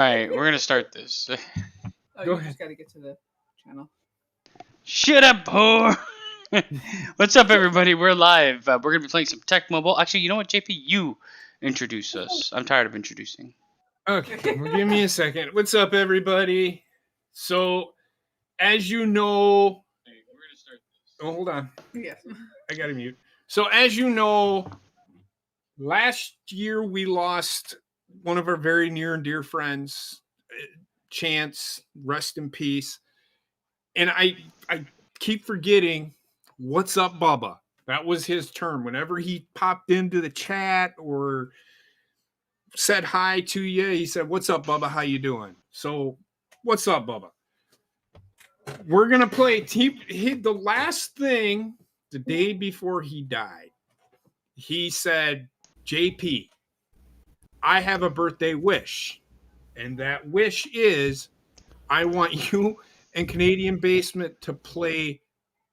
right, we're gonna start this. Go ahead. Just gotta get to the channel. Shut up, whore! What's up, everybody? We're live. We're gonna be playing some Tecmo Bowl. Actually, you know what, JP? You introduce us. I'm tired of introducing. Okay, well, give me a second. What's up, everybody? So, as you know, Hey, we're gonna start this. oh, hold on. Yes. I gotta mute. So, as you know, last year we lost one of our very near and dear friends, Chance. Rest in peace. And I keep forgetting, what's up, Bubba? That was his term. Whenever he popped into the chat or said hi to you, he said, "What's up, Bubba? How you doing?" So, what's up, Bubba? We're gonna play. The last thing the day before he died, he said, "JP, I have a birthday wish, and that wish is, I want you and Canadian Basement to play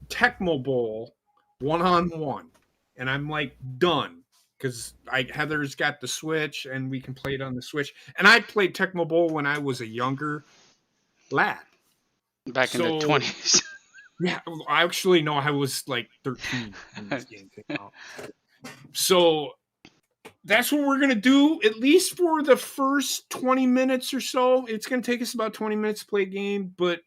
Tecmo Bowl 1-on-1." And I'm like, done. Because Heather's got the Switch and we can play it on the Switch. And I played Tecmo Bowl when I was a younger lad. Back in the 20s. Yeah, actually, no, I was like 13 when this game came out. So that's what we're going to do, at least for the first 20 minutes or so. It's going to take us about 20 minutes to play a game, but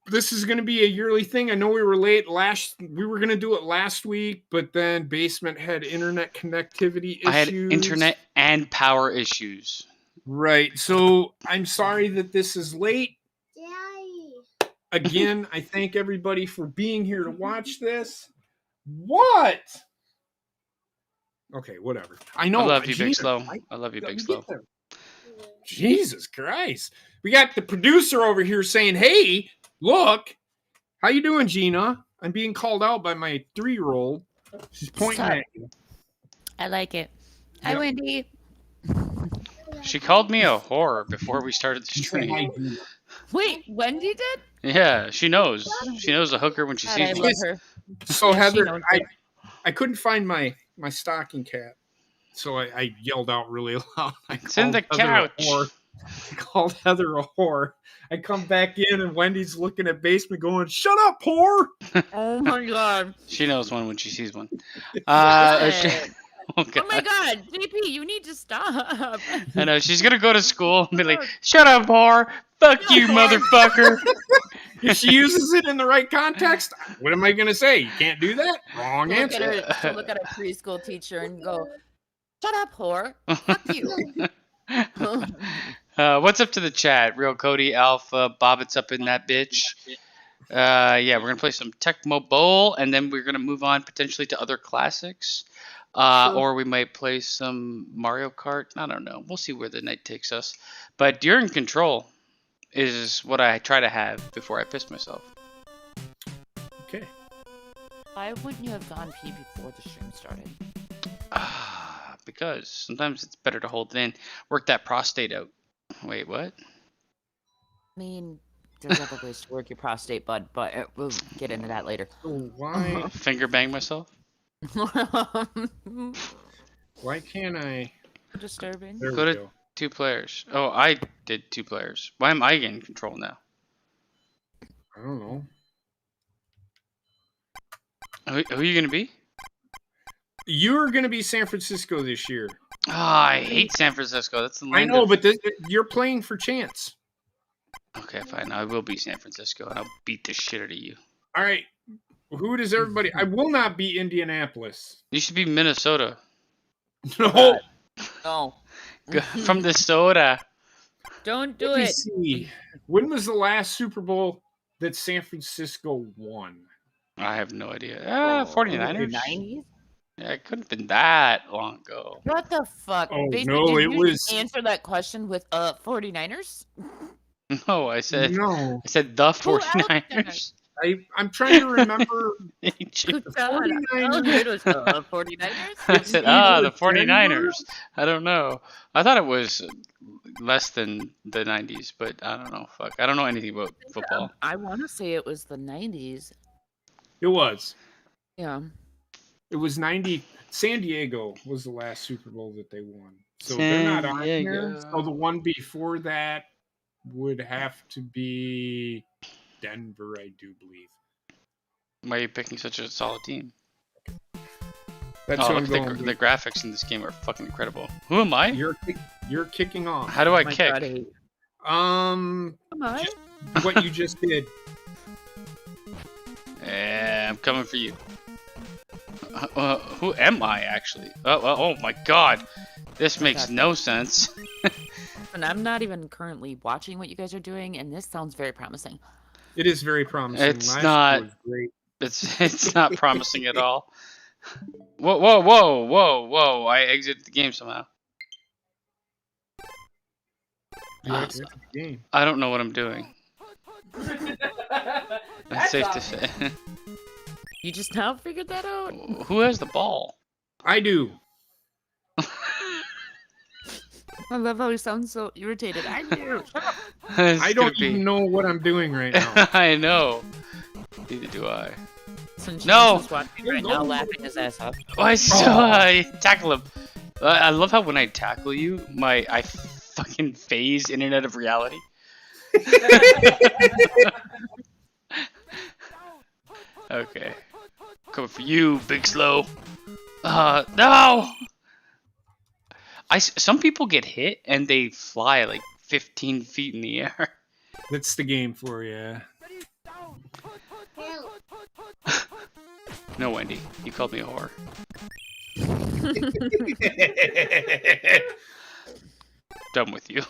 this is going to be a yearly thing. I know we were late we were going to do it last week, but then Basement had internet connectivity issues. I had internet and power issues. Right. So I'm sorry that this is late. Again, I thank everybody for being here to watch this. What? Okay, whatever. I know. I love you, Big Slow. I love you, Big Slow. Jesus Christ. We got the producer over here saying, "Hey, look, how you doing, Gina?" I'm being called out by my 3-year-old. She's pointing at you. I like it. Hi, Wendy. She called me a whore before we started the stream. Wait, Wendy did? Yeah, she knows. She knows a hooker when she God, sees I one. love her. So Yeah, Heather, I couldn't find my stocking cap, so I yelled out really loud. It's in the couch. I called Heather a whore. I come back in and Wendy's looking at Basement going, "Shut up, whore!" Oh my god. She knows one when she sees one. Oh my god, JP, you need to stop. I know, she's gonna go to school and be like, "Shut up, whore! Fuck you, motherfucker!" If she uses it in the right context, what am I gonna say? You can't do that? Wrong answer. Look at a preschool teacher and go, "Shut up, whore! Fuck you." What's up to the chat? Real Cody, Alpha, Bobbit's up in that bitch. Yeah, we're gonna play some Tecmo Bowl, and then we're gonna move on potentially to other classics. Sure. Or we might play some Mario Kart. I don't know. We'll see where the night takes us. But you're in control is what I try to have before I piss myself. Okay. Why wouldn't you have gone pee before the stream started? Because sometimes it's better to hold it in. Work that prostate out. Wait, what? I mean, there's other ways to work your prostate, bud, but we'll get into that later. So why Finger bang myself? can't I? Disturbing. There Go we to go. 2 players. Oh, I did 2 players. Why am I in control now? I don't know. Who are you gonna be? You're gonna be San Francisco this year. I hate San Francisco. That's the land I know, of... but you're playing for Chance. Okay, fine. I will be San Francisco, and I'll beat the shit out of you. All right. Who does everybody? I will not be Indianapolis. You should be Minnesota. No. No. From the soda. Don't do Let me it. see. When was the last Super Bowl that San Francisco won? I have no idea. 49ers? 90s? Yeah, it couldn't have been that long ago. What the fuck? Oh, Basically, no, did it you was- just answer that question with 49ers? No, I said No. I said the Who else 49ers. I'm trying to remember. Good The God. 49ers. It was 49ers? I said, either the 49ers. I don't know. I thought it was less than the 90s, but I don't know. Fuck. I don't know anything about football. I want to say it was the 90s. It was. Yeah. It was 90. San Diego was the last Super Bowl that they won. So they're not San on here. Diego. So the one before that would have to be Denver, I do believe. Why are you picking such a solid team? That's Oh, what look I'm at going the with. graphics in this game are fucking incredible. Who am I? You're kicking off. How do I My kick? God, I hate you. Um, Come on. just what you just did. I'm coming for you. Who am I actually? Oh my god. This makes no sense. And I'm not even currently watching what you guys are doing, and this sounds very promising. It is very promising. It's Last not- year was great. It's not promising at all. Whoa. I exited the game somehow. You exit the game. I don't know what I'm doing. That's safe to say. You just now figured that out? Who has the ball? I do. I love how he sounds so irritated. I do. I don't even know what I'm doing right now. I know. Neither do I. Since No! Jesus is watching right now, laughing his ass off. I tackle him. I love how when I tackle you, I fucking phase Internet of Reality. Okay. Coming for you, Big Slow. No! Some people get hit and they fly like 15 feet in the air. That's the game for you. No, Wendy. You called me a whore. Done with you.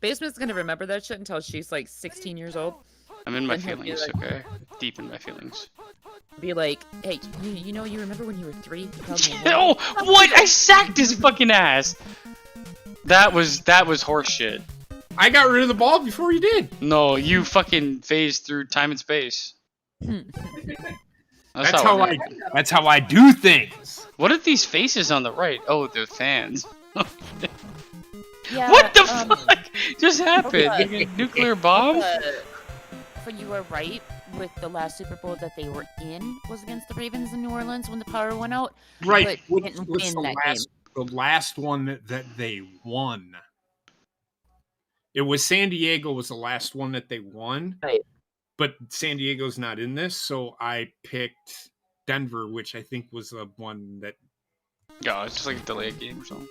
Basement's gonna remember that shit until she's like 16 years old. I'm in my And he'll be feelings, like- okay? Deep in my feelings. Be like, hey, you know, you remember when you were 3? You called me a whore?" Oh, what? I sacked his fucking ass. That was horseshit. I got rid of the ball before you did. No, you fucking phased through time and space. That's how I do things. What are these faces on the right? Oh, they're fans. Yeah, What the fuck just happened? okay. Nuclear bomb? But you were right with the last Super Bowl that they were in was against the Ravens in New Orleans when the power went out. Right. But didn't win that The last one that they won. It was San Diego was the last one that they won. Right. But San Diego's not in this, so I picked Denver, which I think was the one that. Yeah, it's just like a delayed game or something.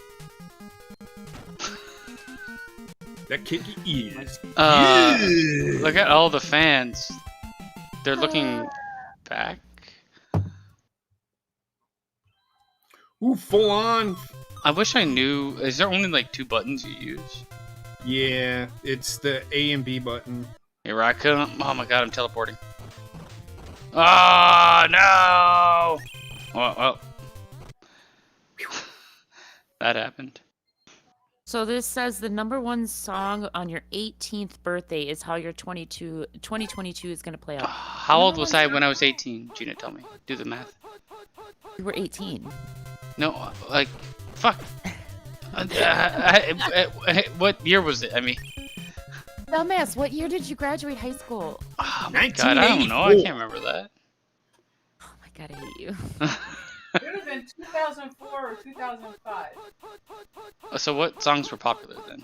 That kick is. Look at all the fans. They're looking back. Ooh, full on. I wish I knew. Is there only like 2 buttons you use? Yeah, it's the A and B button. Here I come. Oh my god, I'm teleporting. Oh no! Well. That happened. So this says the #1 song on your 18th birthday is how your 2022 is going to play out. How old was I when I was 18? Gina, tell me. Do the math. You were 18. No, like, fuck. What year was it? I mean, Dumbass, what year did you graduate high school? oh my god, I don't know. I can't remember that. Oh my god, I hate you. It would have been 2004 or 2005. So what songs were popular then?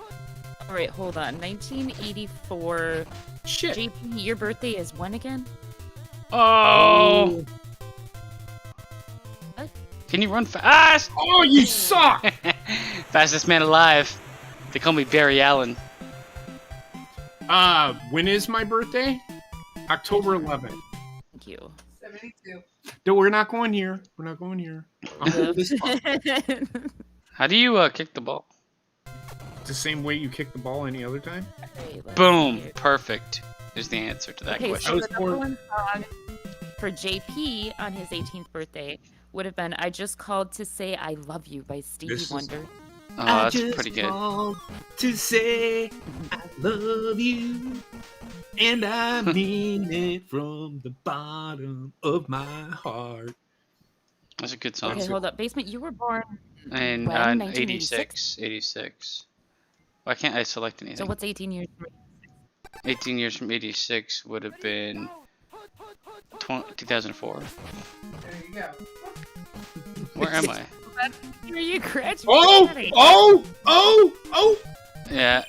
All right, hold on. 1984. Shit. JP, your birthday is when again? Oh! What? Can you run fast? Oh, you suck! Fastest man alive. They call me Barry Allen. When is my birthday? October 11th. Thank you. 72. No, we're not going here. We're not going here. I'll hold this up. How do you kick the ball? It's the same way you kick the ball any other time. Okay, let's Boom! see. Perfect is the answer to that Okay, question. so was the born- #1 song for JP on his 18th birthday would have been "I Just Called to Say I Love You" by Stevie This is- Wonder. Oh, that's pretty good. Want to say I love you, and I mean it from the bottom of my heart. That's a good song. Okay, hold up. Basement, you were born. And When? 86. 86. Why can't I select anything? So what's 18 years? 18 years from 86 would have been 2004. There you go. Where am I? Are you graduating? Oh! Yeah.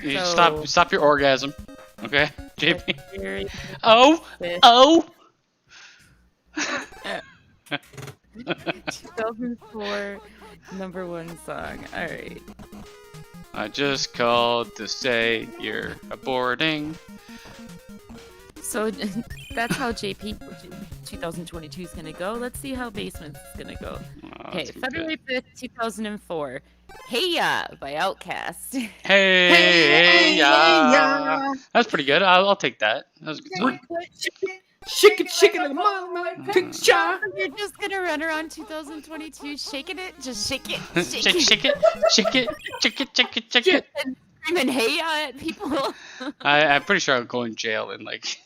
You So- stop your orgasm. Okay, JP. February Oh! 5th, Oh! 2004, number one song. All right. I just called to say you're aborting. So that's how JP 2022 is gonna go. Let's see how Basement's gonna go. Oh, Okay, that's good. February 5th, 2004. Hey Ya by Outkast. Hey, yeah. That's pretty good. I'll take that. That was a good song. Shake it like a mama picture. You're just gonna run around 2022 shaking it, just shake it, Shake, shake it, shake it, shake it, shake it, shake it. and screaming "Hey Ya" at people. I'm pretty sure I'll go in jail in like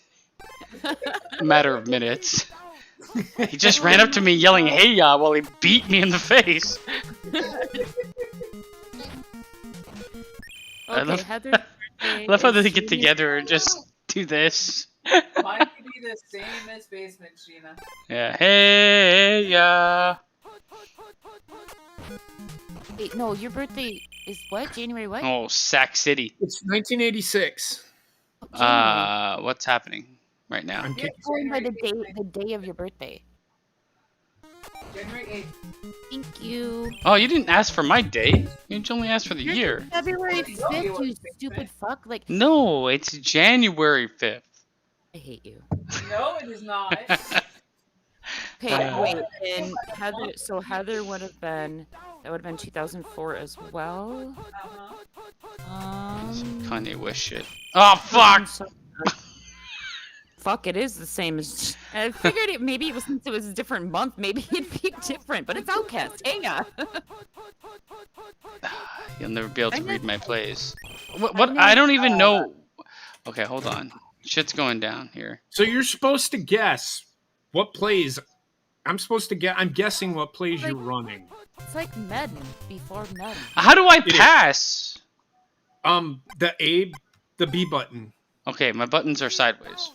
a matter of minutes. He just ran up to me yelling "Hey ya" while he beat me in the face. I love- Heather's birthday I love how is they get June- together and just do this. Mine could be the same as Basement, Sheena. Yeah, hey ya. Wait, no, your birthday is what? January what? Oh, Sac City. It's 1986. January. What's happening right now? I'm Yeah, kicking. Going by January the day of your birthday. January 8th. Thank you. Oh, you didn't ask for my date. You only asked for the Yours year. is February No, 5th, you you weren't. stupid fuck. Like, No, it's January 5th. I hate you. No, it is not. Okay, wait, and Heather, so Heather would have been, that would have been 2004 as well. Kanye West shit. Oh, fuck! Fuck, it is the same as. I figured it. Maybe it was since it was a different month. Maybe it'd be different, but it's Outkast. Hey ya. You'll never be able to I read know- my plays. What? I don't even know. Okay, hold on. Shit's going down here. So you're supposed to guess what plays. I'm supposed to get. I'm guessing what plays you're running. It's like Madden before Madden. How do I is. pass? The B button. Okay, my buttons are sideways.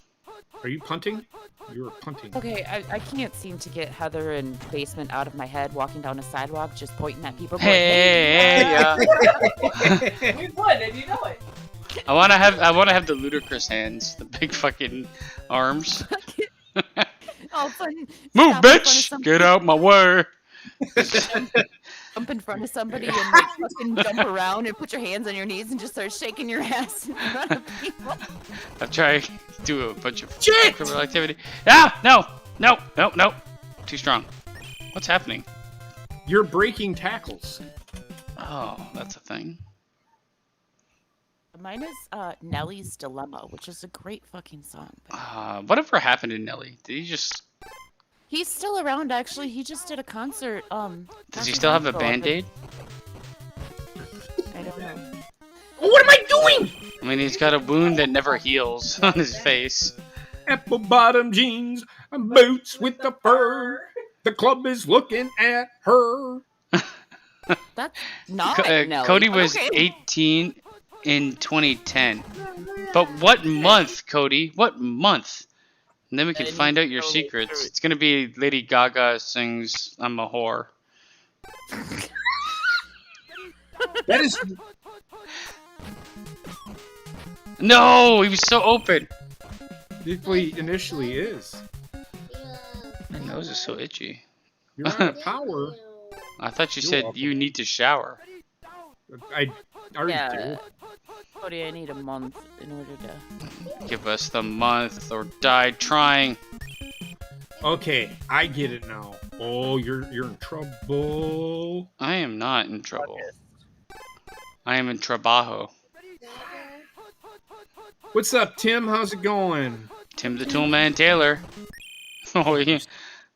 Are you punting? You're punting. Okay, I can't seem to get Heather and Basement out of my head walking down a sidewalk just pointing at people. Going, Hey, yeah. You would, and you know it. I wanna have the ludicrous hands, the big fucking arms. All of a sudden, Move, stop in front of bitch! somebody, Get out my way! jump in front of somebody and like fucking jump around and put your hands on your knees and just start shaking your ass in front of people. I'll try to do a bunch of Shit! criminal activity. Ah! No! Too strong. What's happening? You're breaking tackles. Oh, that's a thing. Mine is Nelly's Dilemma, which is a great fucking song. Whatever happened to Nelly? Did he just? He's still around, actually. He just did a concert. Does he still have a Band-Aid? I don't know. What am I doing? I mean, he's got a wound that never heals on his face. Apple bottom jeans and boots with the fur. The club is looking at her. That's not Nelly. Cody but was okay. 18 in 2010. But what month, Cody? What month? And then we can Then find out your totally secrets. true. It's gonna be Lady Gaga sings "I'm a Whore." That is. No, he was so open. He initially is. My nose is so itchy. You're out of power. I thought you You're said welcome. you need to shower. I already Yeah. do. Cody, I need a month in order to. Give us the month or die trying. Okay, I get it now. Oh, you're in trouble. I am not in trouble. I am in trabajo. What's up, Tim? How's it going? Tim the Toolman Taylor. Oh, yeah.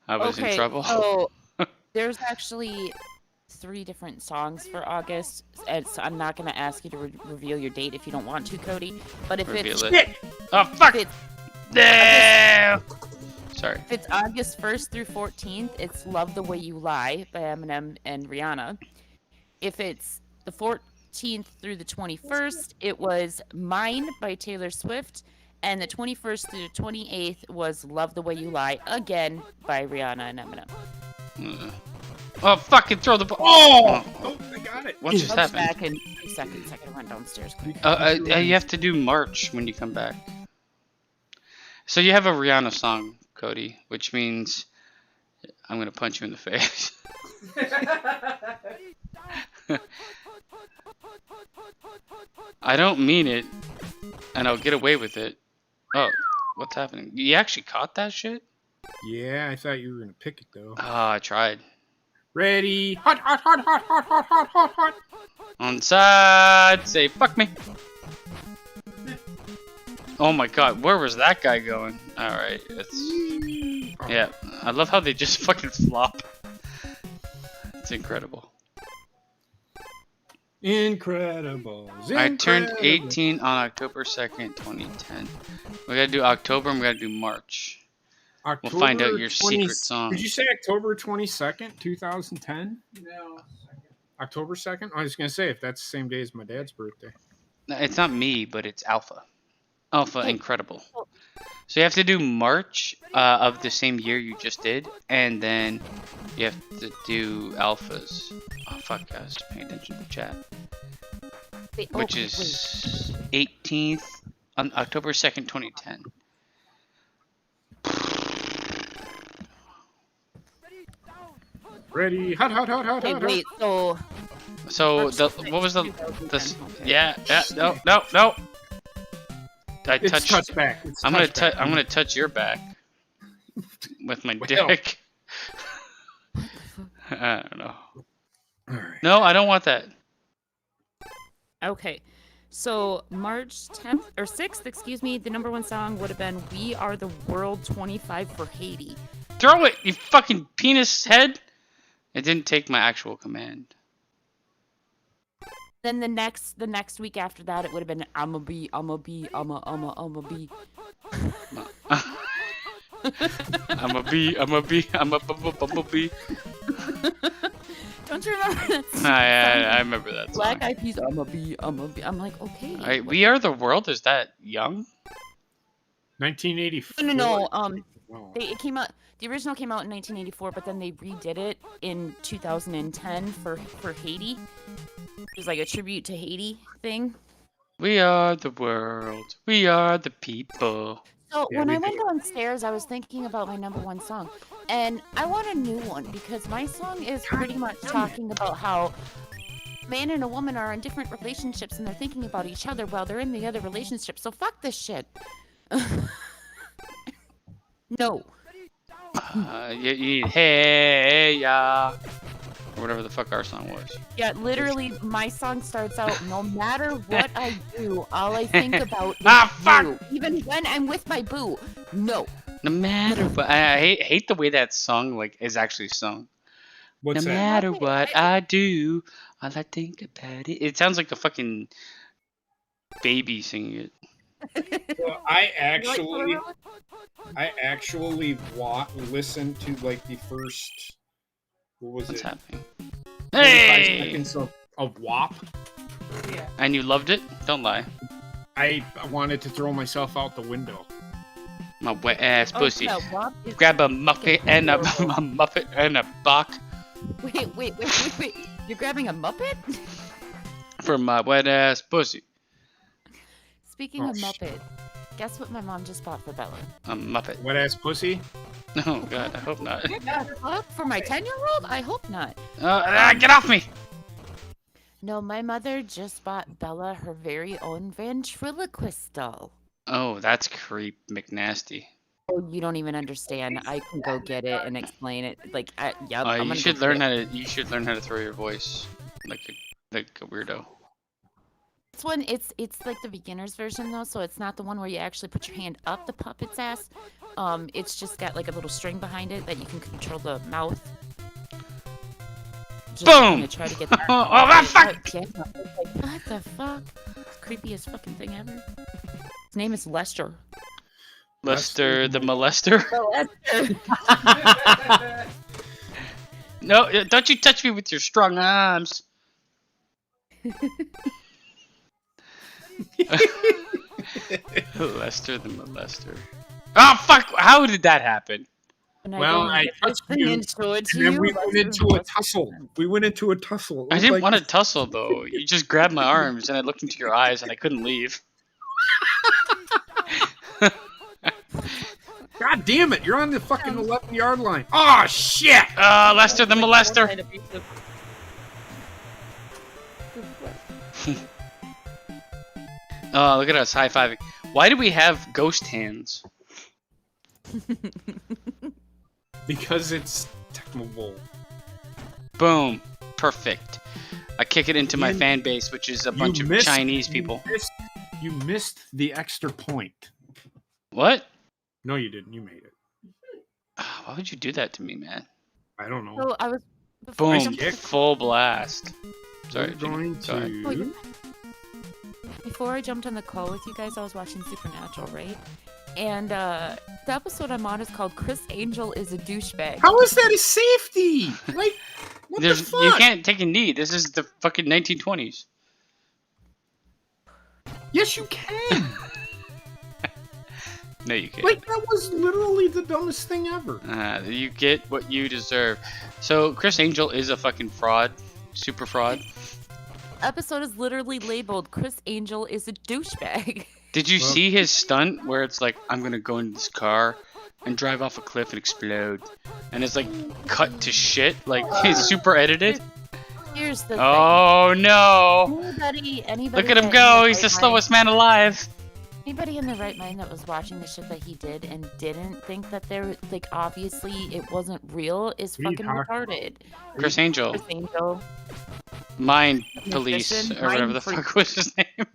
I was in trouble. So there's actually 3 different songs for August, and so I'm not gonna ask you to reveal your date if you don't want to, Cody. But if Reveal it's it. Oh, fuck! if it's, No! Sorry. if it's August 1st through 14th, it's "Love the Way You Lie" by Eminem and Rihanna. If it's the 14th through the 21st, it was "Mine" by Taylor Swift, and the 21st through the 28th was "Love the Way You Lie" again by Rihanna and Eminem. Oh, fucking throw the ball. Oh, I got it. What just I'll be happened? back in 2 seconds. I gotta run downstairs quick. You have to do March when you come back. So you have a Rihanna song, Cody, which means I'm gonna punch you in the face. I don't mean it, and I'll get away with it. Oh, what's happening? You actually caught that shit? Yeah, I thought you were gonna pick it though. Oh, I tried. Ready? Hot, hot, hot, hot, hot, hot, hot, hot, hot. On side, say fuck me. Oh my god, where was that guy going? Alright, yeah, I love how they just fucking flop. It's incredible. Incredible. I turned 18 on October 2nd, 2010. We gotta do October and we gotta do March. We'll find out your secret song. Did you say October 22nd, 2010? No. October 2nd? I was gonna say if that's the same day as my dad's birthday. No, it's not me, but it's Alpha. Alpha Incredible. So you have to do March of the same year you just did, and then you have to do Alphas. Oh fuck, guys, paying attention to the chat. Which is 18th on October 2nd, 2010. Ready? Hot, hot, hot, hot, Hey, hot. wait, so So what was the yeah no. I It's touched. touch back. I'm gonna touch your back with my dick. I don't know. All right. No, I don't want that. okay. So March 10th or 6th, excuse me, the #1 song would have been "We Are the World" 25 for Haiti. Throw it, you fucking penis head! It didn't take my actual command. Then the next week after that, it would have been I'ma be. I'm a bee. I'm a bumblebee. Don't you remember that song? I remember that song. Black Eyed Peas. I'ma be. I'm like, okay. Alright, We Are the World. Is that young? 1984. No. Oh. It came out. The original came out in 1984, but then they redid it in 2010 for Haiti. It was like a tribute to Haiti thing. We are the world. We are the people. So Yeah, when we I went did. downstairs, I was thinking about my #1 song, and I want a new one because my song is pretty much talking about how a man and a woman are in different relationships and they're thinking about each other while they're in the other relationship. So fuck this shit. No. You need hey ya, or whatever the fuck our song was. Yeah, literally, my song starts out, no matter what I do, all I think about is fuck! you. Even when I'm with my boo. No. No matter what, I hate the way that song like is actually sung. What's No that? matter what I do, all I think about it. It sounds like a fucking baby singing it. Well, I actually listened to like the first. What was What's it? happening? 45 Hey! seconds of WAP. Yeah. And you loved it? Don't lie. I wanted to throw myself out the window. My wet ass pussy. Oh, yeah, what? Grab a muffet and a muffet and a buck Wait. You're grabbing a Muppet? for my wet ass pussy. Speaking Oh, of Muppet, guess what my mom just bought for Bella? A muppet. Wet ass pussy. Oh god, I hope not. What? For my 10-year-old? I hope not. Get off me! No, my mother just bought Bella her very own ventriloquist doll. Oh, that's creep McNasty. Oh, you don't even understand. I can go get it and explain it. Like, yep. I'm You gonna should go learn get how it. to. You should learn how to throw your voice like a weirdo. This one, it's like the beginner's version though, so it's not the one where you actually put your hand up the puppet's ass. It's just got like a little string behind it that you can control the mouth. Just Boom! gonna try to get that. Oh, fuck! Yeah, it's like, what the fuck? Creepiest fucking thing ever. His name is Lester. Lester the molester. Lester. No, don't you touch me with your strong arms. Lester the molester. Oh fuck! How did that happen? And Well, didn't I get this touched thing you, and show it to and then you. we That's went the into a best tussle. friend. We went into a tussle. I didn't want to tussle though. You just grabbed my arms and I looked into your eyes and I couldn't leave. God damn it! You're on the fucking 11-yard line. Oh shit! Lester the molester. Oh, look at us high-fiving. Why do we have ghost hands? Because it's Tecmo Bowl. Boom. Perfect. I kick it into my You- fan base, which is a bunch of missed- Chinese you people. You missed the extra point. What? No, you didn't. You made it. Why would you do that to me, man? I don't know. So I was before I Boom. jumped- kick. Full blast. Sorry, We're going Go ahead. to. Before I jumped on the call with you guys, I was watching Supernatural, right? And the episode I'm on is called "Chris Angel is a douchebag." How is that a safety? Like, what the fuck? You can't take a knee. This is the fucking 1920s. Yes, you can. No, you can't. Like, that was literally the dumbest thing ever. You get what you deserve. So, Chris Angel is a fucking fraud. Super fraud. Episode is literally labeled "Chris Angel is a douchebag." Did you Well- see his stunt where it's like, I'm gonna go in this car and drive off a cliff and explode? And it's like cut to shit. Like, it's super edited. Here's the Oh no! thing. Anybody Look at him that go! in He's the their right slowest man alive! Anybody in the right mind that was watching the shit that he did and didn't think that there, like, obviously it wasn't real is What are you fucking talking retarded. Chris Angel. Chris Angel. Mind Police, Magician, or whatever Mind the Freak. fuck was his name.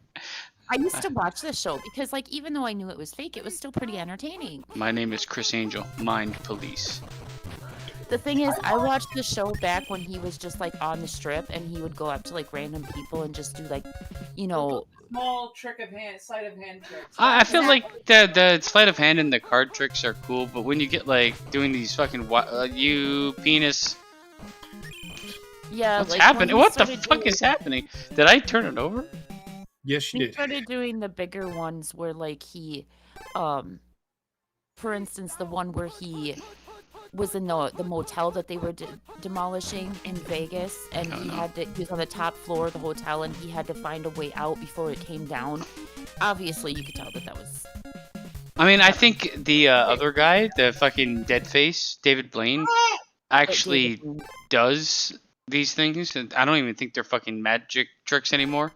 I used to watch this show because, like, even though I knew it was fake, it was still pretty entertaining. My name is Chris Angel. Mind Police. The thing is, I watched the show back when he was just, like, on the strip and he would go up to, like, random people and just do, like, you know, Small trick of hand, sleight of hand tricks. I feel like the sleight of hand and the card tricks are cool, but when you get like doing these fucking you penis, yeah. what's like, happening? when he What the started fuck doing- is happening? Did I turn it over? Yes, you He did. started doing the bigger ones where, like, he, for instance, the one where he was in the motel that they were demolishing in Vegas, and Oh, he no. he was on the top floor of the hotel, and he had to find a way out before it came down. Obviously, you could tell that was. I mean, I think the other guy, the fucking dead face, David Blaine, actually does these things, and I don't even think they're fucking magic tricks anymore.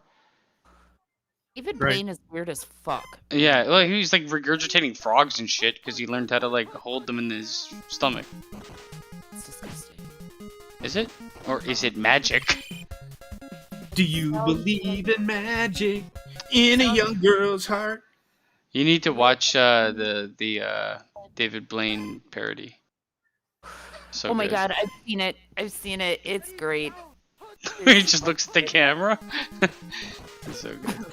David Right. Blaine is weird as fuck. Yeah, well, he's like regurgitating frogs and shit because he learned how to like hold them in his stomach. It's disgusting. Is it? Or is it magic? Do you believe in magic in a young girl's heart? You need to watch the David Blaine parody. So Oh my good. god, I've seen it. I've seen it. It's great. He just looks at the camera. It's so good.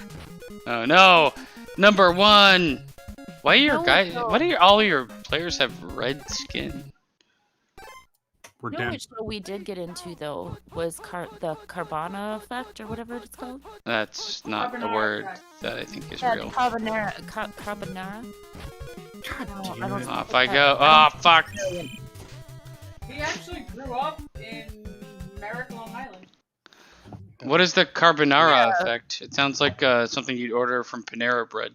Oh no! Number one. Why are your No, guys? no. Why do all your players have red skin? We're You know done. which show we did get into though was the Carbona effect or whatever it's called. That's not a Carbonara word effect. that I think is Yeah, real. Carbonara. Carbonara. God I damn don't it. know. Off I go. Oh fuck! He actually grew up in Merrick, Long Island. What is the carbonara Yeah. effect? It sounds like something you'd order from Panera Bread.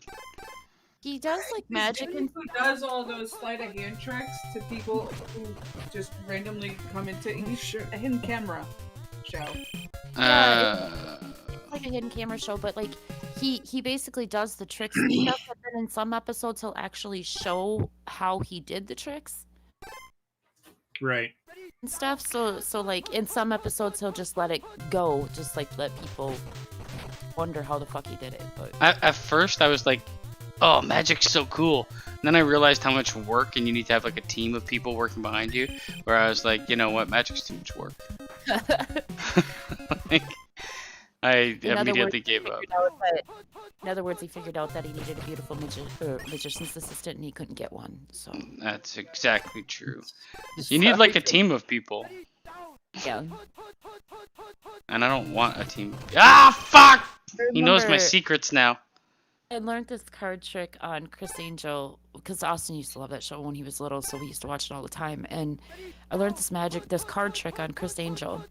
He does like magic and Who does all those sleight of hand tricks to people who just randomly come into a hidden camera show. like a hidden camera show, but like he basically does the tricks and stuff, but then in some episodes he'll actually show how he did the tricks Right. and stuff. So like in some episodes he'll just let it go, just like let people wonder how the fuck he did it. But At first, I was like, "Oh, magic's so cool." And then I realized how much work, and you need to have like a team of people working behind you. Where I was like, you know what, magic's too much work. Like, I In other immediately words, gave up. in other words, he figured out that he needed a beautiful magician's assistant and he couldn't get one. So That's exactly true. You need like a team of people, yeah. and I don't want a team. Ah, fuck! He knows my Remember- secrets now. I learned this card trick on Chris Angel because Austin used to love that show when he was little, so we used to watch it all the time. And I learned this card trick on Chris Angel,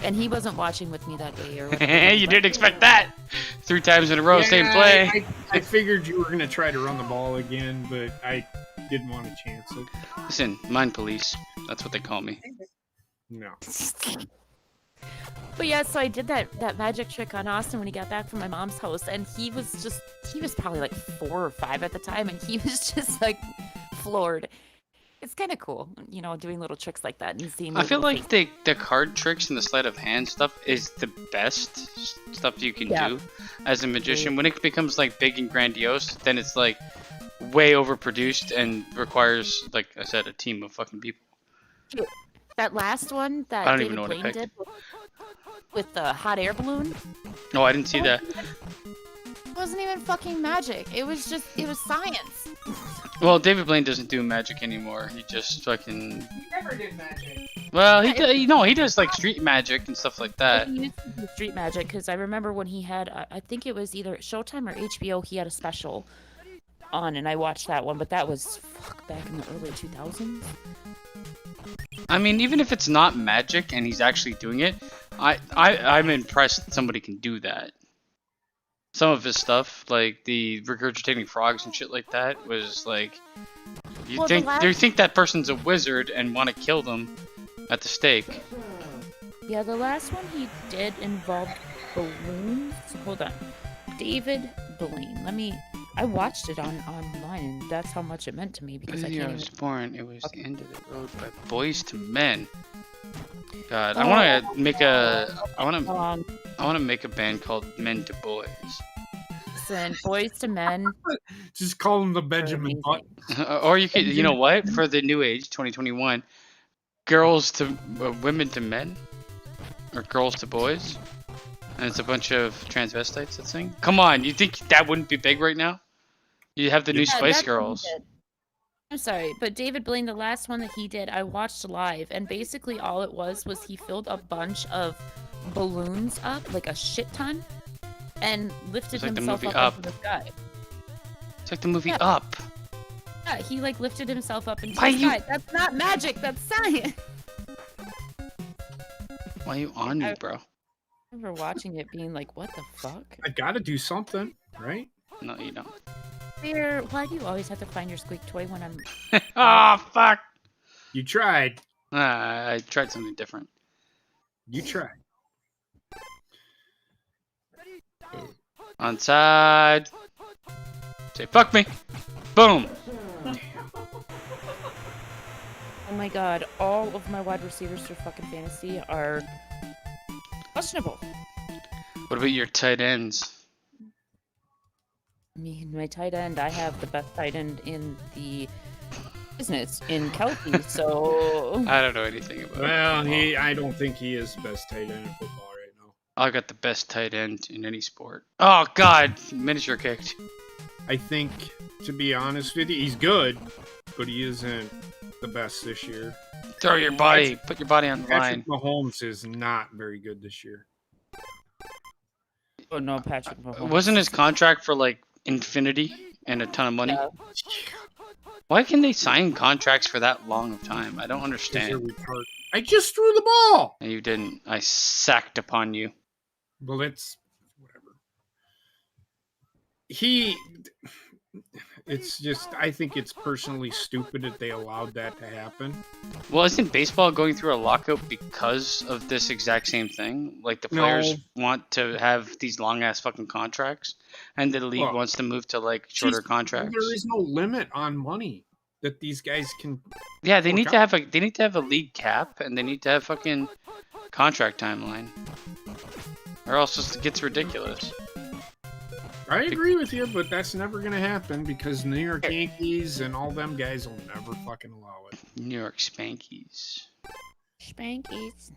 and he wasn't watching with me that day or whatever. You didn't expect that. 3 times in a row, same play. I figured you were going to try to run the ball again, but I didn't want to chance it. Listen, mind police. That's what they call me. No. But yeah, so I did that magic trick on Austin when he got back from my mom's house, and he was probably like 4 or 5 at the time, and he was just like floored. It's kind of cool, you know, doing little tricks like that and seeing. I feel like the card tricks and the sleight of hand stuff is the best stuff you can do as a magician. When it becomes like big and grandiose, then it's like way overproduced and requires, like I said, a team of fucking people. That last one that I don't even David know what I Blaine picked. did with the hot air balloon. Oh, I didn't see that. It wasn't even fucking magic. It was science. Well, David Blaine doesn't do magic anymore. He just fucking. He never did magic. Well, he does like street magic and stuff like that. He used to do street magic because I remember when he had, I think it was either Showtime or HBO. He had a special on, and I watched that one. But that was back in the early 2000s. I mean, even if it's not magic and he's actually doing it, I'm impressed that somebody can do that. Some of his stuff, like the regurgitating frogs and shit like that, was like you think that person's a wizard and want to kill them at the stake. Yeah, the last one he did involved balloons. Hold on, David Blaine. I watched it online, and that's how much it meant to me because I I can't was even... born, it was the end of the road by Boys to Men. God, I want to make a band called Men to Boys. Listen, Boys to Men. Just call him the Benjamin Button. Or you could, you know what? For the new age, 2021, women to men, or girls to boys, and it's a bunch of transvestites that sing. Come on, you think that wouldn't be big right now? You have the new Spice Girls. I'm sorry, but David Blaine, the last one that he did, I watched live, and basically all it was he filled a bunch of balloons up, like a shit ton, and lifted himself up into the sky. It's like the movie Up. Yeah, he like lifted himself up into the sky. That's not magic, that's science. Why are you on me, bro? I remember watching it being like, what the fuck? I gotta do something, right? No, you don't. Why do you always have to find your squeak toy when I'm... Oh, fuck! You tried. I tried something different. You tried. Onside. Say, fuck me. Boom. Oh my god, all of my wide receivers for fucking fantasy are questionable. What about your tight ends? I mean, my tight end, I have the best tight end in the business in Kelsey, so... I don't know anything about Well, I don't think he is the best tight end in football right now. I got the best tight end in any sport. Oh, God. Miniature kicked. I think, to be honest with you, he's good, but he isn't the best this year. Throw your body. Put your body on the line. Patrick Mahomes is not very good this year. Oh, no, Patrick Mahomes. Wasn't his contract for, like, infinity and a ton of money? Yeah. Why can they sign contracts for that long of time? I don't understand. I just threw the ball! And you didn't. I sacked upon you. Well, it's whatever. It's just, I think it's personally stupid that they allowed that to happen. Well, isn't baseball going through a lockout because of this exact same thing? Like, the players want to have these long-ass fucking contracts, and the league wants to move to, like, shorter contracts. There is no limit on money that these guys can... Yeah, they need to have a league cap, and they need to have fucking contract timeline. Or else it gets ridiculous. I agree with you, but that's never going to happen because New York Yankees and all them guys will never fucking allow it. New York Spankies. Spankies.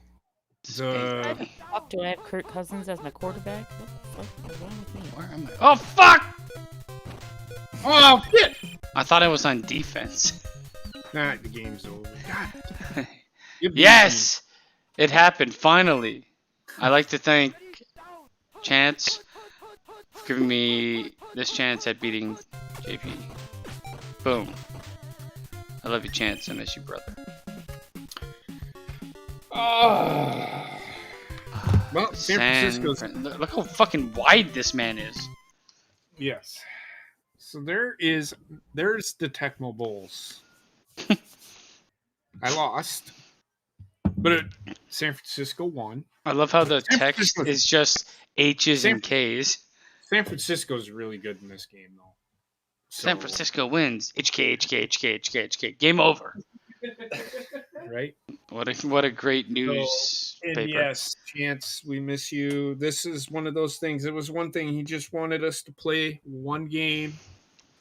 The... Do I have Kirk Cousins as my quarterback? What the fuck is wrong with me? Where am I? Oh, fuck! Oh, shit! I thought I was on defense. Nah, the game's over. God. Yes! It happened, finally. I'd like to thank Chance for giving me this chance at beating JP. Boom. I love you, Chance. I miss you, brother. Well, San Francisco's... Look how fucking wide this man is. Yes. So there's the Tecmo Bowls. I lost, but San Francisco won. I love how the text is just H's and K's. San Francisco's really good in this game, though. So, San Francisco wins. HK. Game over. Right? What a great news paper. And yes, Chance, we miss you. This is one of those things. It was one thing. He just wanted us to play one game.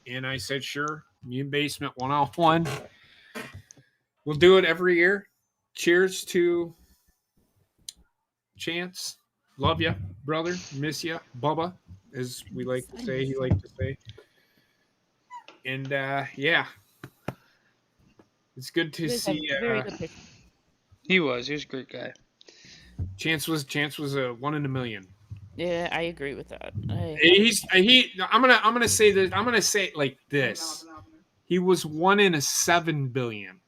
And I said, sure. Me and Basement 1-on-1. We'll do it every year. Cheers to Chance. Love you, brother. Miss you. Bubba, as we like to say. He liked to say. And, yeah. It's good to see. He was a great guy. Chance was a 1 in a million. Yeah, I agree with that. I'm gonna say that. I'm gonna say it like this. He was 1 in a 7 billion.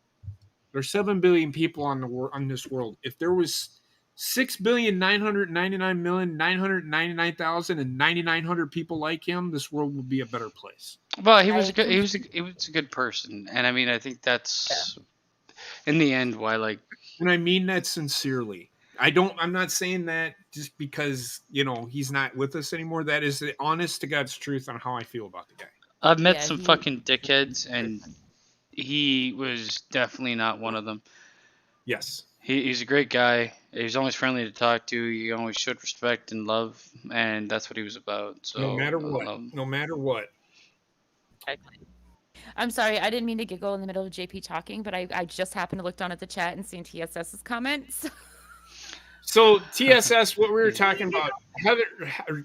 There's 7 billion people on this world. If there was 6,999,999,999 people like him, this world would be a better place. Well, he was a good person, and I mean, I think that's in the end why, like, and I mean that sincerely. I'm not saying that just because he's not with us anymore. That is the honest to God's truth on how I feel about the guy. I've met some fucking dickheads, and he was definitely not one of them. Yes. He's a great guy. He's always friendly to talk to. He always showed respect and love, and that's what he was about. So no matter what. I'm sorry, I didn't mean to go in the middle of JP talking, but I just happened to look down at the chat and seen TSS's comments. So TSS, what we were talking about,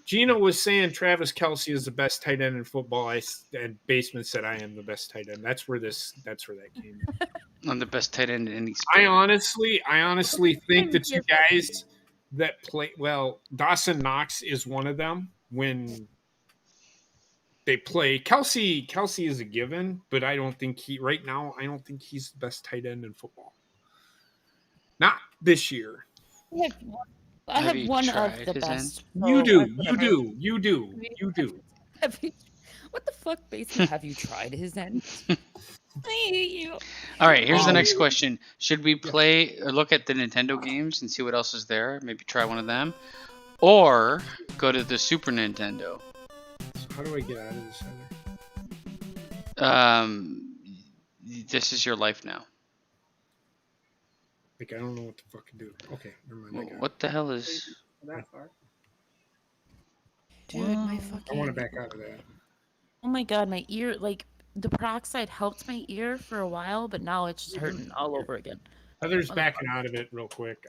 Gina was saying Travis Kelce is the best tight end in football. And Basement said I am the best tight end. That's where that came in. I'm the best tight end in any sport. I honestly think the two guys that play well, Dawson Knox is one of them when they play. Kelce is a given, but I don't think he's the best tight end in football. Not this year. I have one of the best. You do. What the fuck, Basement? Have you tried his end? I hate you. All right, here's the next question. Should we play or look at the Nintendo games and see what else is there? Maybe try one of them. Or go to the Super Nintendo. So how do I get out of this? This is your life now. Like, I don't know what to fucking do. Okay, never mind. What the hell is... That far. Dude, my fucking... I want to back out of that. Oh my god, my ear, like, the peroxide helped my ear for a while, but now it's just hurting all over again. Heather's backing out of it real quick.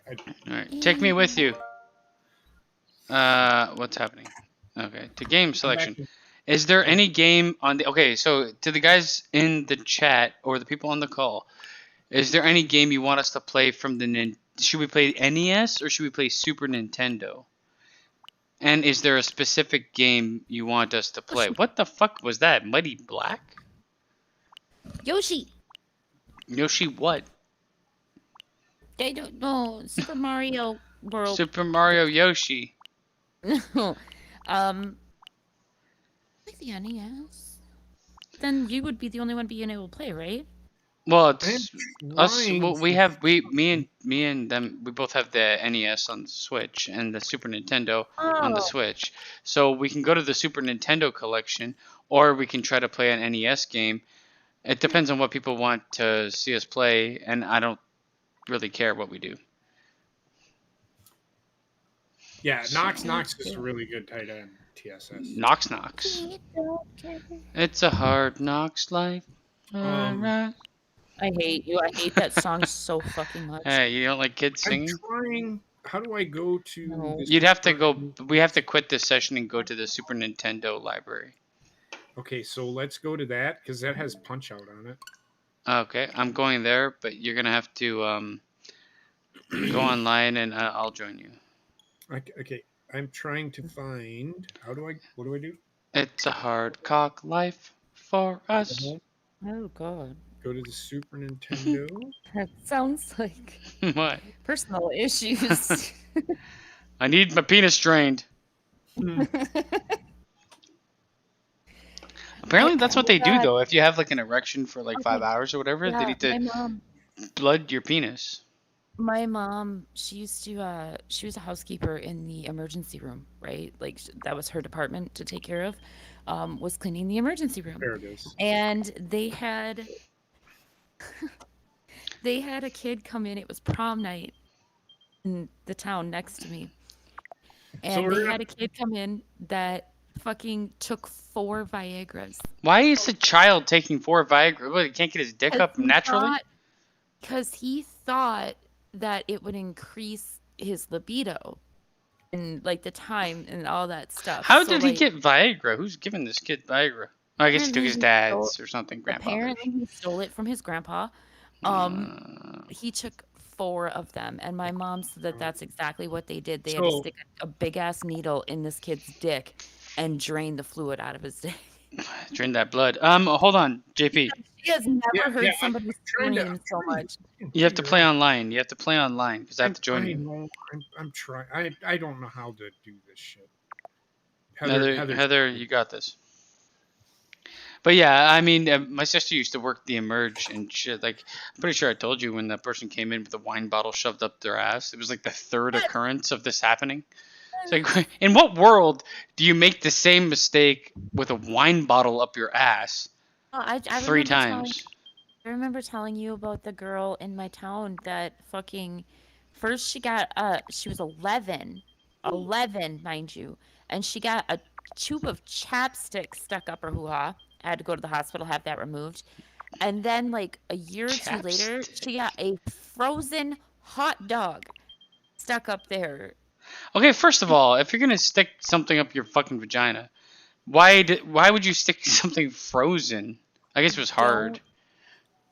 Alright, take me with you. What's happening? Okay, to game selection. Is there any game on the... Okay, so to the guys in the chat or the people on the call... Is there any game you want us to play from the... Should we play NES or should we play Super Nintendo? And is there a specific game you want us to play? What the fuck was that? Mighty Black? Yoshi! Yoshi what? I don't know. Super Mario World. Super Mario Yoshi. No. Like the NES? Then you would be the only one being able to play, right? Well, it's us. Well, me and them. We both have the NES on the Switch and the Super Nintendo on the Switch. So we can go to the Super Nintendo collection, or we can try to play an NES game. It depends on what people want to see us play, and I don't really care what we do. Yeah, Knox is a really good tight end. TSS. Knox. It's a hard Knox life. I hate you. I hate that song so fucking much. Hey, you don't like kids singing? I'm trying. How do I go to... No. You'd have to go... We have to quit this session and go to the Super Nintendo library. Okay, so let's go to that, because that has Punch-Out on it. Okay, I'm going there, but you're going to have to go online, and I'll join you. Okay, I'm trying to find... What do I do? It's a hard cock life for us. Oh God. Go to the Super Nintendo. That sounds like What? personal issues. I need my penis drained. Apparently, that's what they do, though. If you have like an erection for like 5 hours or whatever, they need to blood your penis. My mom, she was a housekeeper in the emergency room, right? Like that was her department to take care of, was cleaning the emergency room. There it is. And they had a kid come in. It was prom night in the town next to me. And they had a kid come in that fucking took 4 Viagras. Why is a child taking 4 Viagra? What, he can't get his dick up naturally? Because he thought that it would increase his libido and like the time and all that stuff. How did he get Viagra? Who's giving this kid Viagra? Oh, I guess he took his dad's or something. Grandpa. Apparently, he stole it from his grandpa. He took 4 of them, and my mom said that that's exactly what they did. They had to stick a big ass needle in this kid's dick and drain the fluid out of his dick. Drain that blood. Hold on, JP. She has never heard somebody scream so much. You have to play online. You have to play online because I have to join you. I'm trying. I don't know how to do this shit. Heather, you got this. But yeah, I mean, my sister used to work the Emerge and shit. Like, I'm pretty sure I told you when that person came in with a wine bottle shoved up their ass. It was like the 3rd occurrence of this happening. It's like, in what world do you make the same mistake with a wine bottle up your ass 3 times? I remember telling you about the girl in my town that fucking first she was 11, mind you, and she got a tube of chapstick stuck up her hoo-ha. I had to go to the hospital, have that removed. And then like a year or 2 later, she got a frozen hot dog stuck up there. Okay, first of all, if you're gonna stick something up your fucking vagina, why would you stick something frozen? I guess it was hard.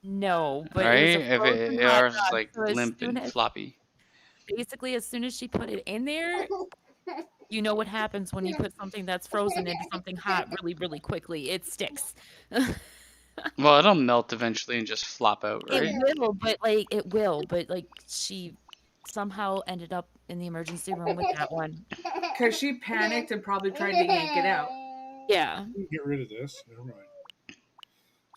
No, but right? It was if it was like so limp and floppy. Basically, as soon as she put it in there, you know what happens when you put something that's frozen into something hot really, really quickly. It sticks. Well, it'll melt eventually and just flop out, right? It will, but she somehow ended up in the emergency room with that one. Because she panicked and probably tried to yank it out. Yeah. Get rid of this. Never mind.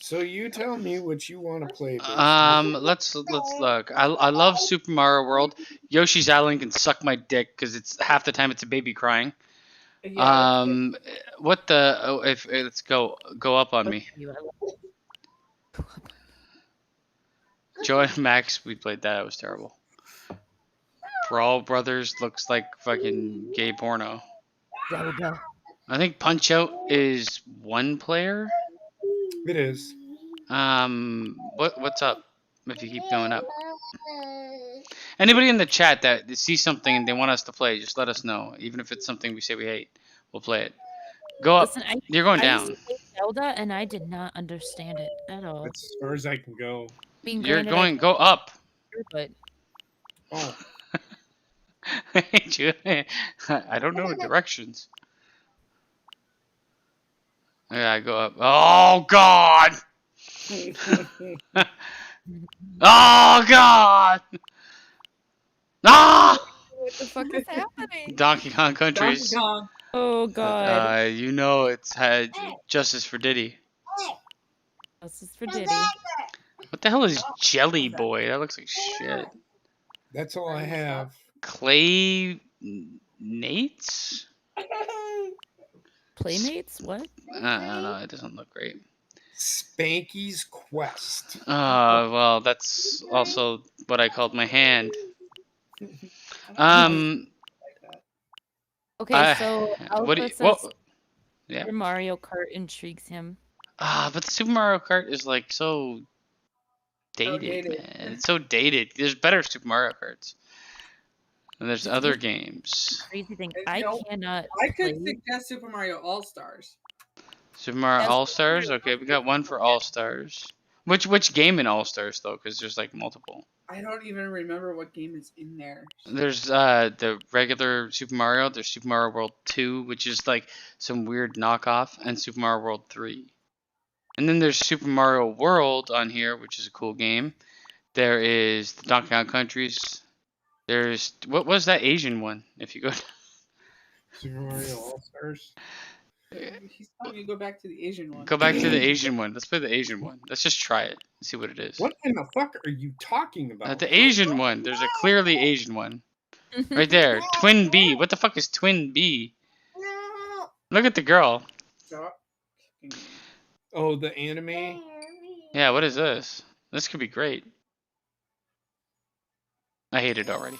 So you tell me what you want to play. Let's look. I love Super Mario World. Yoshi's Island can suck my dick because it's half the time it's a baby crying. Yeah, what the? Oh, let's go up on me. Joe and Max, we played that. It was terrible. Brawl Brothers looks like fucking gay porno. I think Punch Out is 1 player. It is. What's up? If you keep going up. Anybody in the chat that sees something and they want us to play, just let us know. Even if it's something we say we hate, we'll play it. Go up. Listen, You're going down. I used to play Zelda and I did not understand it at all. That's as far as I can go. You're going. Go up. But oh. I don't know the directions. Yeah, go up. Oh God! Oh God! Ah! What the fuck is happening? Donkey Kong Countries. Donkey Kong. Oh God! You know it's had Justice for Diddy. Justice for Diddy. What the hell is Jelly Boy? That looks like shit. That's all I have. Clay Nates? Playmates? What? I don't know. It doesn't look great. Spanky's Quest. Well, that's also what I called my hand. Okay, so Alpha says yeah. Super Mario Kart intrigues him. But the Super Mario Kart is like so dated, man. It's so dated. There's better Super Mario Karts. And there's other games. Crazy thing, I could suggest Super Mario All Stars. Super Mario All Stars? Okay, we got one for All Stars. Which game in All Stars though? Because there's like multiple. I don't even remember what game is in there. There's the regular Super Mario. There's Super Mario World 2, which is like some weird knockoff, and Super Mario World 3. And then there's Super Mario World on here, which is a cool game. There is the Donkey Kong Countries. There's what was that Asian one? If you go. Super Mario All Stars. He's telling you to go back to the Asian one. Go back to the Asian one. Let's play the Asian one. Let's just try it and see what it is. What in the fuck are you talking about? The Asian one. There's a clearly Asian one. Right there. Twin B. What the fuck is Twin B? Look at the girl. Oh, the anime? Yeah, what is this? This could be great. I hate it already.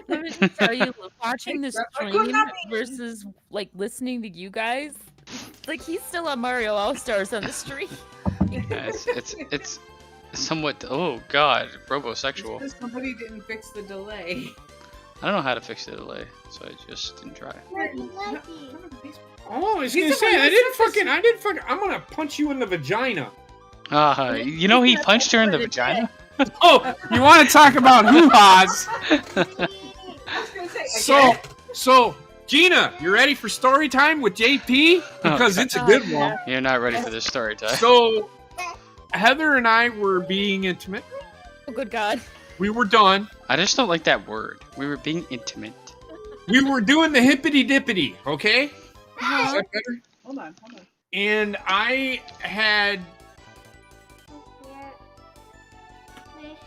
Let me just tell you, watching the stream versus like listening to you guys, like he's still on Mario All Stars on the stream. Yeah, it's somewhat. Oh God, robosexual. Because somebody didn't fix the delay. I don't know how to fix the delay, so I just didn't try. Oh, I was gonna say I didn't fucking. I'm gonna punch you in the vagina. You know he punched her in the vagina. Oh, you want to talk about hoo-ha's? So, Gina, you ready for story time with JP? Because it's a good one. You're not ready for this story time. So, Heather and I were being intimate. Oh, good God. We were done. I just don't like that word. We were being intimate. We were doing the hippity dippity, okay? Is that better? Hold on. And I had...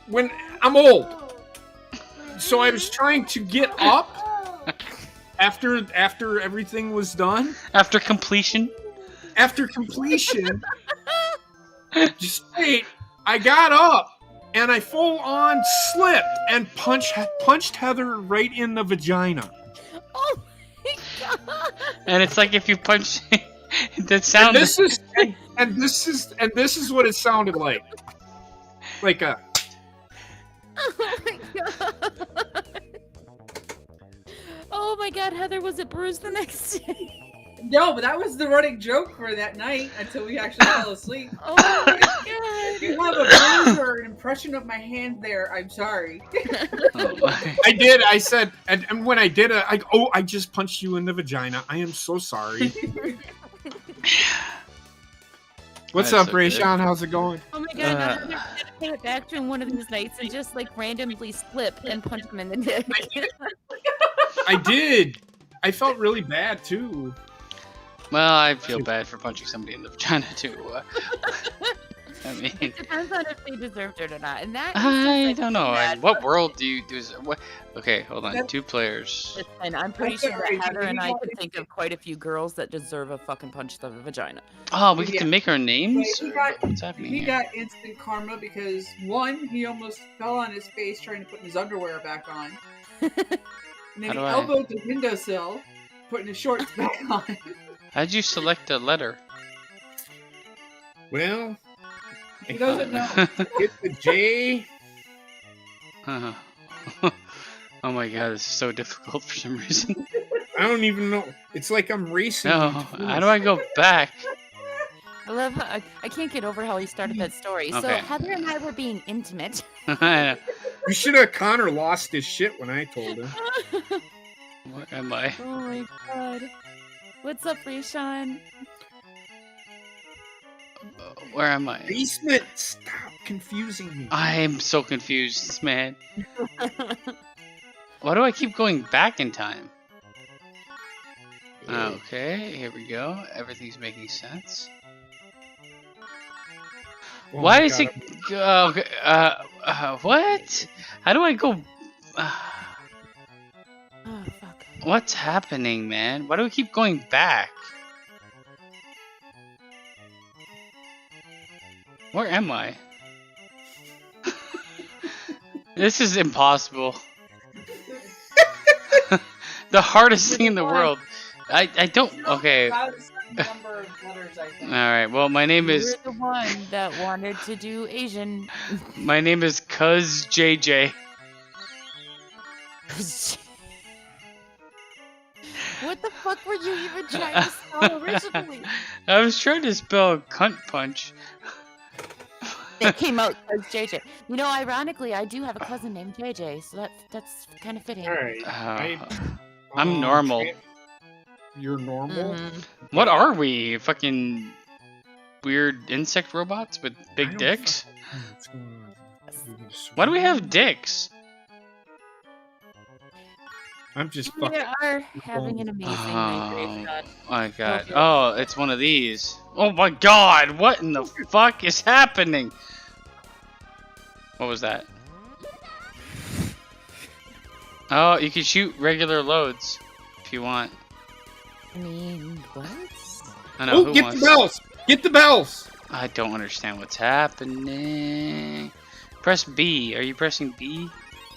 When I'm old, so I was trying to get up after everything was done. After completion. Just wait. I got up and I full on slipped and punched Heather right in the vagina. Oh my God! And it's like if you punch, that sound. And this is what it sounded like. Like a. Oh my God! Oh my God, Heather, was it bruised the next day? No, but that was the running joke for that night until we actually fell asleep. Oh my God! If you have a bruise or an impression of my hand there, I'm sorry. Oh, I did. I said, and when I did it, I just punched you in the vagina. I am so sorry. What's That's up, so Rayshawn? How's it going? Oh my God! Now Heather's gonna take it back to him one of these nights and just like randomly slip and punch him in the dick. I did. I felt really bad too. Well, I feel bad for punching somebody in the vagina too. I mean, It depends on if they deserved it or not. And that I don't know. In what world do you do? What? Okay, hold on. 2 players. And I'm pretty sure that Heather and I could think of quite a few girls that deserve a fucking punch to the vagina. Oh, we get to make our names. What's happening He here? got instant karma because one, he almost fell on his face trying to put his underwear back on. And then he elbowed the windowsill, putting his shorts back on. How'd you select a letter? Well, He doesn't know. it's the J. Oh my God, this is so difficult for some reason. I don't even know. It's like I'm racing. No, how do I go back? I love how I can't get over how he started that story. So Okay. Heather and I were being intimate. You should have. Connor lost his shit when I told him. Where am I? Oh my God. What's up, Rayshawn? Where am I? Basement, stop confusing me. I am so confused, man. Why do I keep going back in time? Okay, here we go. Everything's making sense. Oh Why my is God. it? Okay, what? How do I go? Oh fuck. What's happening, man? Why do we keep going back? Where am I? This is impossible. The hardest thing in the world. I don't. Okay. Number of letters, I think. All right. Well, my name is. You're the one that wanted to do Asian. My name is Cuz JJ. What the fuck were you even trying to spell originally? I was trying to spell cunt punch. That came out as JJ. You know, ironically, I do have a cousin named JJ, so that's kind of fitting. All right. I'm normal. You're normal? What are we? Fucking weird insect robots with big dicks? What's going on? Why do we have dicks? I'm just We fucking. are having an amazing night. Oh my god. Oh, it's one of these. Oh my god, what in the fuck is happening? What was that? Oh, you can shoot regular loads if you want. I mean, what? I know, Oh, get the bells! Get the bells! I don't understand what's happening. Press B. Are you pressing B?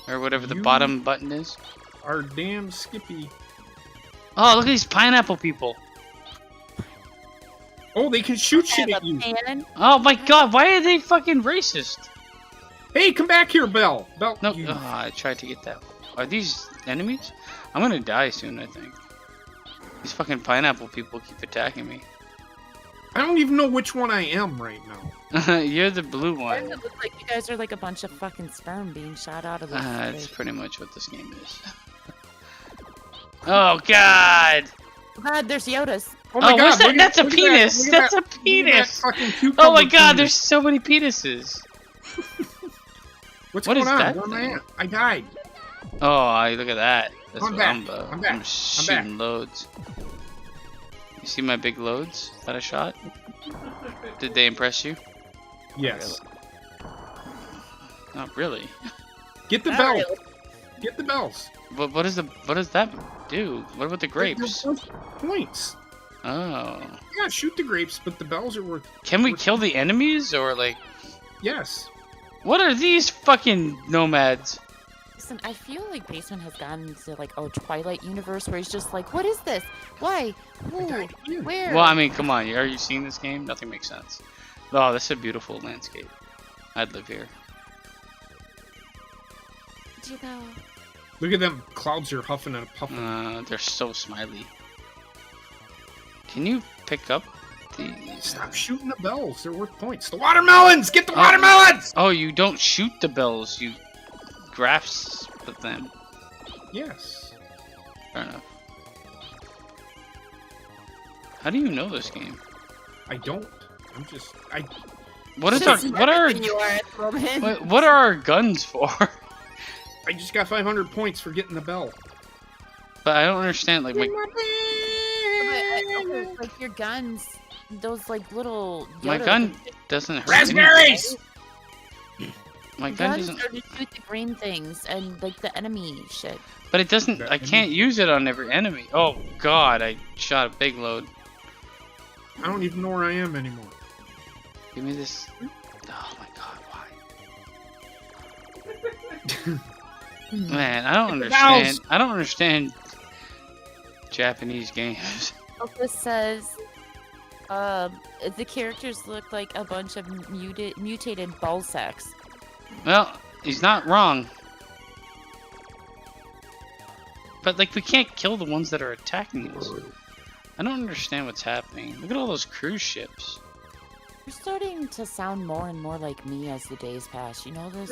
Or whatever the bottom button is? Our damn Skippy. Oh, look at these pineapple people. Oh, they can shoot shit at you. Oh my god, why are they fucking racist? Hey, come back here, Bell. Bell. No, I tried to get that. Are these enemies? I'm gonna die soon, I think. These fucking pineapple people keep attacking me. I don't even know which one I am right now. You're the blue one. It looks like you guys are like a bunch of fucking sperm being shot out of the That's pretty much what this game is. Oh god! God, there's Yodas. Oh my god, what's that? That's a look at penis! that, That's a look at that penis! fucking Oh cucumber my god, penis. there's so many penises! What's What going is on? that Where am I thing? at? I died. Oh, look at that. That's I'm what back. I'm I'm back. I'm shooting loads. You see my big loads that I shot? Did they impress you? Yes. Not really. Get the bells. Get the bells. What does that do? What about the grapes? They're worth points. Oh. Yeah, shoot the grapes, but the bells are worth. Can we kill the enemies or like? Yes. What are these fucking nomads? Listen, I feel like Basement has gotten into like a Twilight universe where he's just like, what is this? Why? Who? Where? Well, I mean, come on. Are you seeing this game? Nothing makes sense. Oh, this is a beautiful landscape. I'd live here. Where'd you go? Look at them clouds are huffing and puffing. They're so smiley. Can you pick up the... Stop shooting the bells. They're worth points. The watermelons! Get the watermelons! Oh, you don't shoot the bells. You grasp them. Yes. Fair enough. How do you know this game? I don't. I'm just. What are our guns for? I just got 500 points for getting the bell. But I don't understand. Like my like your guns, those like little. my gun doesn't hurt. Raspberries. My gun guns doesn't. are to shoot the green things and like the enemy shit. But it doesn't. I can't use it on every enemy. Oh god! I shot a big load. I don't even know where I am anymore. Give me this. Oh my god! Why? Man, I don't understand. I don't understand Japanese games. This says, the characters look like a bunch of mutated ball sacks. Well, he's not wrong. But like, we can't kill the ones that are attacking us. I don't understand what's happening. Look at all those cruise ships. You're starting to sound more and more like me as the days pass. You know this?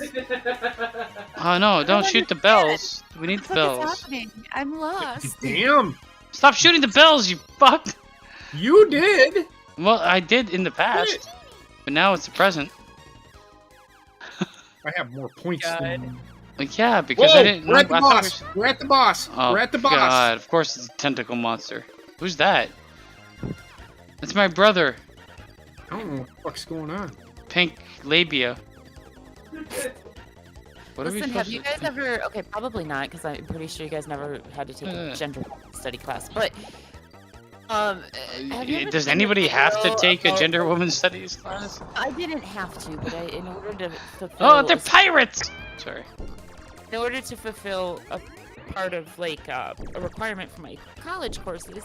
Oh no! Don't shoot the bells. We need the What is bells. happening? I'm lost. Damn! Stop shooting the bells, you fuck! You did! Well, I did in the past, but now it's the present. I have more points than you. Like, yeah, because Whoa, I didn't. we're at the I thought boss. We're at the boss. Oh, We're at the boss. God, of course it's a tentacle monster. Who's that? That's my brother. I don't know what the fuck's going on. Pink labia. What Listen, have you guys ever? Okay, probably not, because I'm pretty sure you guys never had to take a gender study class. But have you ever does seen anybody a have to video take a about- gender woman studies class? I didn't have to, but in order to fulfill. Oh, they're pirates! Sorry. In order to fulfill a part of like a requirement for my college courses,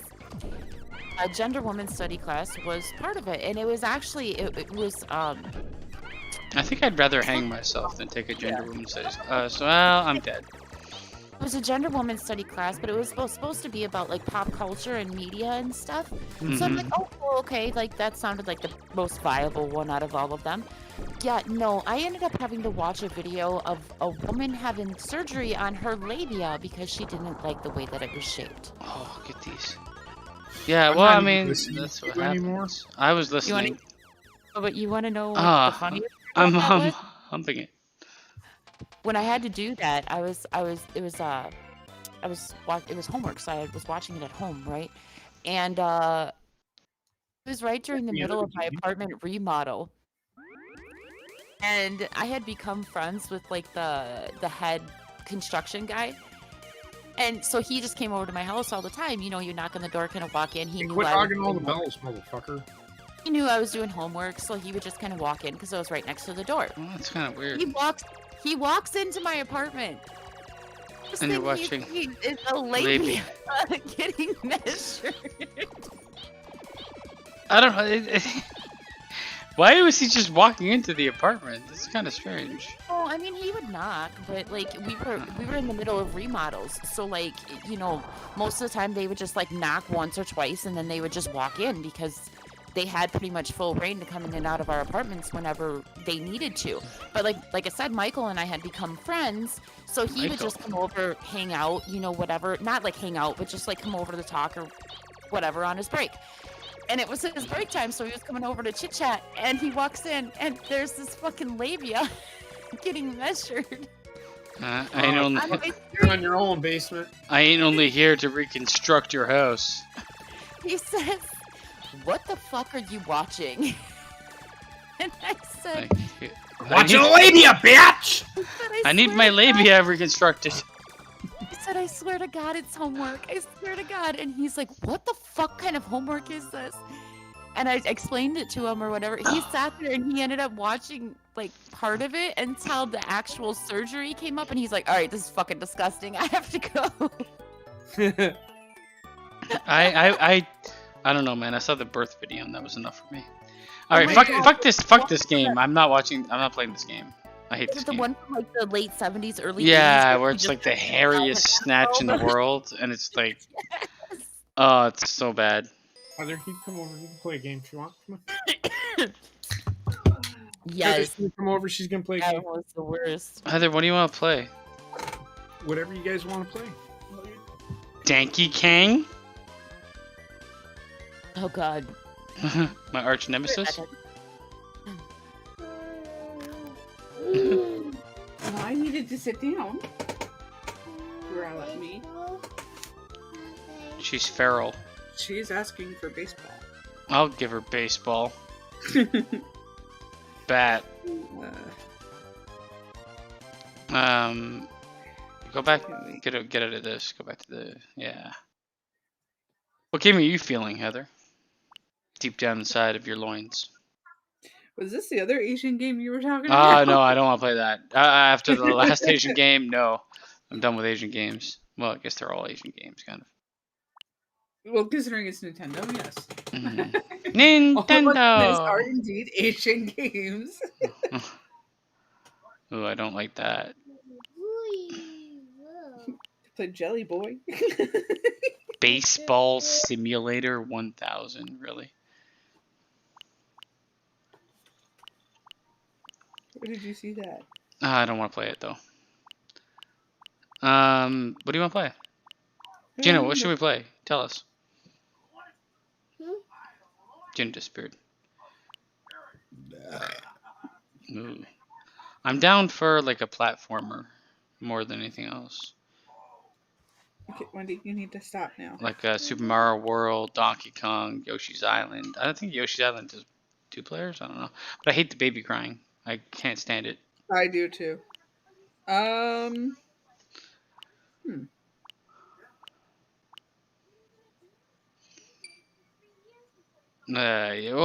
a gender woman study class was part of it, and it was actually it was I think I'd rather hang myself than take a gender woman studies class. Well, I'm dead. It was a gender woman study class, but it was supposed to be about like pop culture and media and stuff. So I'm like, oh, cool, okay, like that sounded like the most viable one out of all of them. Yeah, no, I ended up having to watch a video of a woman having surgery on her labia because she didn't like the way that it was shaped. Oh, get these. Yeah, I'm well, not I even mean, listening that's what to you anymore. happens. I was listening. But you want to know what the funniest I'm part that was? humping it. When I had to do that, it was homework, so I was watching it at home, right? And it was right during the middle of my apartment remodel. And I had become friends with like the head construction guy. And so he just came over to my house all the time. You know, you knock on the door, kind of walk in. He knew Quit I was hogging all the doing bells, motherfucker. He knew I was doing homework, so he would just kind of walk in because I was right next to the door. Well, that's kind of weird. He walks into my apartment. First And you're thing watching he is a labia getting measured. I don't know. Why was he just walking into the apartment? That's kind of strange. Oh, I mean, he would knock, but like we were in the middle of remodels, so like, you know, most of the time they would just like knock once or twice, and then they would just walk in because they had pretty much full reign to come in and out of our apartments whenever they needed to. But like I said, Michael and I had become friends, so he would just come over, hang out, you know, whatever. Not like hang out, but just like come over to talk or whatever on his break. And it was his break time, so he was coming over to chit chat, and he walks in, and there's this fucking labia getting measured. I ain't only, You're on your own, basement. I ain't only here to reconstruct your house. He says, "What the fuck are you watching?" And I said, "Watch your labia, bitch!" I need my labia reconstructed. I said, "I swear to God, it's homework. I swear to God." And he's like, "What the fuck kind of homework is this?" And I explained it to him or whatever. He sat there and he ended up watching like part of it until the actual surgery came up, and he's like, "All right, this is fucking disgusting. I have to go." I don't know, man. I saw the birth video and that was enough for me. All right, fuck this game. I'm not playing this game. I hate this game. The one from like the late 70s, early 80s. Yeah, where it's like the hairiest snatch in the world, and it's like, yes. Oh, it's so bad. Heather, you can come over. You can play a game if you want. Come on. Yes. Heather, come over. She's gonna play a game. That was the worst. Heather, what do you want to play? Whatever you guys want to play. Danky Kang? Oh God. My arch nemesis? Well, I needed to sit down. Growl at me. She's feral. She's asking for baseball. I'll give her baseball. Bat. Go back. Get out of this. Go back to the. Yeah. What game are you feeling, Heather? Deep down inside of your loins. Was this the other Asian game you were talking about? No, I don't want to play that. After the last Asian game, no. I'm done with Asian games. Well, I guess they're all Asian games, kind of. Well, considering it's Nintendo, yes. Mm-hmm. Nintendo! All are indeed Asian games. Ooh, I don't like that. Play Jelly Boy. Baseball Simulator 1000, really? Where did you see that? I don't want to play it, though. What do you want to play? Gina, what should we play? Tell us. Gina disappeared. Ooh. I'm down for like a platformer more than anything else. Okay, Wendy, you need to stop now. Like Super Mario World, Donkey Kong, Yoshi's Island. I don't think Yoshi's Island is 2 players. I don't know. But I hate the baby crying. I can't stand it. I do too. Well,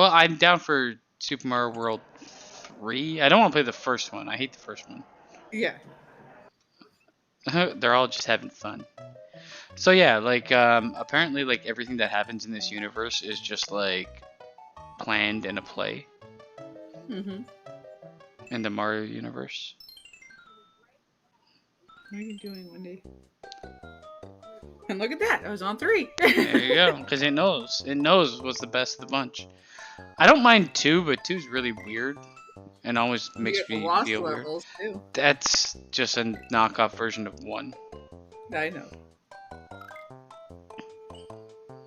I'm down for Super Mario World 3. I don't want to play the first one. I hate the first one. Yeah. They're all just having fun. So yeah, like apparently like everything that happens in this universe is just like planned in a play. Mm-hmm. In the Mario universe. are you doing, Wendy? And look at that. I was on 3. There you go. Because it knows. It knows what's the best of the bunch. I don't mind 2, but 2's really weird. And always makes me feel weird. Too. That's just a knockoff version of 1. I know.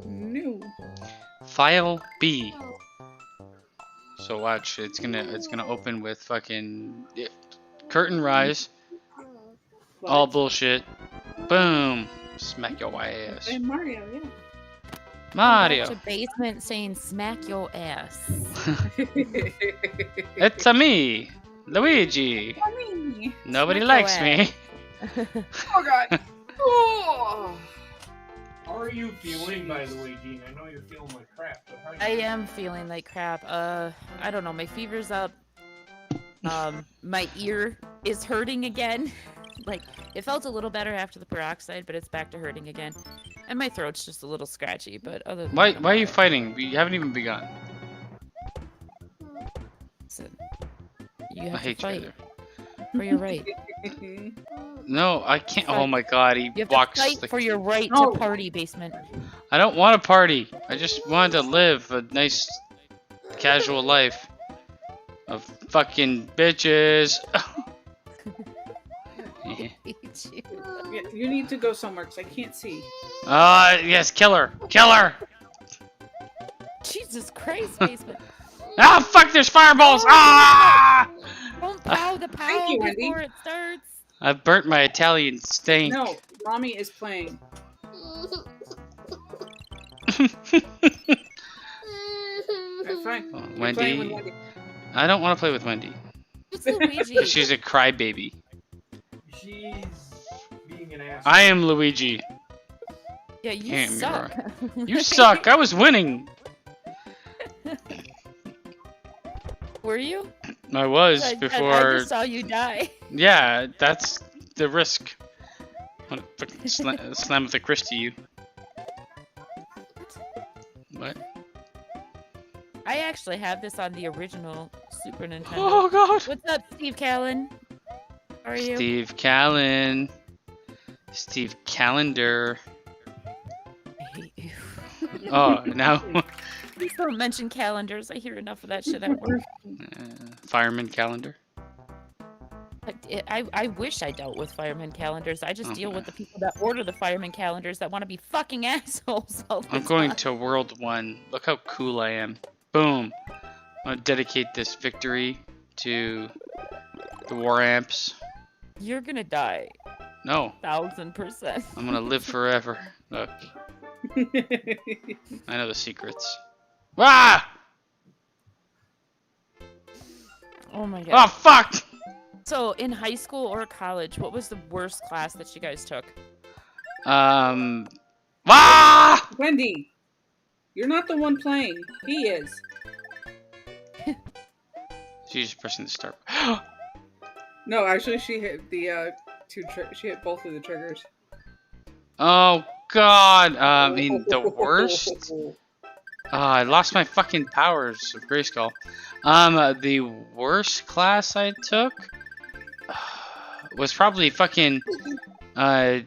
No. File B. So watch, it's gonna open with fucking curtain rise. All bullshit. Boom. Smack your ass. And Mario, yeah. Mario. To basement saying smack your ass. It's a me, Luigi. Nobody likes me. Oh god. Oh. How are you feeling, by the way, Dean? I know you're feeling like crap, but how are you I am feeling like crap. I don't know. My fever's up. My ear is hurting again. Like, it felt a little better after the peroxide, but it's back to hurting again. And my throat's just a little scratchy, but other than Why that, are you fighting? We haven't even begun. listen, you I have to hate you. fight Either. for your right. No, I can't. Oh my god, he You have walks. to fight like... for your right No. to party, basement. I don't want to party. I just wanted to live a nice, casual life of fucking bitches. Yeah. Yeah, you need to go somewhere because I can't see. Yes, kill her. Kill her. Jesus Christ, basement. Ah, fuck, there's fireballs. Ah! Don't pow the pow Thank you, Wendy. before it starts. I've burnt my Italian stink. No, mommy is playing. That's fine. Oh, You're playing with Wendy. I don't want to play with Wendy. It's Luigi. She's a crybaby. She's being an ass. I am Luigi. Yeah, you Can't be suck. You suck. I was winning. Were you? I was I before. just saw you die. Yeah, that's the risk. I'm gonna fucking slam with a Chris to you. What? I actually have this on the original Super Nintendo. Oh god. What's up, Steve Callan? How are you? Steve Callan. Steve Calendar. I hate you. Oh, now Please don't mention calendars. I hear enough of that shit at work. Fireman Calendar. I wish I dealt with fireman calendars. I just Oh, deal man. with the people that order the fireman calendars that want to be fucking assholes all the I'm going time. to World 1. Look how cool I am. Boom. I'm gonna dedicate this victory to the War Amps. You're gonna die. No, 1000%. I'm gonna live forever. Look, I know the secrets. Ah! Oh my god. Oh fuck! So, in high school or college, what was the worst class that you guys took? Ah! Wendy, you're not the one playing. He is. She's just pressing the start. No, actually, she hit the she hit both of the triggers. Oh god! I mean, the worst? I lost my fucking powers of Grayskull. The worst class I took was probably fucking I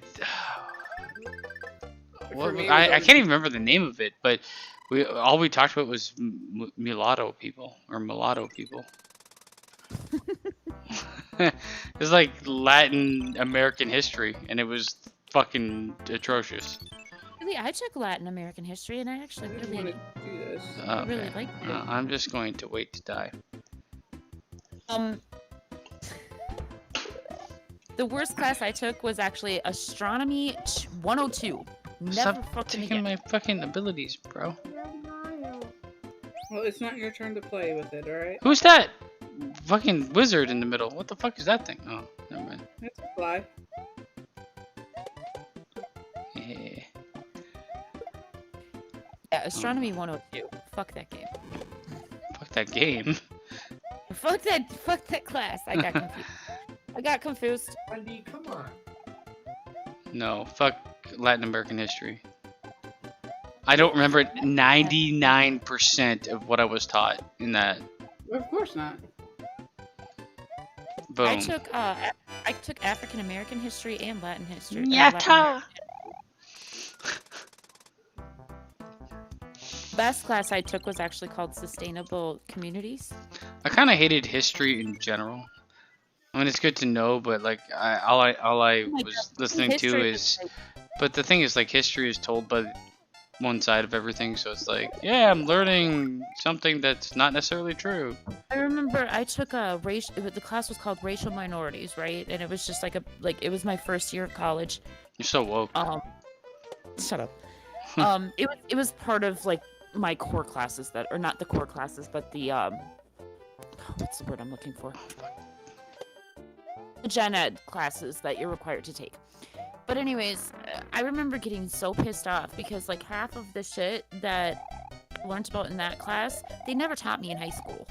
can't even remember the name of it, but all we talked about was mulatto people or mulatto people. It was like Latin American history, and it was fucking atrocious. Really, I took Latin American history, and I actually I really really, want to do this. really liked it. I'm just going to wait to die. The worst class I took was actually Astronomy 102. Never Stop fucking taking again. my fucking abilities, bro. Well, it's not your turn to play with it, alright? Who's that fucking wizard in the middle? What the fuck is that thing? Oh, never mind. That's a fly. Yeah. Yeah, Astronomy 102. Fuck that game. Fuck that game. Fuck that class. I got confused. I got confused. Wendy, come on. No, fuck Latin American history. I don't remember 99% of what I was taught in that. Of course not. Boom. I took African American history and Latin history. Yatta! Best class I took was actually called Sustainable Communities. I kind of hated history in general. I mean, it's good to know, but like, all I was listening to is, but the thing is, like, history is told by one side of everything, so it's like, yeah, I'm learning something that's not necessarily true. I remember I took the class was called Racial Minorities, right? And it was just like it was my first year of college. You're so woke. Shut up. It was part of like my core classes or not the core classes, but the what's the word I'm looking for? The gen ed classes that you're required to take. But anyways, I remember getting so pissed off because like half of the shit that I learned about in that class, they never taught me in high school.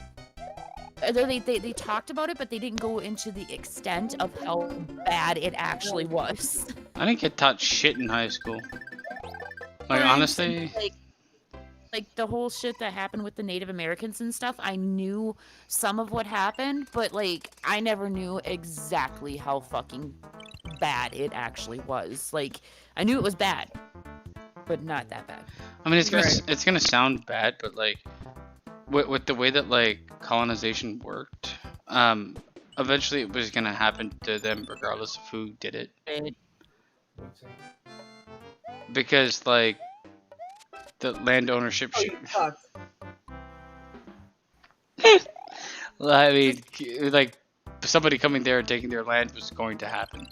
They talked about it, but they didn't go into the extent of how bad it actually was. I didn't get taught shit in high school. Like, honestly... Like the whole shit that happened with the Native Americans and stuff, I knew some of what happened, but like I never knew exactly how fucking bad it actually was. Like I knew it was bad, but not that bad. I mean, it's gonna sound bad, but like with the way that like colonization worked, eventually it was gonna happen to them regardless of who did it. Because like the land ownership I mean, like somebody coming there and taking their land was going to happen.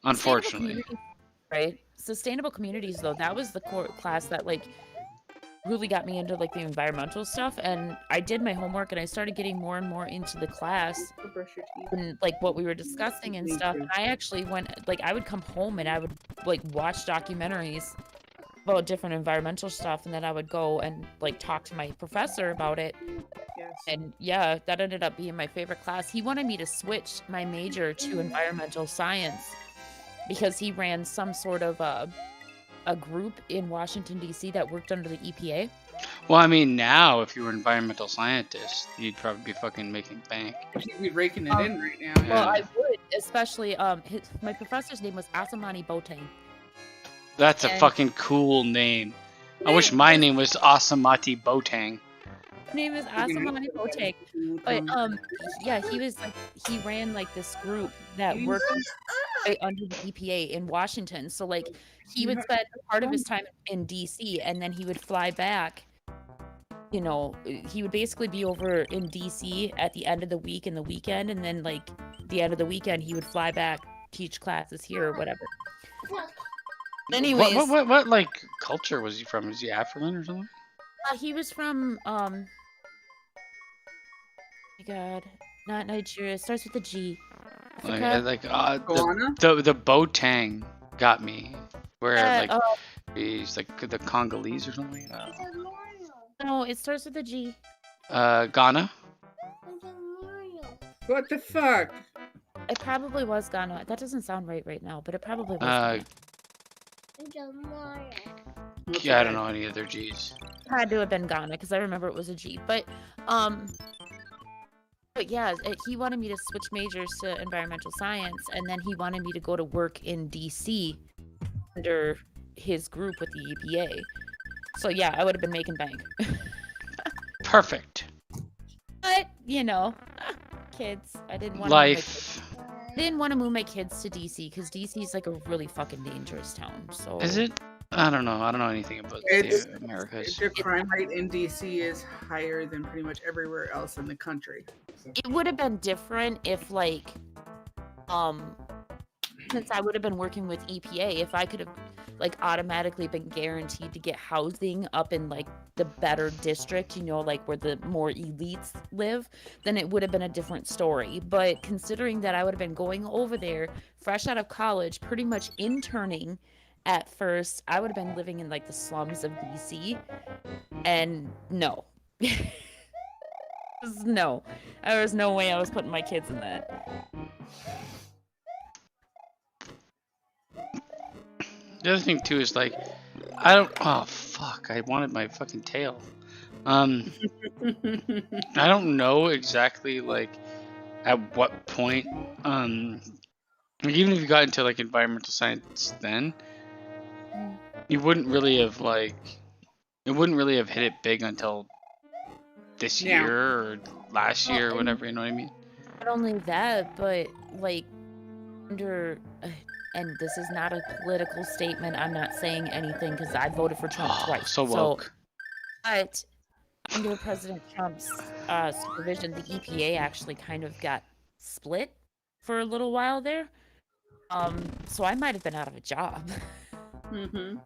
Unfortunately. Right? Sustainable communities, though, that was the core class that like really got me into like the environmental stuff, and I did my homework and I started getting more and more into the class and like what we were discussing and stuff. And I actually I would come home and I would like watch documentaries about different environmental stuff, and then I would go and like talk to my professor about it. Yes. And yeah, that ended up being my favorite class. He wanted me to switch my major to environmental science because he ran some sort of a group in Washington D.C. that worked under the EPA. Well, I mean, now if you were an environmental scientist, you'd probably be fucking making bank. You'd be raking it in right now. Yeah. Well, I would, especially my professor's name was Asamani Boateng. That's a fucking cool name. I wish my name was Asamati Boateng. His name is Asamani Boateng. But yeah, he ran like this group that worked under the EPA in Washington. So like he would spend part of his time in DC and then he would fly back. You know, he would basically be over in DC at the end of the week and the weekend, and then like the end of the weekend he would fly back, teach classes here or whatever. Anyways, what like culture was he from? Is he African or something? He was from my God, not Nigeria. It starts with a G. The Boateng got me. Where he's like the Congolese or something. No, it starts with a G. Ghana. What the fuck? It probably was Ghana. That doesn't sound right now, but it probably was. Yeah, I don't know any other G's. It had to have been Ghana because I remember it was a G. But yeah, he wanted me to switch majors to environmental science, and then he wanted me to go to work in DC under his group with the EPA. So yeah, I would have been making bank. Perfect. But you know, kids. I didn't want life. I didn't want to move my kids to DC because DC is like a really fucking dangerous town. So is it? I don't know. I don't know anything about the Americas. The crime rate in DC is higher than pretty much everywhere else in the country. It would have been different if like, since I would have been working with EPA, if I could have like automatically been guaranteed to get housing up in like the better district, you know, like where the more elites live, then it would have been a different story. But considering that I would have been going over there fresh out of college, pretty much interning at first, I would have been living in like the slums of DC, and no. No, there was no way I was putting my kids in that. The other thing too is like, oh fuck, I wanted my fucking tail. I don't know exactly like at what point, like even if you got into like environmental science then, you wouldn't really have like, it wouldn't really have hit it big until this Yeah. year or last year or whatever, you know what I mean? Not only that, but like under, and this is not a political statement. I'm not saying anything because I voted for Trump twice. So woke. But under President Trump's supervision, the EPA actually kind of got split for a little while there. So I might have been out of a job. Mm-hmm.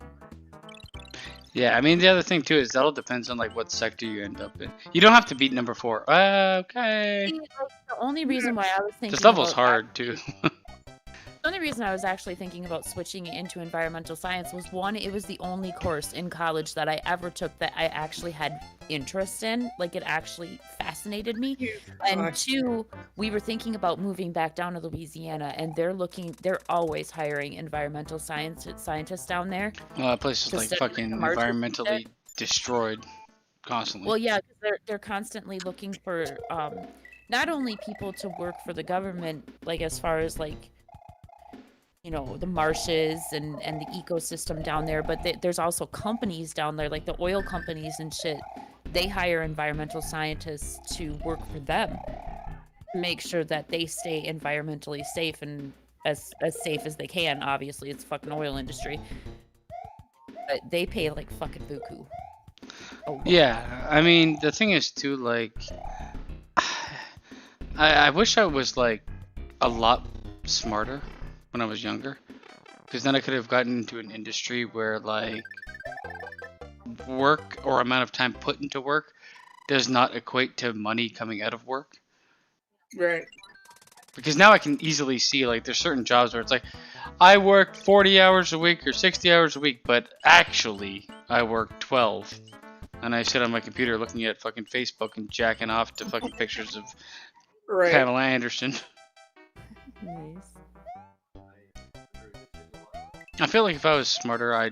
Yeah, I mean the other thing too is that all depends on like what sector you end up in. You don't have to beat number 4. Okay. The only reason why I was thinking This level's hard too. The only reason I was actually thinking about switching into environmental science was, one, it was the only course in college that I ever took that I actually had interest in. Like, it actually fascinated me. And 2, we were thinking about moving back down to Louisiana, and they're always hiring environmental scientists down there. Well, that place is like fucking environmentally destroyed constantly. Well, yeah, because they're constantly looking for not only people to work for the government, like as far as like, you know, the marshes and the ecosystem down there, but there's also companies down there, like the oil companies and shit. They hire environmental scientists to work for them, make sure that they stay environmentally safe and as safe as they can. Obviously, it's fucking oil industry. But they pay like fucking buku. Yeah, I mean the thing is too, like, I wish I was like a lot smarter when I was younger, because then I could have gotten into an industry where like work or amount of time put into work does not equate to money coming out of work. Right. Because now I can easily see like there's certain jobs where it's like I work 40 hours a week or 60 hours a week, but actually I work 12. And I sit on my computer looking at fucking Facebook and jacking off to fucking pictures of Pamela Anderson. Nice. I feel like if I was smarter,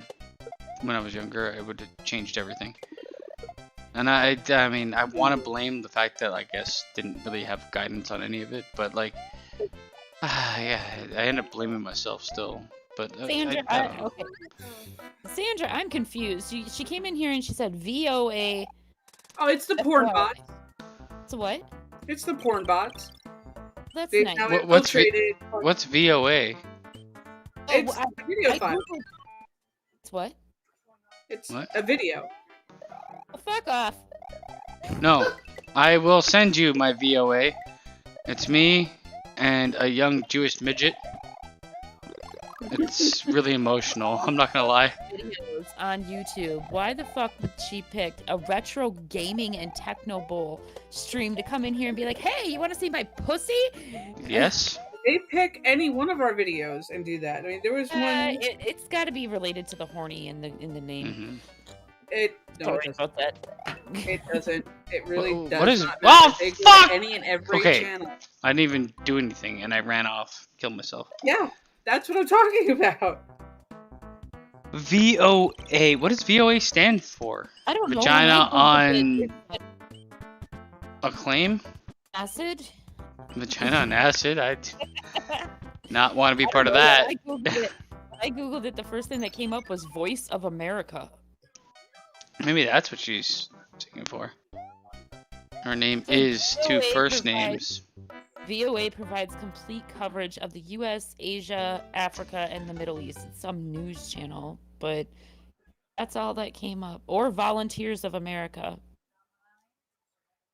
when I was younger, I would have changed everything. And I mean, I want to blame the fact that I guess didn't really have guidance on any of it, but like, yeah, I end up blaming myself still. But Sandra, okay. Sandra, I'm confused. She came in here and she said VOA. Oh, it's the porn bots. It's what? It's the porn bots. That's nice. What's VOA? It's a video file. It's what? It's a video. Oh, fuck off. No, I will send you my VOA. It's me and a young Jewish midget. It's really emotional, I'm not gonna lie. Videos on YouTube. Why the fuck would she pick a retro gaming and Tecmo Bowl stream to come in here and be like, hey, you want to see my pussy? Yes. They pick any one of our videos and do that. I mean, there was one. It's got to be related to the horny in the name. Mm-hmm. It doesn't. It really does. What is? Not Oh fuck! Any and every channel. I didn't even do anything, and I ran off, killed myself. Yeah, that's what I'm talking about. VOA. What does VOA stand for? I don't know. Vagina on acclaim. Acid. Vagina on acid. I'd not want to be part of that. I googled it. The first thing that came up was Voice of America. Maybe that's what she's singing for. Her name is two first names. VOA provides complete coverage of the U.S., Asia, Africa, and the Middle East. It's some news channel, but that's all that came up. Or Volunteers of America.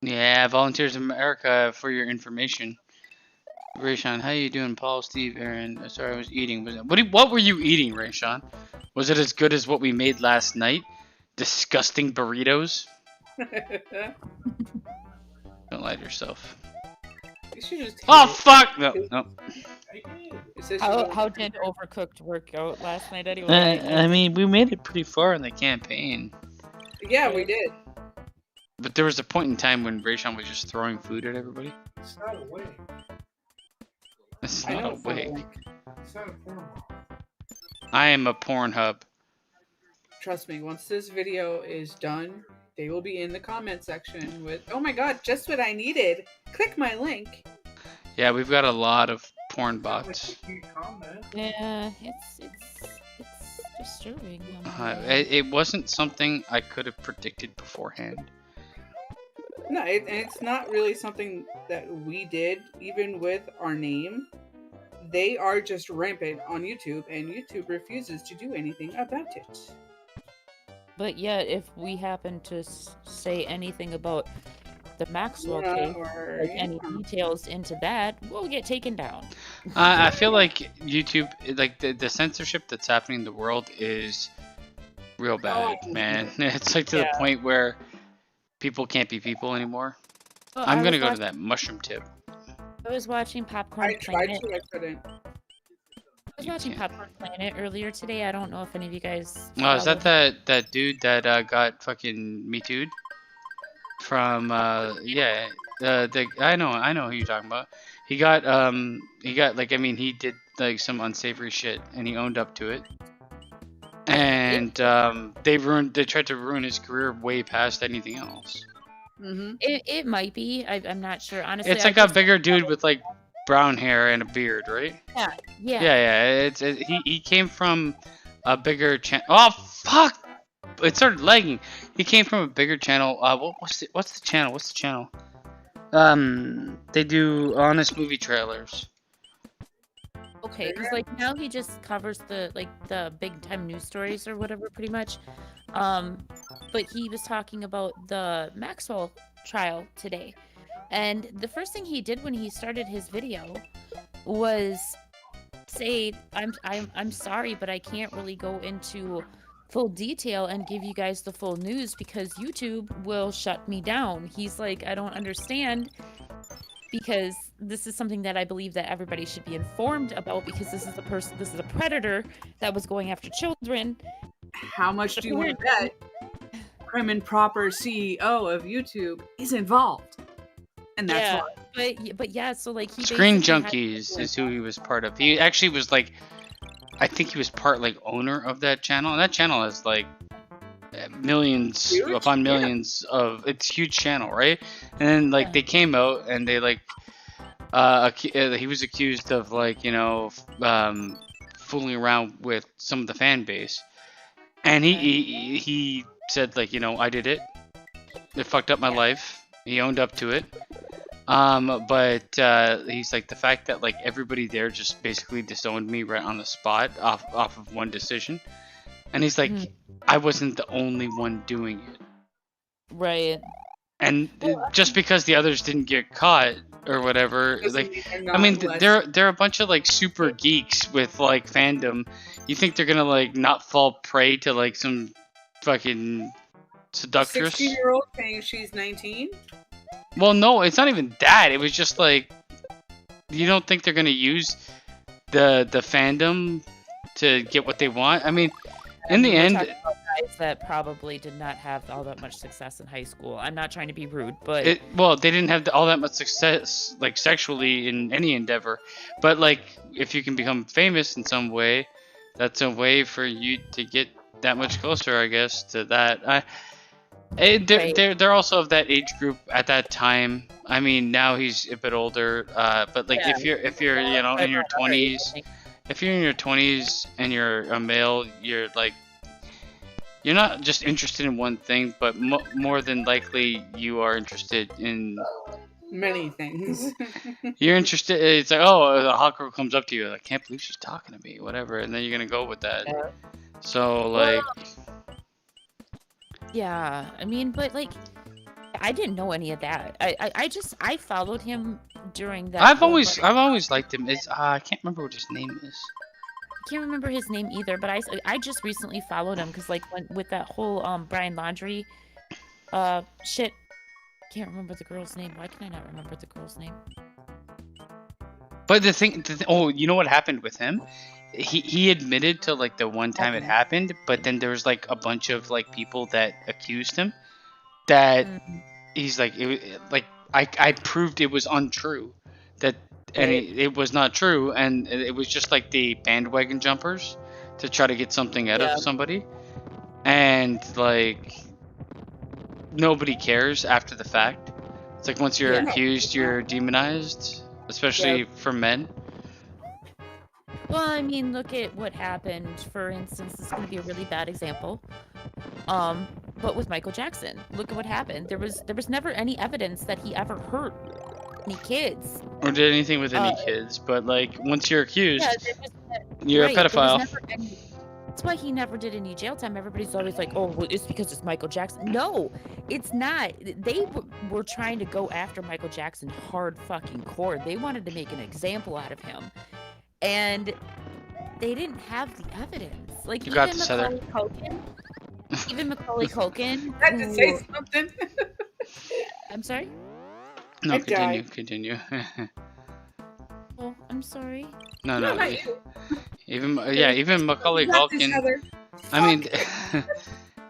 Yeah, Volunteers of America, for your information. Rayshawn, how you doing? Paul, Steve, Aaron. Sorry, I was eating. What were you eating, Rayshawn? Was it as good as what we made last night? Disgusting burritos? Don't lie to yourself. Fuck! No. How did Overcooked work out last night anyway? I mean, we made it pretty far in the campaign. Yeah, we did. But there was a point in time when Rayshawn was just throwing food at everybody. It's not a wig. It's not a wig. It's not a porn hub. I am a porn hub. Trust me, once this video is done, they will be in the comment section with, oh my god, just what I needed. Click my link. Yeah, we've got a lot of porn bots. Yeah, it's disturbing. It wasn't something I could have predicted beforehand. No, it's not really something that we did, even with our name. They are just rampant on YouTube, and YouTube refuses to do anything about it. But yet, if we happen to say anything about the Maxwell case, like any details into that, we'll get taken down. I feel like YouTube, like the censorship that's happening in the world is real bad, man. It's like to the point where people can't be people anymore. Well, I'm gonna go to that mushroom tip. I was watching Popcorn Planet. I couldn't. I was watching Popcorn Planet earlier today. I don't know if any of you guys. Oh, is that that dude that got fucking Me Too'd? From yeah, I know who you're talking about. He got like, I mean, he did like some unsavory shit and he owned up to it. And they tried to ruin his career way past anything else. Mm-hmm. It might be. I'm not sure. Honestly, it's like a bigger dude with like brown hair and a beard, right? Yeah. He came from a bigger channel. Oh fuck! It started lagging. He came from a bigger channel. What's the channel? They do honest movie trailers. Okay, because like now he just covers the big time news stories or whatever, pretty much. But he was talking about the Maxwell trial today, and the first thing he did when he started his video was say, "I'm sorry, but I can't really go into full detail and give you guys the full news because YouTube will shut me down." He's like, "I don't understand, because this is something that I believe that everybody should be informed about, because this is a predator that was going after children." How much do you want to bet prim and proper CEO of YouTube is involved? And that's why. But yeah, so like Screen Junkies is who he was part of. He actually was like, I think he was part like owner of that channel, and that channel has like millions upon millions of, it's a huge channel, right? And then like they came out and they like he was accused of like, you know, fooling around with some of the fan base, and he said like, you know, I did it. It fucked up my life. He owned up to it. But he's like, the fact that like everybody there just basically disowned me right on the spot off of one decision, and he's like, I wasn't the only one doing it, right? And just because the others didn't get caught or whatever, like, I mean, they're a bunch of like super geeks with like fandom. You think they're gonna like not fall prey to like some fucking seductress? 16-year-old saying she's 19? Well, no, it's not even that. It was just like, you don't think they're gonna use the fandom to get what they want? I mean, in the end, guys that probably did not have all that much success in high school. I'm not trying to be rude, but well, they didn't have all that much success like sexually in any endeavor. But like, if you can become famous in some way, that's a way for you to get that much closer, I guess, to that. They're also of that age group at that time. I mean, now he's a bit older, but like if you're you know, in your 20s, if you're in your 20s and you're a male, you're like, you're not just interested in one thing, but more than likely you are interested in many things. You're interested. It's like, oh, a hot girl comes up to you, like, I can't believe she's talking to me, whatever, and then you're gonna go with that. Yeah. So like. Yeah, I mean, but like, I didn't know any of that. I followed him during that. I've always liked him. I can't remember what his name is. I can't remember his name either, but I just recently followed him because like with that whole Brian Laundrie shit. Can't remember the girl's name. Why can I not remember the girl's name? But the thing, oh, you know what happened with him? He admitted to like the one time it happened, but then there was like a bunch of like people that accused him that he's like, I proved it was untrue, that, and it was not true, and it was just like the bandwagon jumpers to try to get something out of somebody, and like nobody cares after the fact. It's like once you're accused, you're demonized. especially for men. Well, I mean, look at what happened. For instance, this is going to be a really bad example. But with Michael Jackson, look at what happened. There was never any evidence that he ever hurt any kids. Or did anything with any kids, but like once you're accused, you're right, a pedophile. That's why he never did any jail time. Everybody's always like, oh, well, it's because it's Michael Jackson. No, it's not. They were trying to go after Michael Jackson hard fucking core. They wanted to make an example out of him. And they didn't have the evidence. Like, you got this, Heather. Even Macaulay Culkin. I had to say something. I'm sorry? No, continue. Oh, I'm sorry. No. Not you. Even Macaulay Culkin. I mean,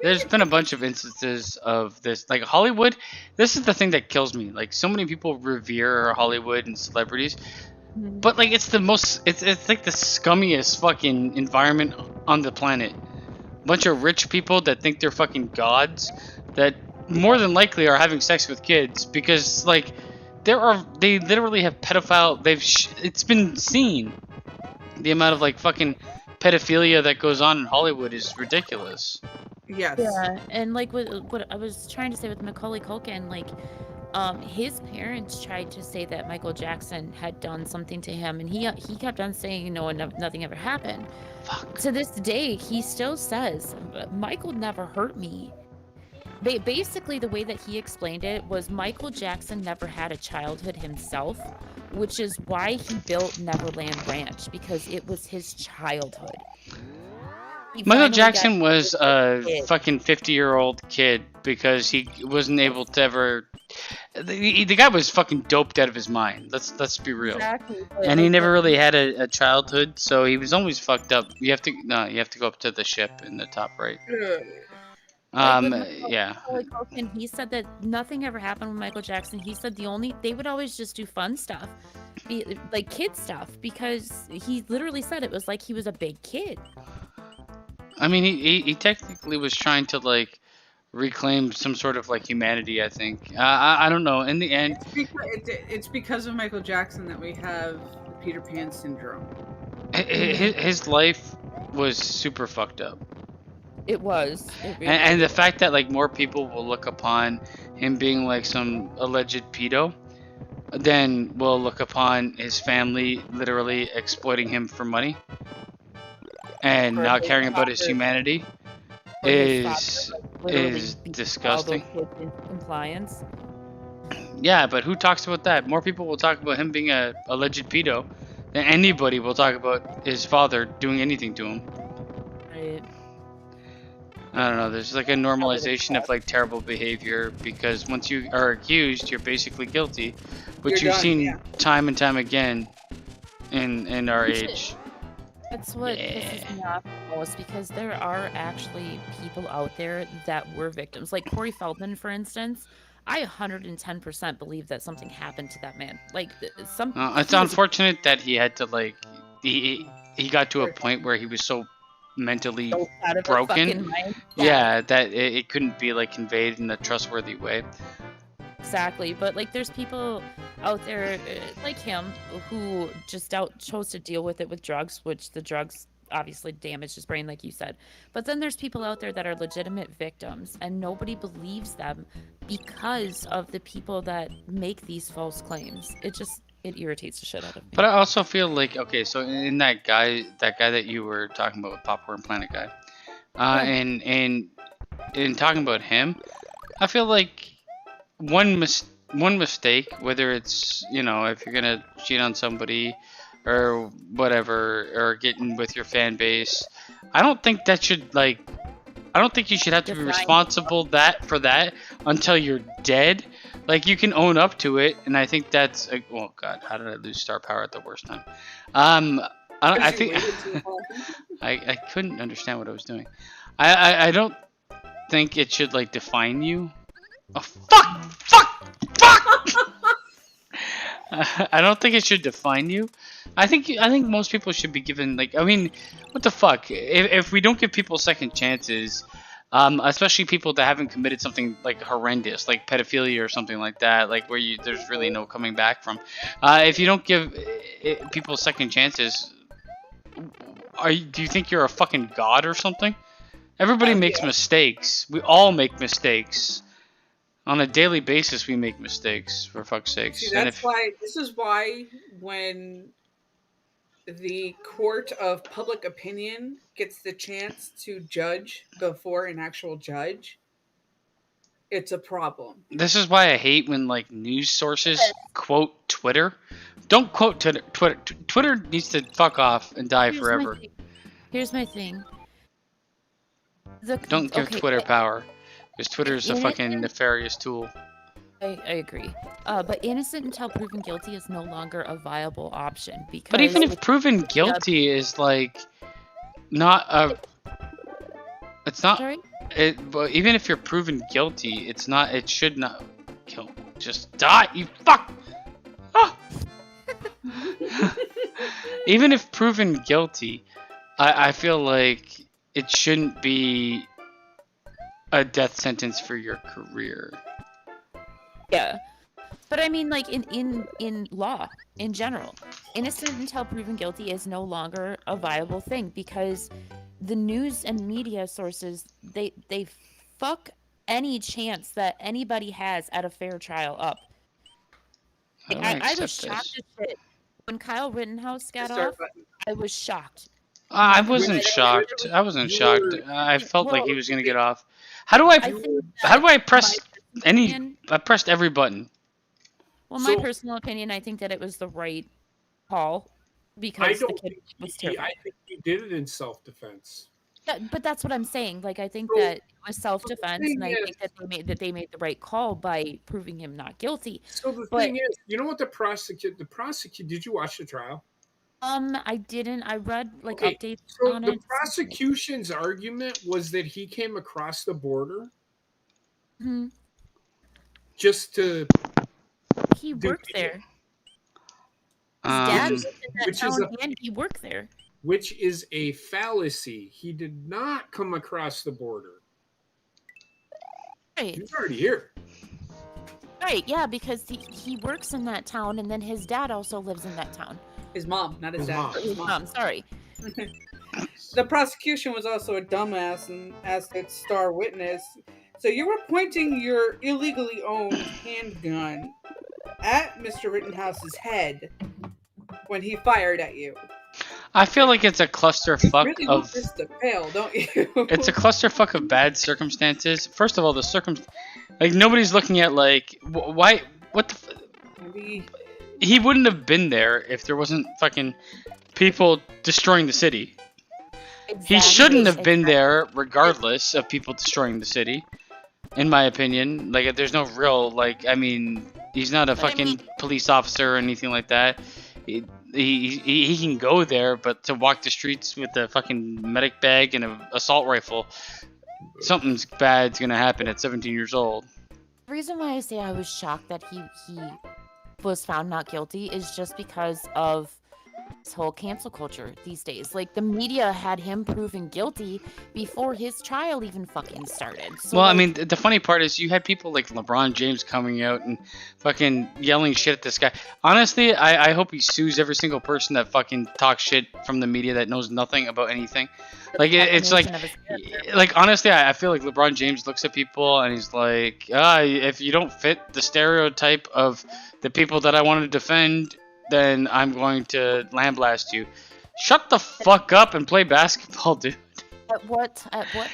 there's been a bunch of instances of this. Like Hollywood, this is the thing that kills me. Like so many people revere Hollywood and celebrities. But like it's like the scummiest fucking environment on the planet. Bunch of rich people that think they're fucking gods that more than likely are having sex with kids because like they literally have pedophile. It's been seen. The amount of like fucking pedophilia that goes on in Hollywood is ridiculous. Yes. Yeah, and like what I was trying to say with Macaulay Culkin, like his parents tried to say that Michael Jackson had done something to him, and he kept on saying no, and nothing ever happened. Fuck. To this day, he still says Michael never hurt me. Basically, the way that he explained it was Michael Jackson never had a childhood himself, which is why he built Neverland Ranch, because it was his childhood. Michael Jackson was a fucking 50-year-old kid because he wasn't able to ever. The guy was fucking doped out of his mind. Let's be real. Exactly. And he never really had a childhood, so he was always fucked up. You have to go up to the ship in the top right. Yeah. Culkin, he said that nothing ever happened with Michael Jackson. He said they would always just do fun stuff, like kid stuff, because he literally said it was like he was a big kid. I mean, he technically was trying to like reclaim some sort of like humanity. I think. I don't know. In the end, it's because of Michael Jackson that we have Peter Pan syndrome. His life was super fucked up. It was. And the fact that like more people will look upon him being like some alleged pedo, then will look upon his family literally exploiting him for money and not caring about his humanity is disgusting. Compliance. Yeah, but who talks about that? More people will talk about him being a alleged pedo than anybody will talk about his father doing anything to him. Right. I don't know, there's like a normalization of like terrible behavior because once you are accused, you're basically guilty, which you've seen time and time again in our age. That's what pisses me off most, because there are actually people out there that were victims. Like Corey Feldman, for instance. I 110% believe that something happened to that man. Like it's unfortunate that he had to like he got to a point where he was so mentally broken, that it couldn't be like conveyed in a trustworthy way. Exactly, but like there's people out there like him who just chose to deal with it with drugs, which the drugs obviously damaged his brain, like you said. But then there's people out there that are legitimate victims, and nobody believes them because of the people that make these false claims. It irritates the shit out of me. But I also feel like, okay, so in that guy that you were talking about with Popcorn Planet guy, and in talking about him, I feel like one mistake, whether it's, if you're gonna cheat on somebody or whatever, or getting with your fan base, I don't think you should have to be responsible for that until you're dead. Like, you can own up to it, and I think that's oh god, how did I lose star power at the worst time? I think I couldn't understand what I was doing. I don't think it should like define you. Oh fuck! I don't think it should define you. I think most people should be given, like, I mean, what the fuck? If we don't give people second chances, especially people that haven't committed something like horrendous, like pedophilia or something like that, like where there's really no coming back from. If you don't give people second chances, do you think you're a fucking god or something? Everybody makes mistakes. We all make mistakes. On a daily basis, we make mistakes, for fuck's sakes. See, this is why when the court of public opinion gets the chance to judge before an actual judge, it's a problem. This is why I hate when like news sources quote Twitter. Don't quote Twitter. Twitter needs to fuck off and die forever. Here's my thing. Don't give Twitter power, because Twitter is a fucking nefarious tool. I agree. But innocent until proven guilty is no longer a viable option. Because but even if proven guilty is like not a, it's not. Sorry? But even if you're proven guilty, it's not. It should not kill. Just die. You fuck. Ah! Even if proven guilty, I feel like it shouldn't be a death sentence for your career. Yeah. But I mean, like, in law, in general, innocent until proven guilty is no longer a viable thing, because the news and media sources, they fuck any chance that anybody has at a fair trial up. I was shocked as shit. When Kyle Rittenhouse got off, I was shocked. I wasn't shocked. I wasn't shocked. I felt like he was gonna get off. How do I press any? I pressed every button. Well, my personal opinion, I think that it was the right call, because the kid was terrible. I think he did it in self-defense. But that's what I'm saying. Like, I think that it was self-defense, and I think that they made the right call by proving him not guilty. So the thing is, you know what the prosecutor? Did you watch the trial? I didn't. I read updates on it. So the prosecution's argument was that he came across the border just to. He worked there. His dad was in that town, and he worked there. Which is a fallacy. He did not come across the border. Right. He's already here. Right, yeah, because he works in that town, and then his dad also lives in that town. His mom, not his dad. His mom, sorry. The prosecution was also a dumbass and asked its star witness, so you were pointing your illegally owned handgun at Mr. Rittenhouse's head when he fired at you. I feel like it's a clusterfuck really of. This to fail, don't you? It's a clusterfuck of bad circumstances. First of all, like nobody's looking at like why. What the? He wouldn't have been there if there wasn't fucking people destroying the city. Exactly. He shouldn't have been there regardless of people destroying the city. In my opinion, like there's no real like. I mean, he's not a fucking police officer or anything like that. He can go there, but to walk the streets with a fucking medic bag and an assault rifle, something's bad's gonna happen at 17 years old. The reason why I say I was shocked that he was found not guilty is just because of this whole cancel culture these days. Like, the media had him proven guilty before his trial even fucking started. So, well, I mean, the funny part is you had people like LeBron James coming out and fucking yelling shit at this guy. Honestly, I hope he sues every single person that fucking talks shit from the media that knows nothing about anything. Like, it's like honestly, I feel like LeBron James looks at people and he's like, if you don't fit the stereotype of the people that I want to defend, then I'm going to lambaste you. Shut the fuck up and play basketball, dude. At what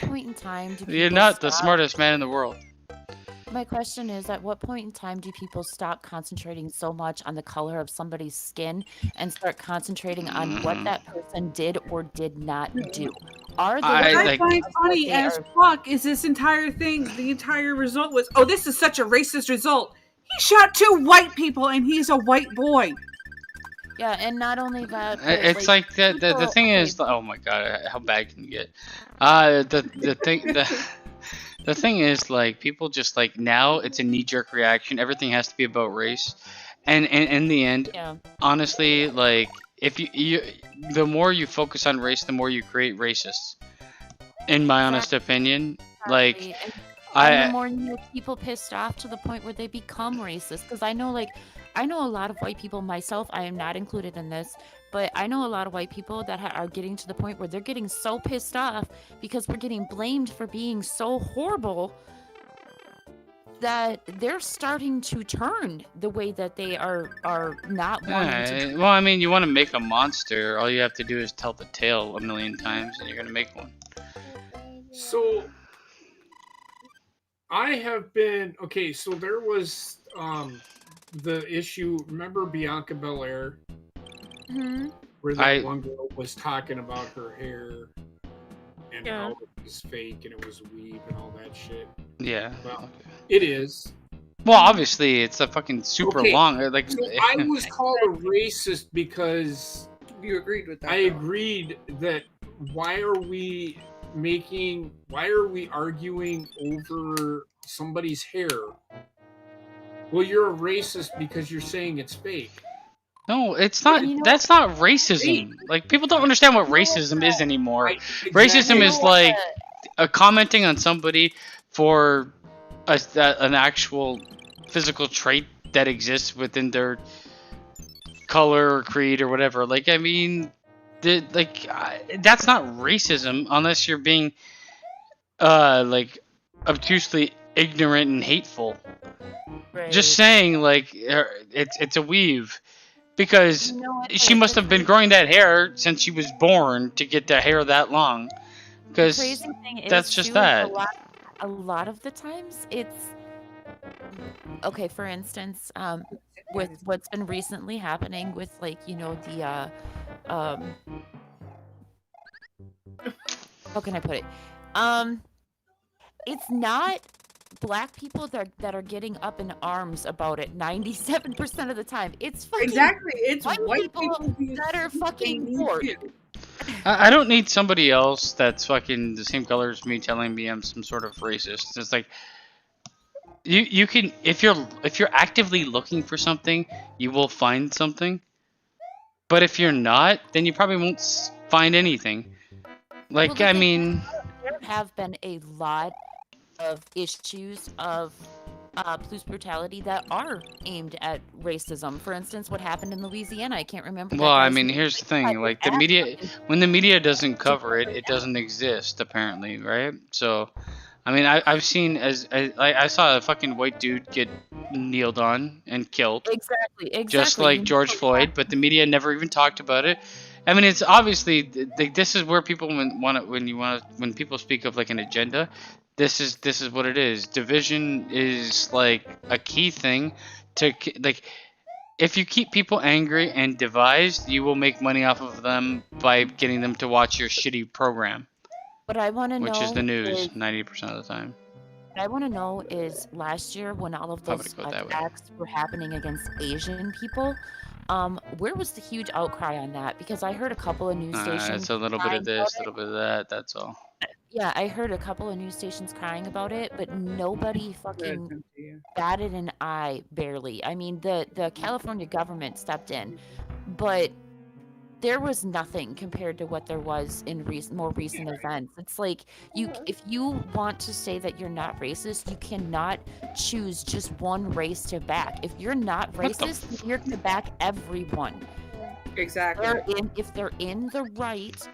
point in time do people You're not the smartest man in the world. My question is, at what point in time do people stop concentrating so much on the color of somebody's skin and start concentrating on what that person did or did not do? What I find funny as fuck is this entire thing, the entire result was, this is such a racist result. He shot 2 white people and he's a white boy. Yeah, and not only that, it's like the thing is, oh my god, how bad can you get? The thing is, like, people just like now it's a knee-jerk reaction. Everything has to be about race, and in the end, honestly, like if you the more you focus on race, the more you create racists. In my honest opinion, Like, Exactly. And the I more you make people pissed off to the point where they become racist. Because I know, like, I know a lot of white people myself. I am not included in this, but I know a lot of white people that are getting to the point where they're getting so pissed off because we're getting blamed for being so horrible that they're starting to turn the way that they are not wanting to. well, I mean, you want to make a monster, all you have to do is tell the tale a million times, and you're gonna make one. So I have been okay. So there was the issue. Remember Bianca Belair, Mhm. where that one girl was talking about her hair and Yeah. how it was fake and it was weave and all that shit. Yeah. Well, Okay. it is. Well, obviously, it's a fucking super long. Like, So I was called a racist because You agreed with that. I though. agreed that why are we arguing over somebody's hair? Well, you're a racist because you're saying it's fake. no, it's not. And you know That's not racism. Like, people don't understand what racism is anymore. Racism Exactly. is like commenting on somebody for an actual physical trait that exists within their color or creed or whatever. Like, I mean, that's not racism unless you're being like obtusely ignorant and hateful. Right. Just saying, like, it's a weave because You know what, she must have been growing that hair since she was born to get the hair that long. The Because crazy thing is, that's just too, that. A lot of the times it's okay. For instance, with what's been recently happening with, like, you know, the how can I put it? It's not black people that are getting up in arms about it 97% of the time. It's fucking Exactly. It's white white people who that are think fucking they need bored. to. I don't need somebody else that's fucking the same color as me telling me I'm some sort of racist. It's like you can if you're actively looking for something, you will find something. But if you're not, then you probably won't find anything. Like, Well, the I thing mean, there have been a lot of issues of police brutality that are aimed at racism. For instance, what happened in Louisiana, I can't remember. well, I guy's mean, name. here's the Got thing. his Like, the ass media, fucking when the media doesn't cover it, beat it down. doesn't exist, apparently, right? So, I mean, I've seen I saw a fucking white dude get kneeled on and killed, Exactly. just You like know George Floyd, but the media never even talked about it. I mean, it's obviously this is where people when people speak of like an agenda, this is what it is. Division is like a key thing to like. If you keep people angry and devised, you will make money off of them by getting them to watch your shitty program, What I want to which is the know news is 90% of the time. what I want to know is last year when all of How would those it go that way? attacks were happening against Asian people, where was the huge outcry on that? Because I heard a couple of news stations It's a little bit crying of about this, a little bit of that. That's all. Yeah, I heard a couple of news stations crying about it, but nobody Good, fucking good to you. batted an eye, barely. I mean, the California government stepped in, but there was nothing compared to what there was in more recent events. It's like if you want to say that you're not racist, you cannot choose just one race to back. If you're not What the racist, then you're to back everyone. Exactly. If they're in the right,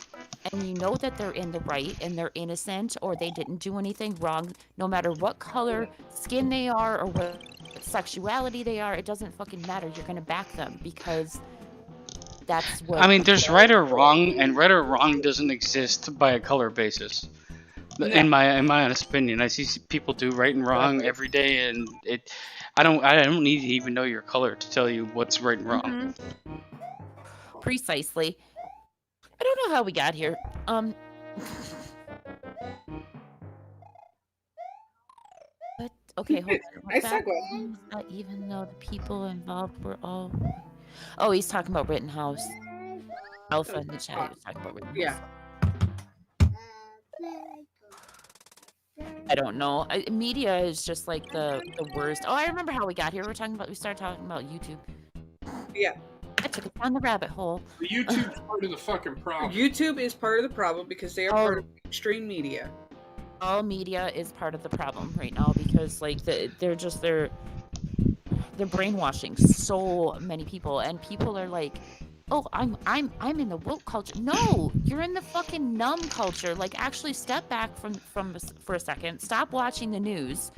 and you know that they're in the right and they're innocent or they didn't do anything wrong, no matter what color skin they are or what sexuality they are, it doesn't fucking matter. You're gonna back them because that's what. I mean, there's right or wrong, and right or wrong doesn't exist by a color basis. No. In my honest opinion, I see people do right and wrong every day, and I don't need to even know your color to tell you what's right and wrong. Precisely. I don't know how we got here. But okay, hold on. Nice Back segue. means that even though the people involved were all. Oh, he's talking about Rittenhouse. Alpha in the chat. He was talking about Rittenhouse. Yeah. I don't know. Media is just like the worst. Oh, I remember how we got here. We started talking about YouTube. Yeah. I took it down the rabbit hole. The YouTube's part of the fucking problem. YouTube is part of the problem because they are part of mainstream media. all media is part of the problem right now because like they're brainwashing so many people, and people are like, oh, I'm in the woke culture. No, you're in the fucking numb culture. Like, actually step back for a second, stop watching the news,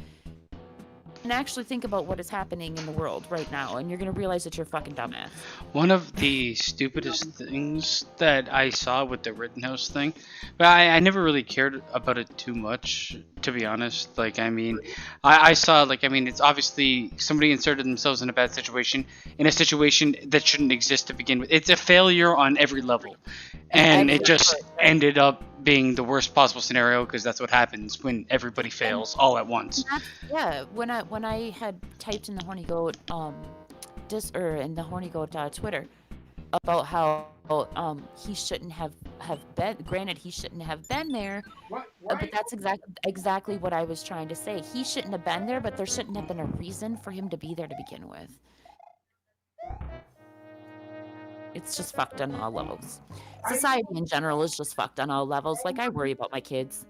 and actually think about what is happening in the world right now, and you're gonna realize that you're a fucking dumbass. One of the stupidest things that I saw with the Rittenhouse thing, but I never really cared about it too much, to be honest. Like, I mean, I saw, like, I mean, it's obviously somebody inserted themselves in a bad situation, in a situation that shouldn't exist to begin with. It's a failure on every level. And it just ended up being the worst possible scenario because that's what happens when everybody fails all at once. Yeah, when I had typed in the Horny Goat in the Horny Goat Twitter about how he shouldn't have been. Granted, he shouldn't have been there, but that's exactly what I was trying to say. He shouldn't have been there, but there shouldn't have been a reason for him to be there to begin with. It's just fucked on all levels. Society in general is just fucked on all levels. Like, I worry about my kids.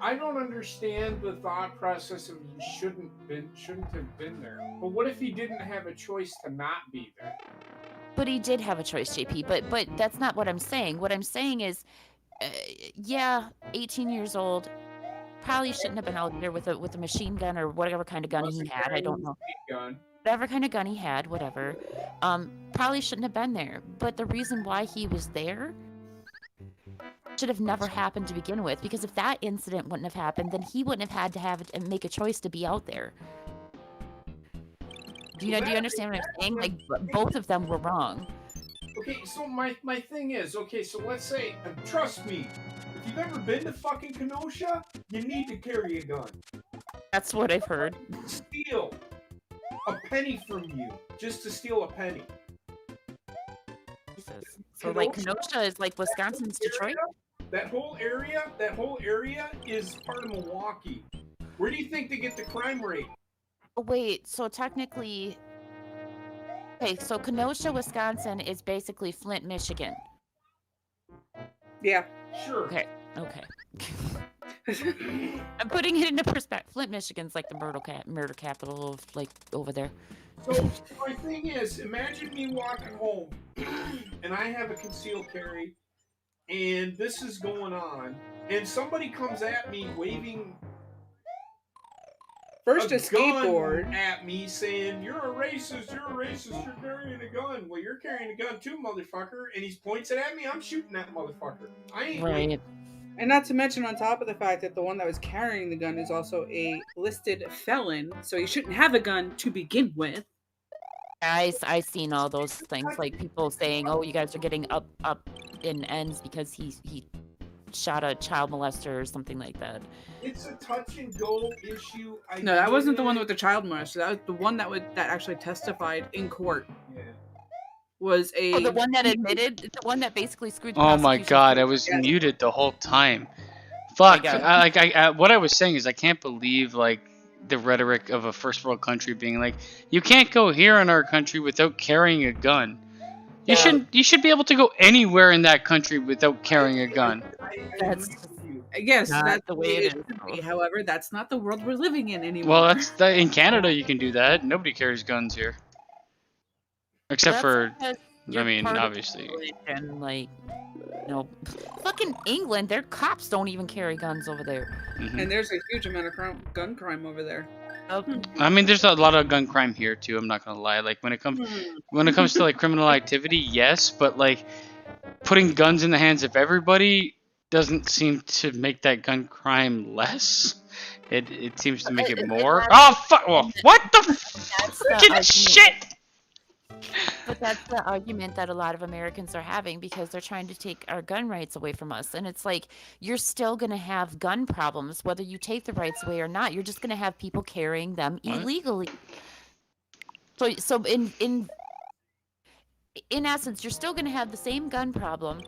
I don't understand the thought process of he shouldn't have been there. But what if he didn't have a choice to not be there? But he did have a choice, JP. But that's not what I'm saying. What I'm saying is, yeah, 18 years old, probably shouldn't have been out there with a machine gun or whatever kind of gun he had. I don't know. Whatever kind of gun he had, whatever. Probably shouldn't have been there. But the reason why he was there should have never happened to begin with. Because if that incident wouldn't have happened, then he wouldn't have had to have and make a choice to be out there. Do you understand what I'm saying? Like, both of them were wrong. Okay, so my thing is, okay, so let's say, trust me, if you've ever been to fucking Kenosha, you need to carry a gun. That's what I've heard. Steal a penny from you, just to steal a penny. Jesus. So, like, Kenosha is like Wisconsin's Detroit? That whole area is part of Milwaukee. Where do you think they get the crime rate? Oh, wait, so technically... Okay, so Kenosha, Wisconsin is basically Flint, Michigan. Yeah. Sure. Okay. I'm putting it into perspective. Flint, Michigan's like the murder capital of, like, over there. So my thing is, imagine me walking home, and I have a concealed carry, and this is going on, and somebody comes at me waving First a gun skateboard at me saying, you're a racist, you're carrying a gun. Well, you're carrying a gun too, motherfucker. And he points it at me, I'm shooting that motherfucker. I ain't right. And not to mention, on top of the fact that the one that was carrying the gun is also a listed felon, so he shouldn't have a gun to begin with. I seen all those things, like people saying, "Oh, you guys are getting up in ends because he shot a child molester or something like that." It's a touch and go issue. No, that wasn't the one with the child molester. That was the one that actually testified in court. Yeah. Was the one that admitted, the one that basically screwed the Oh my prosecution. god, I was muted the whole time. Fuck. What I was saying is I can't believe, like, the rhetoric of a first world country being like, you can't go here in our country without carrying a gun. You should be able to go anywhere in that country without carrying a gun. Yes, that's the way it is. However, that's not the world we're living in anymore. Well, in Canada you can do that. Nobody carries guns here. Except for, I mean, obviously. And, like, fucking England, their cops don't even carry guns over there. Mm-hmm. And there's a huge amount of gun crime over there. I mean, there's a lot of gun crime here too. I'm not gonna lie. Like, when it comes to like criminal activity, yes, but like putting guns in the hands of everybody doesn't seem to make that gun crime less. It seems to make it more. Oh fuck! Well, what the freaking shit? But that's the argument that a lot of Americans are having because they're trying to take our gun rights away from us. And it's like, you're still going to have gun problems, whether you take the rights away or not. You're just going to have people carrying them illegally. So in essence, you're still going to have the same gun problem,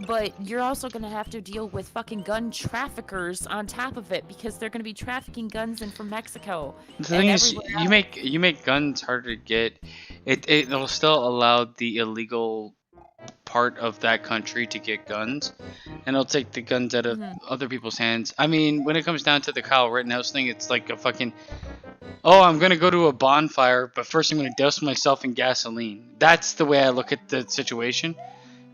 but you're also going to have to deal with fucking gun traffickers on top of it because they're going to be trafficking guns in from Mexico. The thing is, you make guns harder to get. It'll still allow the illegal part of that country to get guns, and it'll take the guns out of Mhm. other people's hands. I mean, when it comes down to the Kyle Rittenhouse thing, it's like a fucking, oh, I'm gonna go to a bonfire, but first I'm gonna douse myself in gasoline. That's the way I look at the situation.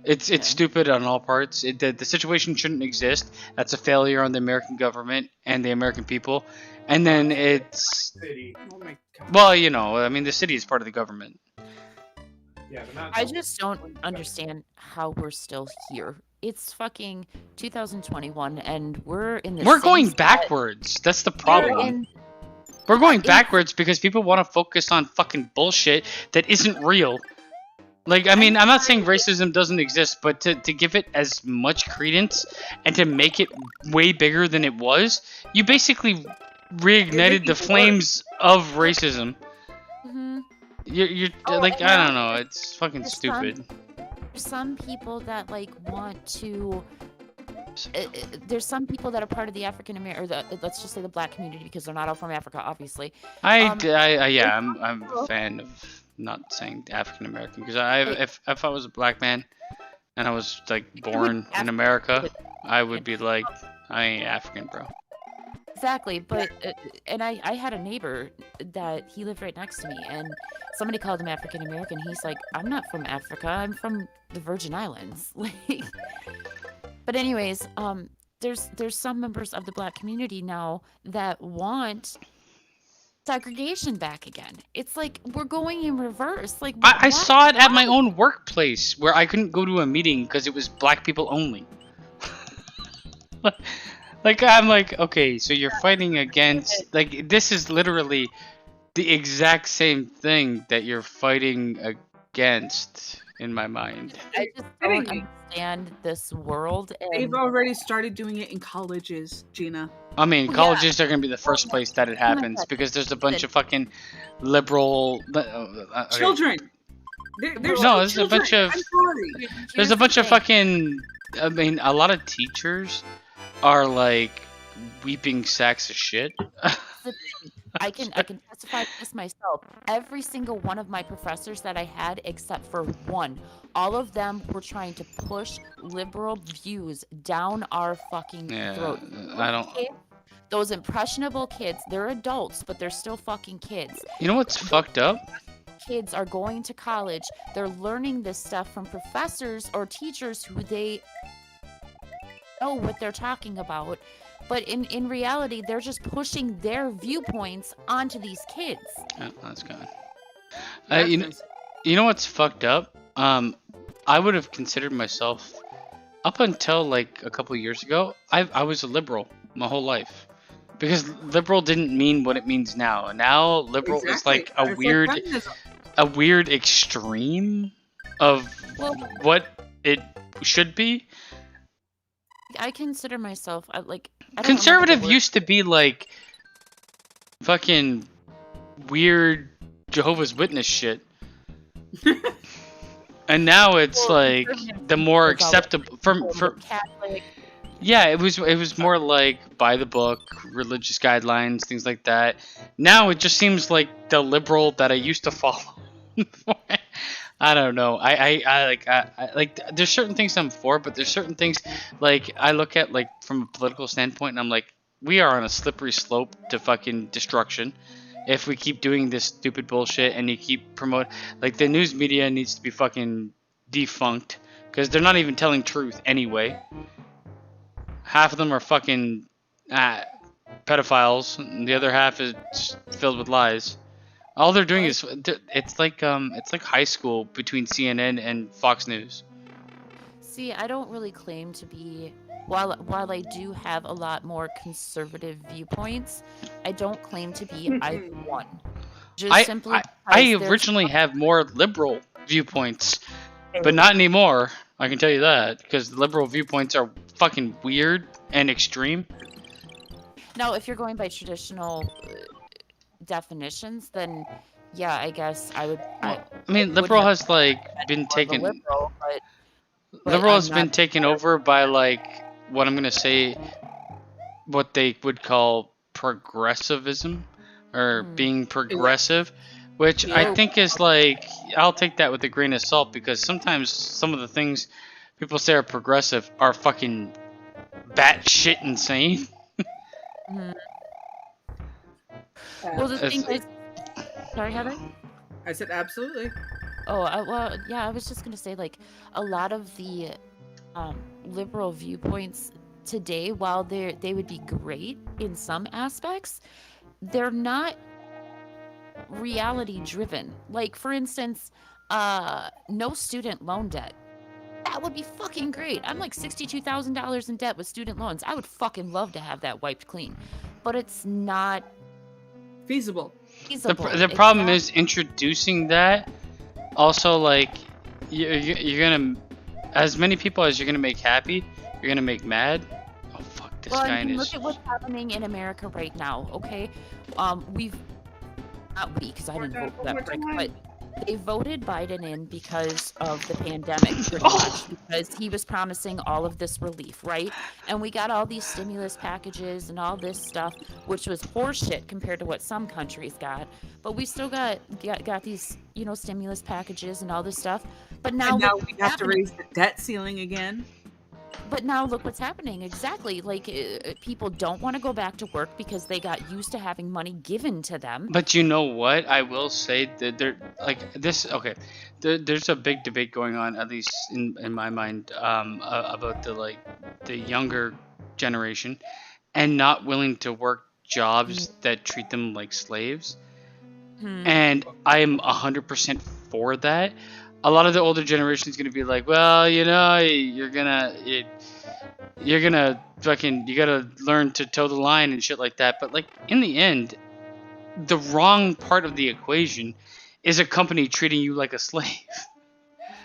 It's stupid on all parts. The situation shouldn't exist. That's a failure on the American government and the American people. And then it's, City. Oh my god. well, you know, I mean, the city is part of the government. Yeah, but not I just don't understand how we're still here. It's fucking 2021, and we're in the We're same going spot. backwards. That's the We're problem. in- We're going in- backwards because people want to focus on fucking bullshit that isn't real. Like, I mean, I'm not saying racism doesn't exist, but to give it as much credence and to make it way bigger than it was, you basically reignited the flames of racism. Mhm. You're Oh, like, and I now don't know, it's fucking there's stupid. There's some people that like want to. There's some people that are part of the African American, or let's just say the Black community, because they're not all from Africa, obviously. Yeah, I'm a fan of not saying African American because if I was a black man and I was like born in America, I would be like, I ain't African, bro. Exactly, but and I had a neighbor that he lived right next to me, and somebody called him African American. He's like, I'm not from Africa. I'm from the Virgin Islands. Like, but anyways, there's some members of the Black community now that want segregation back again. It's like we're going in reverse. Like I why- saw it at my own workplace where I couldn't go to a meeting because it was black people only. Like, I'm like, okay, so you're fighting against, like, this is literally the exact same thing that you're fighting against in my mind. I just Kidding don't me. understand this world. They've And already started doing it in colleges, Gina. I mean, Yeah. colleges are going to be the first place that it happens because there's a bunch of fucking liberal... okay. Children. They're No, still there's a bunch children. of- I'm sorry. There's here's a the bunch of thing. fucking... I mean, a lot of teachers are, like, weeping sacks of shit. I can testify to this myself. Every single one of my professors that I had, except for one, all of them were trying to push liberal views down our fucking Yeah, throat. I don't... Those impressionable kids, they're adults, but they're still fucking kids. You know what's fucked up? Kids are going to college. They're learning this stuff from professors or teachers who they know what they're talking about. But in reality, they're just pushing their viewpoints onto these kids. Oh, that's good. That's You nice. know what's fucked up? I would have considered myself, up until like a couple years ago, I was a liberal my whole life. Because liberal didn't mean what it means now. Now liberal is like a It's weird feminism. extreme of Well, what it should be. I consider myself like I don't remember the Conservative word. used to be like fucking weird Jehovah's Witness shit. And now it's Well, like conservative the more was always acceptable for Catholic. yeah, it was more like by the book, religious guidelines, things like that. Now it just seems like the liberal that I used to follow. I don't know. I like there's certain things I'm for, but there's certain things like I look at like from a political standpoint and I'm like, we are on a slippery slope to fucking destruction if we keep doing this stupid bullshit and you keep like the news media needs to be fucking defunct because they're not even telling truth anyway. Half of them are fucking pedophiles, and the other half is filled with lies. All they're doing is it's like high school between CNN and Fox News. See, I don't really claim to be. While I do have a lot more conservative viewpoints, I don't claim to be either one. Just simply I because there's originally have more liberal viewpoints, but not anymore. I can tell you that because liberal viewpoints are fucking weird and extreme. Now, if you're going by traditional definitions, then yeah, I guess I would. I mean, would liberal have has like been more of a taken. liberal, but Liberal I'm has been not- taken over by like what I'm gonna say, what they would call progressivism, or being progressive, which I Yeah. think is like, I'll take that with a grain of salt, because sometimes some of the things people say are progressive are fucking batshit insane. Mhm. Yeah. Well, the thing It's- is, sorry, Heather. I said absolutely. Oh, well, yeah. I was just gonna say, like, a lot of the liberal viewpoints today, while they would be great in some aspects, they're not reality driven. Like, for instance, no student loan debt. That would be fucking great. I'm like $62,000 in debt with student loans. I would fucking love to have that wiped clean, but it's not Feasible. feasible. the problem is introducing that. Also, like, you're gonna, as many people as you're gonna make happy, you're gonna make mad. Oh fuck, this Well, guy I in mean, his. look at what's happening in America right now. Okay, we've not we, because I didn't vote for that prick, but they voted Biden in because of the pandemic, pretty much, because he was promising all of this relief, right? And we got all these stimulus packages and all this stuff, which was horseshit compared to what some countries got. But we still got these, stimulus packages and all this stuff. But now, And now look we what's have to happening. raise the debt ceiling again. But now look what's happening. Exactly. Like, people don't want to go back to work because they got used to having money given to them. But you know what? I will say that there, like this. Okay, there's a big debate going on, at least in my mind, about the younger generation, and not willing to work jobs that treat them like slaves. And I'm 100% for that. A lot of the older generation is gonna be like, well, you're gonna fucking, you gotta learn to toe the line and shit like that. But like in the end, the wrong part of the equation is a company treating you like a slave.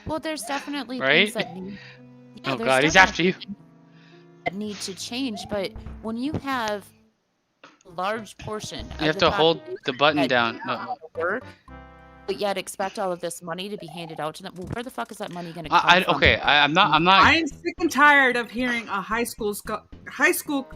Well, there's definitely Right? things that need. Oh there's god, he's after you. definitely things that need to change, but when you have a large portion of You have the to hold population the button that down. do not No, want to work, but yet expect all of this money to be handed out to them, well, where the fuck is that money going to come from? okay. I'm not. I'm sick and tired of hearing a high school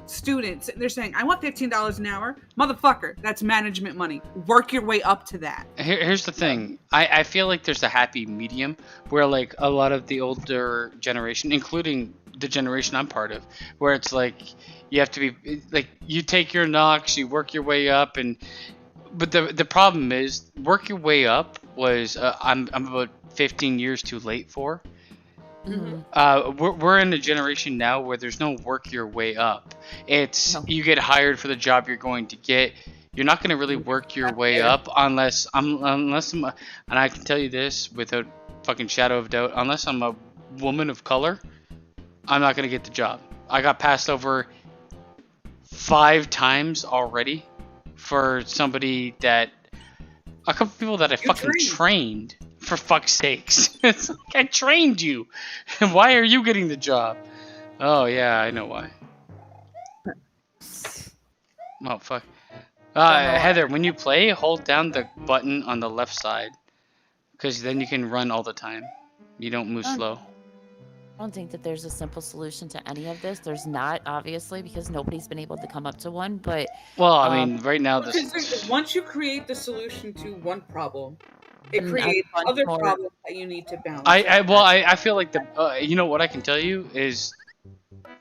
student sitting there saying, "I want $15 an hour." Motherfucker, that's management money. Work your way up to that. Here's the thing. I feel like there's a happy medium where like a lot of the older generation, including the generation I'm part of, where it's like you have to be like, you take your knocks, you work your way up, but the problem is, work your way up was I'm about 15 years too late for. We're in a generation now where there's no work your way up. It's you get hired for the job you're going to get. You're not going to really work your way up unless I'm, and I can tell you this without fucking shadow of doubt, unless I'm a woman of color, I'm not going to get the job. I got passed over 5 times already for somebody that, a couple people that I fucking trained, for fuck's sakes. It's like, I trained you. Why are you getting the job? Oh yeah, I know why. Oh fuck. Heather, when you play, hold down the button on the left side, because then you can run all the time. You don't move slow. I don't think that there's a simple solution to any of this. There's not, obviously, because nobody's been able to come up to one. But well, I mean, right now, once you create the solution to one problem, it creates other problems that you need to balance. I feel like you know what I can tell you is,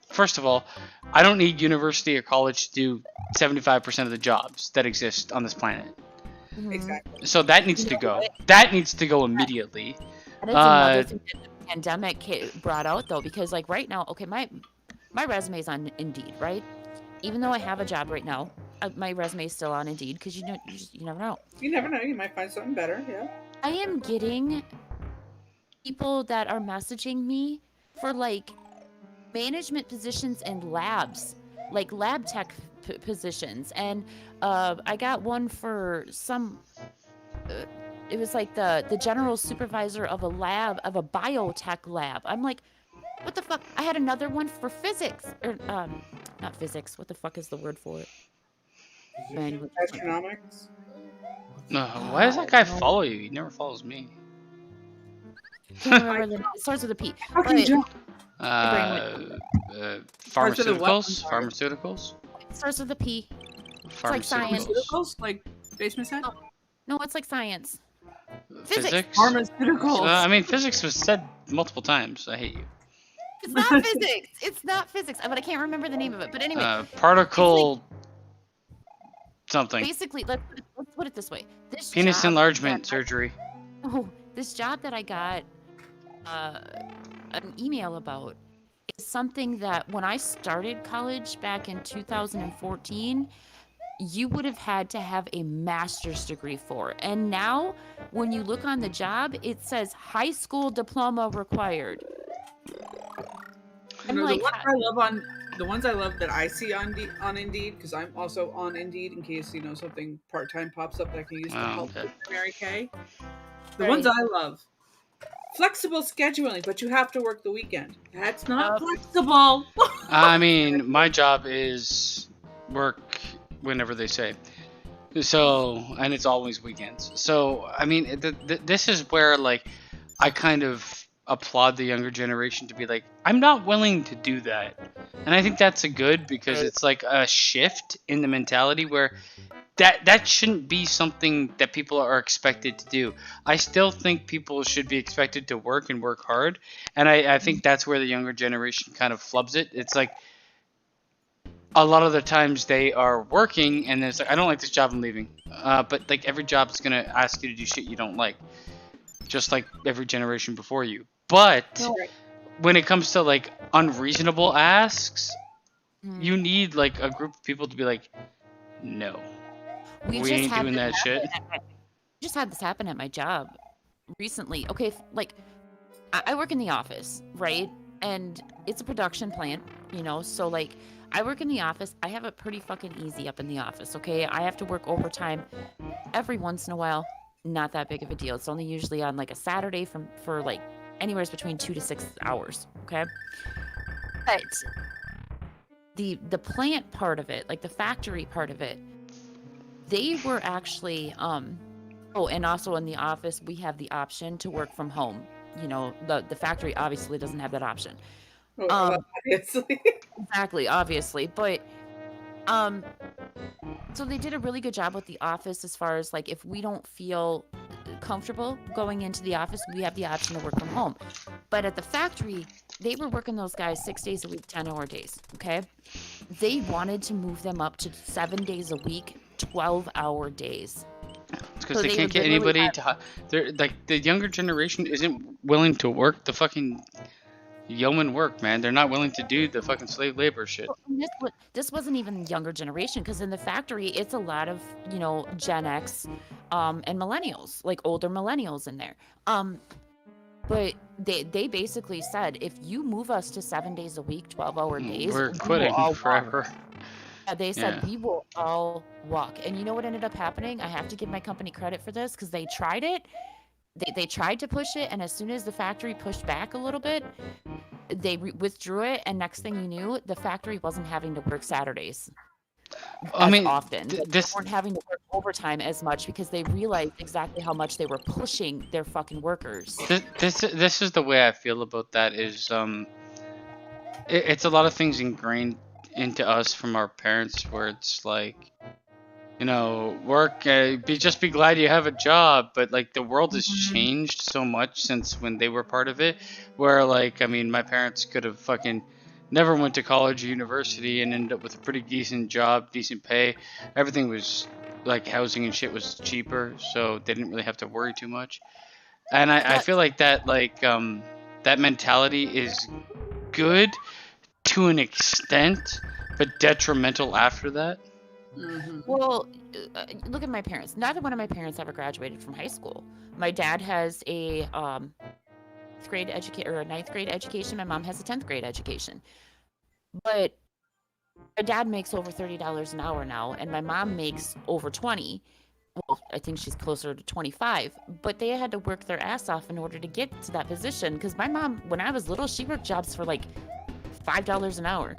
first of all, I don't need university or college to do 75% of the jobs that exist on this planet. Exactly. So that needs to go. That needs to go immediately. That is another thing that the pandemic brought out, though, because like right now, okay, my resume is on Indeed, right? Even though I have a job right now, my resume is still on Indeed, because you never know. You never know. You might find something better. Yeah. I am getting people that are messaging me for like management positions in labs, like lab tech positions, and I got one for some. It was like the general supervisor of a lab, of a biotech lab. I'm like, what the fuck? I had another one for physics, or not physics. What the fuck is the word for it? Astronomics. No, why does that guy follow you? He never follows me. Can't remember it starts with a P. Pharmaceuticals. Pharmaceuticals. It starts with a P. Like science. Pharmaceuticals, like basement set. No, it's like science. Physics? Pharmaceuticals. I mean, physics was said multiple times. I hate you. It's not physics. It's not physics. But I can't remember the name of it. But anyway, Particle something. basically, let's put it this way. This Penis job enlargement that surgery. this job that I got an email about is something that when I started college back in 2014, you would have had to have a master's degree for. And now, when you look on the job, it says high school diploma required. You know, the ones I love that I see on Indeed, because I'm also on Indeed in case something part time pops up that I can use to help with Mary Kay. The ones I love, flexible scheduling, but you have to work the weekend. That's not flexible. I mean, my job is work whenever they say. So, and it's always weekends. So, I mean, this is where like I kind of applaud the younger generation to be like, I'm not willing to do that. And I think that's a good, because it's like a shift in the mentality where that shouldn't be something that people are expected to do. I still think people should be expected to work and work hard. And I think that's where the younger generation kind of flubs it. It's like a lot of the times they are working and it's like, I don't like this job, I'm leaving. But like every job is going to ask you to do shit you don't like. Just like every generation before you. But when it comes to like unreasonable asks, you need like a group of people to be like, no, we ain't doing that shit. Just had this happen at my job recently. Okay, like I work in the office, right? And it's a production plant, so like I work in the office. I have it pretty fucking easy up in the office, okay? I have to work overtime every once in a while. Not that big of a deal. It's only usually on like a Saturday for like anywhere between 2 to 6 hours, okay? But the plant part of it, like the factory part of it, they were actually and also in the office we have the option to work from home. The factory obviously doesn't have that option. Obviously. Exactly, obviously, but so they did a really good job with the office as far as like if we don't feel comfortable going into the office, we have the option to work from home. But at the factory, they were working those guys 6 days a week, 10-hour days, okay? They wanted to move them up to 7 days a week, 12-hour days. It's because they can't get anybody to... They're like, the younger generation isn't willing to work the fucking yeoman work, man. They're not willing to do the fucking slave labor shit. This wasn't even younger generation, because in the factory it's a lot of Gen X and millennials, like older millennials in there, but they basically said, if you move us to 7 days a week, 12-hour days, we're quitting forever. They said we will all walk. And you know what ended up happening? I have to give my company credit for this, because they tried it. They tried to push it, and as soon as the factory pushed back a little bit, they withdrew it, and next thing you knew, the factory wasn't having to work Saturdays as often. They weren't having to work overtime as much, because they realized exactly how much they were pushing their fucking workers. This is the way I feel about that is it's a lot of things ingrained into us from our parents, where it's like, work, just be glad you have a job. But like the world has changed so much since when they were part of it, where like, I mean, my parents could have fucking never went to college or university and ended up with a pretty decent job, decent pay. Everything was like, housing and shit was cheaper, so they didn't really have to worry too much. And I feel like that, like, that mentality is good to an extent, but detrimental after that. Well, look at my parents. Neither one of my parents ever graduated from high school. My dad has a ninth grade education. My mom has a 10th grade education. But my dad makes over $30 an hour now, and my mom makes over 20. Well, I think she's closer to 25. But they had to work their ass off in order to get to that position, because my mom, when I was little, she worked jobs for like $5 an hour.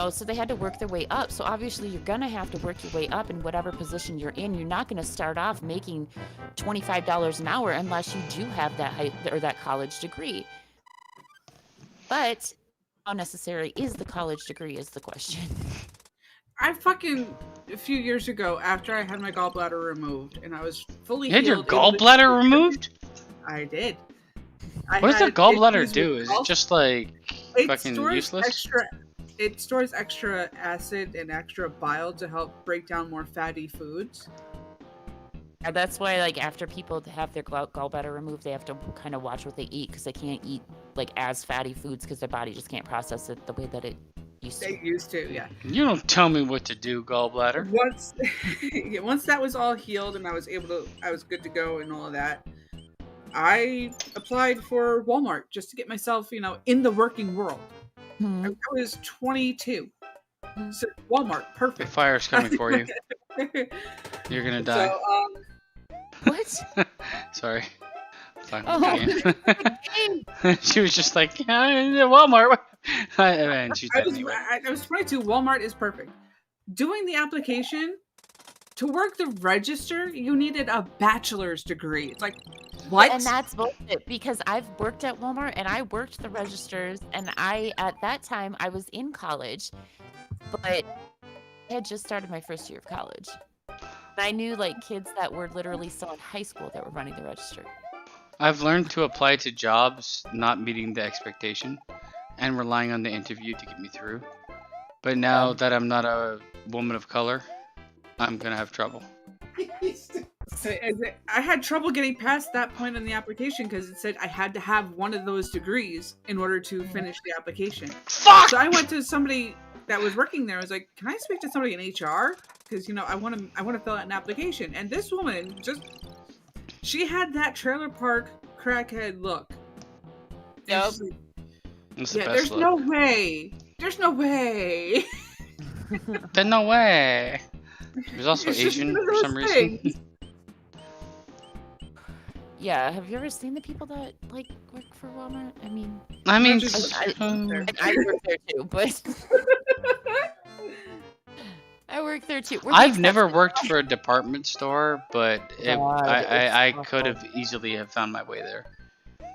So they had to work their way up. So obviously you're going to have to work your way up in whatever position you're in. You're not going to start off making $25 an hour unless you do have that college degree. But how necessary is the college degree is the question. I fucking a few years ago, after I had my gallbladder removed and I was fully You had your healed, gallbladder removed? I did. What does the gallbladder issues do? with Is it just like fucking useless? It stores extra acid and extra bile to help break down more fatty foods. Yeah, that's why, like, after people have their gallbladder removed, they have to kind of watch what they eat because they can't eat like as fatty foods because their body just can't process it the way that it used to. They used to, yeah. You don't tell me what to do, gallbladder. Once that was all healed and I was good to go and all of that, I applied for Walmart just to get myself, in the working world. Hmm. I was 22. So Walmart, The perfect. fire's coming for you. You're gonna die. So, What? Sorry. Fine, Oh. she was just like, Walmart. And she's I dead was, anyway. I was 22. Walmart is perfect. Doing the application, to work the register, you needed a bachelor's degree. It's like, what? And that's bullshit because I've worked at Walmart and I worked the registers and at that time I was in college, but I had just started my first year of college. And I knew like kids that were literally still in high school that were running the register. I've learned to apply to jobs not meeting the expectation and relying on the interview to get me through. But now that I'm not a woman of color, I'm gonna have trouble. I had trouble getting past that point in the application because it said I had to have one of those degrees in order to finish the application. Fuck! So I went to somebody that was working there. I was like, "Can I speak to somebody in HR? Because I want to fill out an application." And this woman she had that trailer park crackhead look. Yep. That's the Yeah, best there's look. no way. There's no way. There's no way. She was also It's just Asian one of for those some reason. things. Yeah, have you ever seen the people that like work for Walmart? I mean, I mean, I work there too, but I work there too. I've never worked for a department store, but I it's could awful. have easily have found my way there.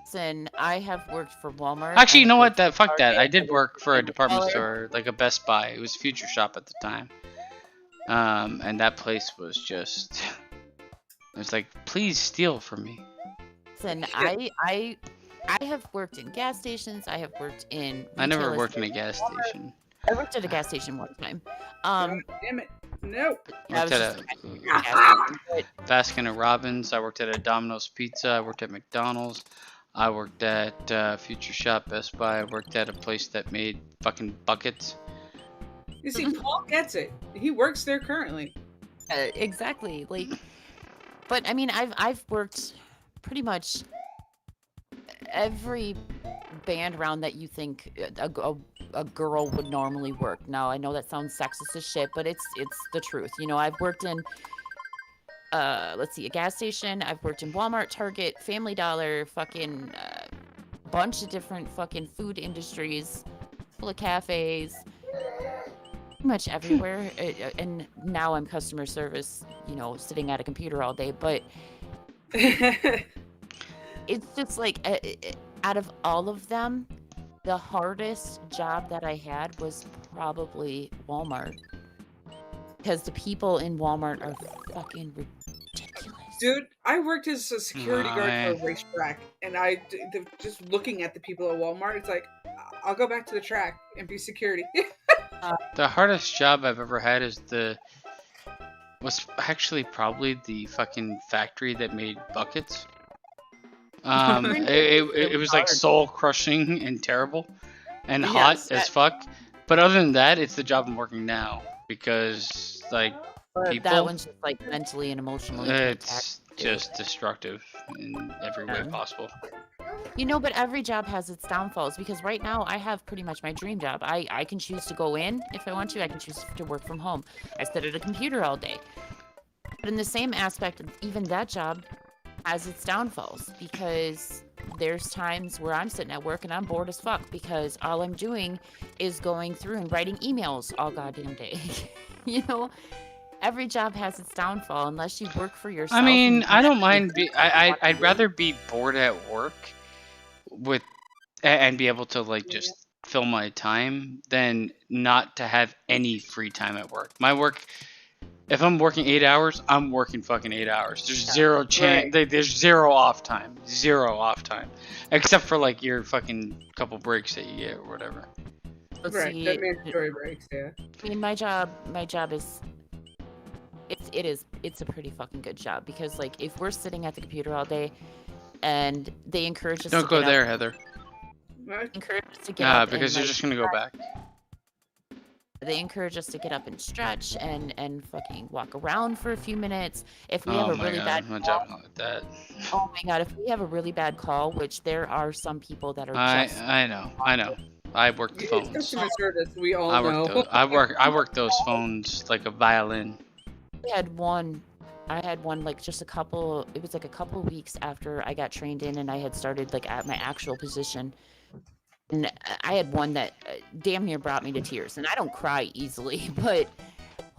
Listen, I have worked for Walmart. Actually, you I know have what? worked for Fuck that. I Target, did work for a worked department Dollar. store, like a Best Buy. It was Future Shop at the time. And that place was just... It was like, please steal from me. Listen, I have worked in gas stations. I have worked in. I never retail worked in a estates. gas station. I worked at a gas station one time. Damn it. No. I Worked was at just a gas station, but Baskin & Robbins. I worked at a Domino's Pizza. I worked at McDonald's. I worked at Future Shop, Best Buy. I worked at a place that made fucking buckets. You see, Paul gets it. He works there currently. exactly. Like, but I mean, I've worked pretty much every band round that you think a girl would normally work. Now I know that sounds sexist as shit, but it's the truth. I've worked in let's see, a gas station. I've worked in Walmart, Target, Family Dollar, fucking bunch of different fucking food industries, full of cafes, pretty much everywhere. And now I'm customer service, sitting at a computer all day. But it's just like, out of all of them, the hardest job that I had was probably Walmart. Because the people in Walmart are fucking ridiculous. Dude, I worked as a security guard man. for a racetrack, and just looking at the people at Walmart, it's like, I'll go back to the track and be security. The hardest job I've ever had was actually probably the fucking factory that made buckets. It was like soul crushing and terrible and hot Yes, as fuck. But other than that, it's the job I'm working now because like But people, that one's just like mentally and emotionally. it's just destructive in every way Yeah. possible. But every job has its downfalls because right now I have pretty much my dream job. I can choose to go in if I want to. I can choose to work from home. I sit at a computer all day. But in the same aspect, even that job has its downfalls because there's times where I'm sitting at work and I'm bored as fuck because all I'm doing is going through and writing emails all goddamn day. Every job has its downfall unless you work for yourself. I mean, and you I don't actually mind. I'd rather be bored at work and be able to like just fill my time than not to have any free time at work. My work, if I'm working 8 hours, I'm working fucking 8 hours. There's zero chance. There's zero off time. Zero off time, except for like your fucking couple breaks that you get or whatever. Right, See, that mandatory breaks, yeah. I mean, my job is it's a pretty fucking good job because like if we're sitting at the computer all day, and they encourage us Don't to go get there, up, Heather. encourage us to get up Because and, you're like, just gonna go back. they encourage us to get up and stretch and fucking walk around for a few minutes. If we have Oh a my really god, bad my call, job not like that. oh my god, if we have a really bad call, which there are some people that are just I know. I work the It's phones. customer service, we all I work know. those. I work those phones like a violin. I had one like just it was like a couple weeks after I got trained in and I had started like at my actual position. And I had one that damn near brought me to tears. And I don't cry easily, but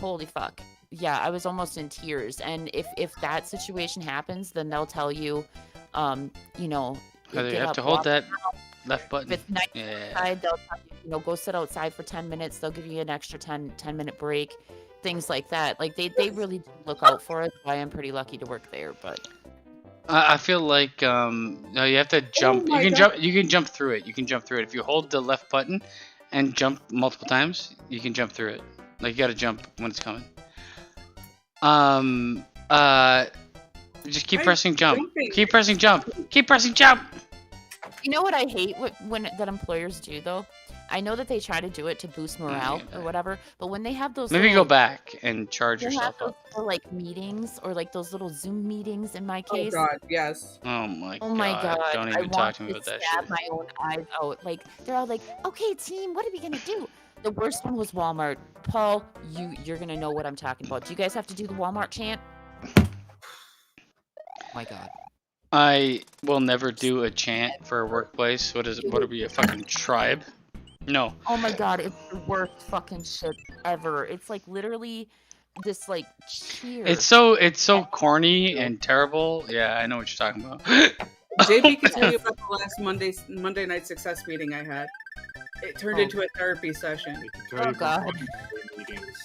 holy fuck. Yeah, I was almost in tears. And if that situation happens, then they'll tell you, you know, Heather, you get have up, to hold walk that around. left button. If it's nice Yeah. outside, they'll tell you, go sit outside for 10 minutes. They'll give you an extra 10-minute break. Things like that. Like they really do look out for us. I am pretty lucky to work there, but I feel like no, you have to jump. my You can God. jump. You can jump through it. You can jump through it if you hold the left button and jump multiple times. You can jump through it. Like you gotta jump when it's coming. Just keep I'm pressing jump. jumping. Keep pressing jump. Keep pressing jump. you know what I hate when that employers do though? I know that they try to do it to boost morale or whatever, but when they have those Maybe little, go back and charge they have yourself those up. little, like meetings or like those little Zoom meetings in my Oh case. god, yes. Oh my Oh my god! Don't I even talk want to me about that stab shit. my own eyes out. Like they're all like, "Okay, team, what are we gonna do?" The worst one was Walmart. Paul, you're gonna know what I'm talking about. Do you guys have to do the Walmart chant? Oh my god! I will never do a chant for a workplace. What is it? What are we, a fucking tribe? No. Oh my god! It's the worst fucking shit ever. It's like literally this like cheer. It's so corny and terrible. Yeah, I know what you're talking about. JP can tell you about the last Monday night success meeting I had. It turned Oh. into a therapy session. I can tell Oh, you from God. Monday meetings.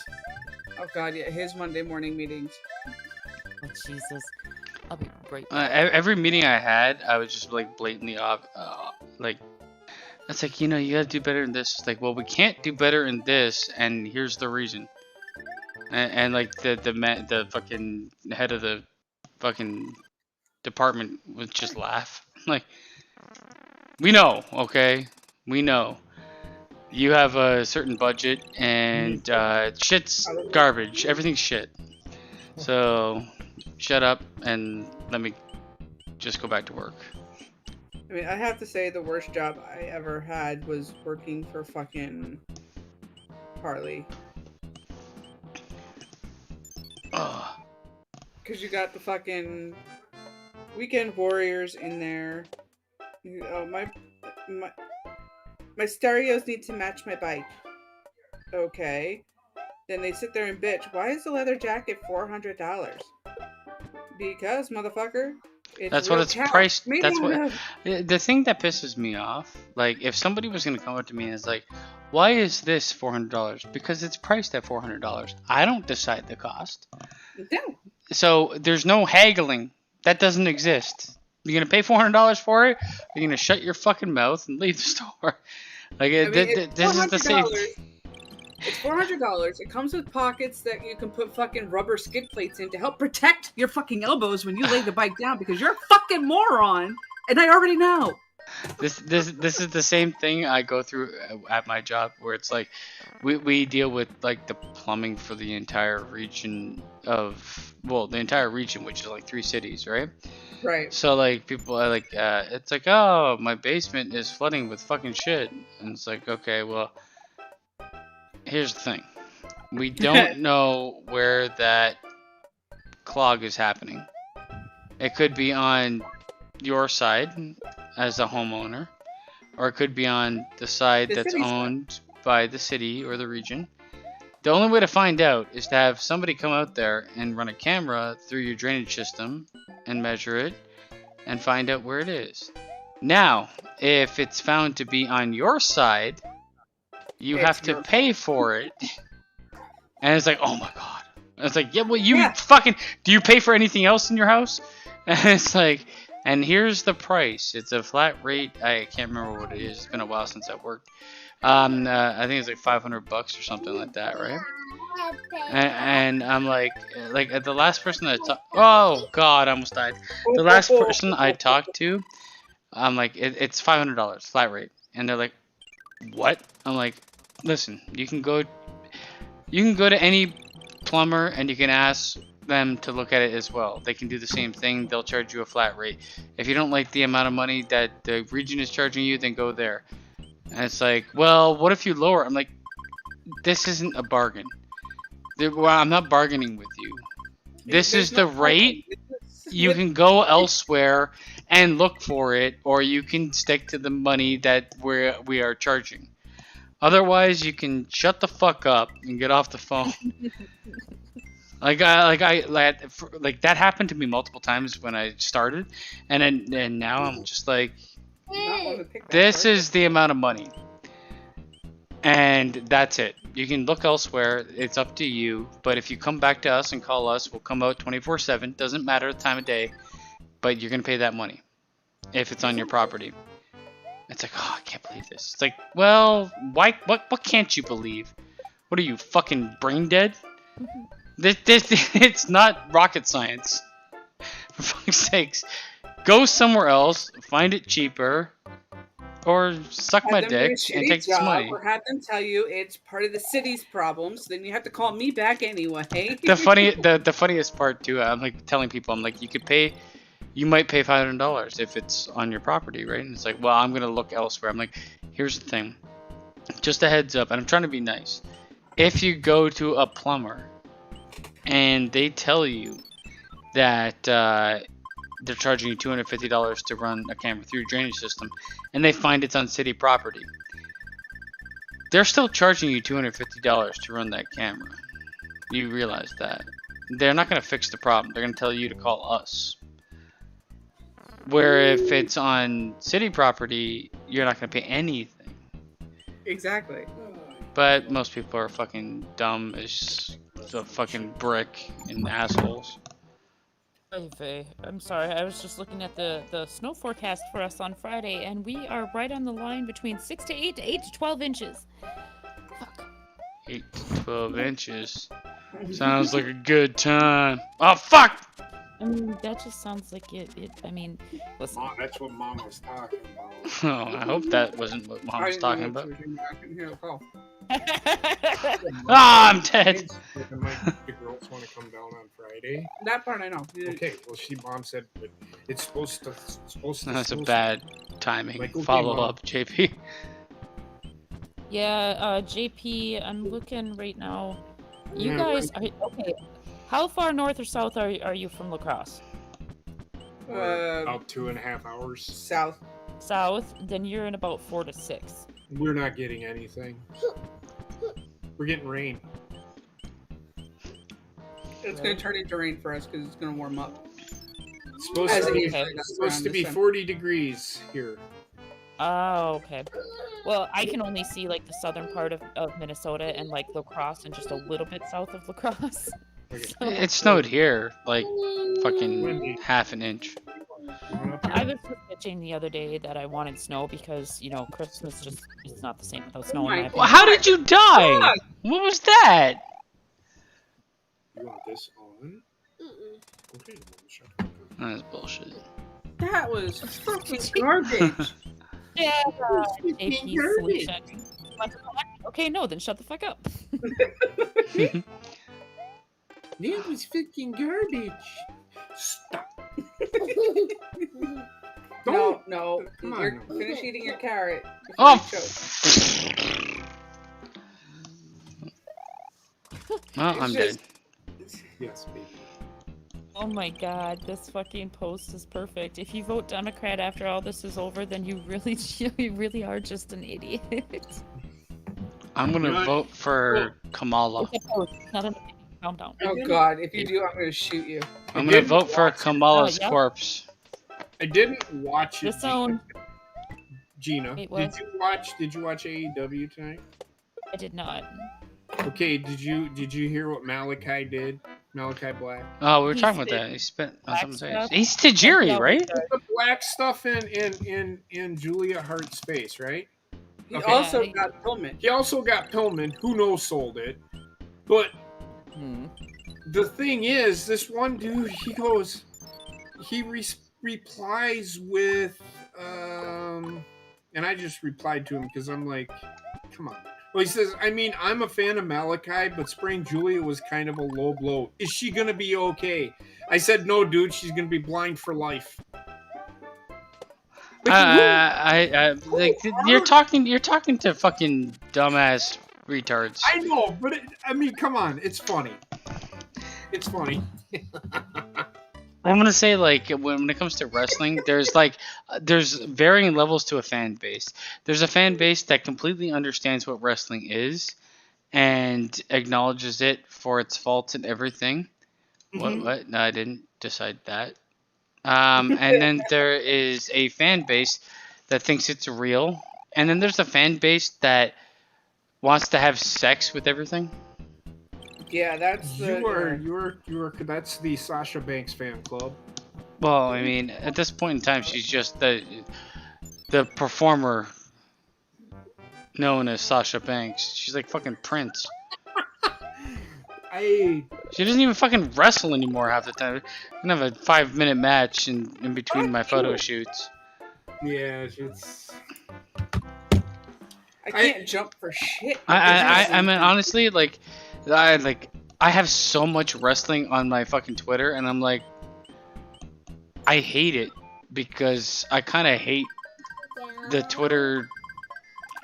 Oh god, yeah, his Monday morning meetings. Oh Jesus! I'll be right. Every meeting I had, I was just like blatantly off. Like, it's like, you gotta do better in this. It's like, well, we can't do better in this, and here's the reason. And like the fucking head of the fucking department would just laugh. Like, we know, okay, we know. You have a certain budget, and shit's garbage. Everything's shit. So, shut up and let me just go back to work. I mean, I have to say the worst job I ever had was working for fucking Harley. Ugh. Because you got the fucking weekend warriors in there. My stereos need to match my bike. Okay. Then they sit there and bitch. Why is the leather jacket $400? Because, motherfucker, it's That's what real it's cow. priced. Maybe That's I'm what. gonna- The thing that pisses me off, like, if somebody was gonna come up to me and is like, "Why is this $400?" Because it's priced at $400. I don't decide the cost. No. So there's no haggling. That doesn't exist. You're gonna pay $400 for it. You're gonna shut your fucking mouth and leave the store. Like, I mean, it's this is the same. $400. It's $400. It comes with pockets that you can put fucking rubber skid plates in to help protect your fucking elbows when you lay the bike down because you're a fucking moron, and I already know. This is the same thing I go through at my job, where it's like we deal with like the plumbing for the entire region the entire region, which is like 3 cities, right? Right. So like people are like, it's like, oh, my basement is flooding with fucking shit, and it's like, okay, well, here's the thing, we don't know where that clog is happening. It could be on your side as a homeowner, or it could be on the side that's city's owned by the city or the region. The only way to find out is to have somebody come out there and run a camera through your drainage system and measure it and find out where it is. Now, if it's found to be on your side you It's have to your- pay for it. And it's like, oh my god. And it's like, yeah, well, you Yeah. fucking, do you pay for anything else in your house? And it's like, and here's the price. It's a flat rate. I can't remember what it is. It's been a while since I worked. I think it's like $500 or something like that, right? And I'm like the last person I talked. Oh god, I almost died. The last person I talked to, I'm like, it's $500 flat rate, and they're like, what? I'm like, listen, you can go to any plumber and you can ask them to look at it as well. They can do the same thing. They'll charge you a flat rate. If you don't like the amount of money that the region is charging you, then go there. And it's like, well, what if you lower? I'm like, this isn't a bargain. Well, I'm not bargaining with you. This is the rate. You can go elsewhere and look for it, or you can stick to the money that we are charging. Otherwise, you can shut the fuck up and get off the phone. Like that happened to me multiple times when I started, and now I'm just like, this is the amount of money, and that's it. You can look elsewhere. It's up to you. But if you come back to us and call us, we'll come out 24/7. Doesn't matter the time of day, but you're gonna pay that money if it's on your property. It's like, oh, I can't believe this. It's like, well, why? What can't you believe? What are you, fucking brain dead? This it's not rocket science. For fuck's sakes, go somewhere else, find it cheaper, or suck my dick and take this money. Or have them tell you it's part of the city's problems. Then you have to call me back anyway. The funniest part too, I'm like telling people, I'm like, you might pay $500 if it's on your property, right? And it's like, well, I'm gonna look elsewhere. I'm like, here's the thing, just a heads up, and I'm trying to be nice. If you go to a plumber and they tell you that they're charging you $250 to run a camera through your drainage system, and they find it's on city property, they're still charging you $250 to run that camera. You realize that. They're not going to fix the problem. They're going to tell you to call us. Where if it's on city property, you're not going to pay anything. Exactly. But most people are fucking dumb as a fucking brick and assholes. Hey, I'm sorry, I was just looking at the snow forecast for us on Friday, and we are right on the line between 6 to 8 to 8 to 12 inches. Fuck. 8 to 12 inches. Sounds like a good time. Oh, fuck! I mean, that just sounds like it I mean, listen. Mom, that's what Mom was talking about. Oh, I hope that wasn't what Mom was talking about. I can hear a call. Ah, I'm dead. The girls want to come down on Friday. That part I know. Okay, well, Mom said it's supposed to. That's a bad timing. Like, okay, Follow Mom. up, JP. Yeah, JP, I'm looking right now. You guys are okay. How far north or south are you from La Crosse? About 2.5 hours. South. South, then you're in about 4 to 6. We're not getting anything. We're getting rain. It's going to turn into rain for us because it's going to warm up. It's supposed As to it be, usually does supposed to around be this time. 40 degrees here. Oh, okay. Well, I can only see like the southern part of Minnesota and like La Crosse and just a little bit south of La Crosse. Okay. So, It snowed here, like, fucking Windy. half an inch. Coming up I here. was just bitching the other day that I wanted snow because, you know, Christmas just it's not the same without Oh snow in my my God. opinion. How did you die? Fuck! What was that? You want this on? Okay, Mom, shut up. That's bullshit. That was fucking garbage. Yeah, Fucking JP garbage. solution. Okay, no, then shut the fuck up. That was fucking garbage. Stop. No. Come on, You're no. finish eating your carrot. before Oh! you choke. Well, I'm It's dead. Yes, baby. Oh my god, this fucking post is perfect. If you vote Democrat after all this is over, then you really are just an idiot. I'm gonna Right. vote for Kamala. It's a post, it's not an opinion. Calm down. Oh God! If you do, I'm going to shoot you. I'm I gonna didn't vote for watch it. Kamala's yeah. corpse. I didn't watch it. This own. Gina, Wait, what? did you watch AEW tonight? I did not. Okay, did you hear what Malachi did? Malachi Black. Oh, we were He talking about spit that. He spent on black someone's face. stuff? He's Tajiri, No, right? The black stuff in Julia Hart's face, right? He Okay. also Yeah. got Pillman. He also got Pillman, who knows sold it. But the thing is, this one dude, he replies with, and I just replied to him because I'm like, come on. Well, he says, I mean, I'm a fan of Malachi, but spraying Julia was kind of a low blow. Is she going to be okay? I said, no, dude, she's going to be blind for life. Like you're talking to fucking dumbass retards. I know, but I mean, come on, it's funny. It's funny. I'm gonna say, like, when it comes to wrestling, there's varying levels to a fan base. There's a fan base that completely understands what wrestling is and acknowledges it for its faults and everything. Mhm. What? No, I didn't decide that. And then there is a fan base that thinks it's real, and then there's a fan base that wants to have sex with everything. Yeah, that's the. You are. That's the Sasha Banks fan club. Well, I mean, at this point in time, she's just the performer known as Sasha Banks. She's like fucking Prince. She doesn't even fucking wrestle anymore half the time. I can have a 5-minute match in between my photo shoots. Yeah, it's. I can't jump for shit. I mean, honestly, I have so much wrestling on my fucking Twitter, and I'm like, I hate it because I kind of hate the Twitter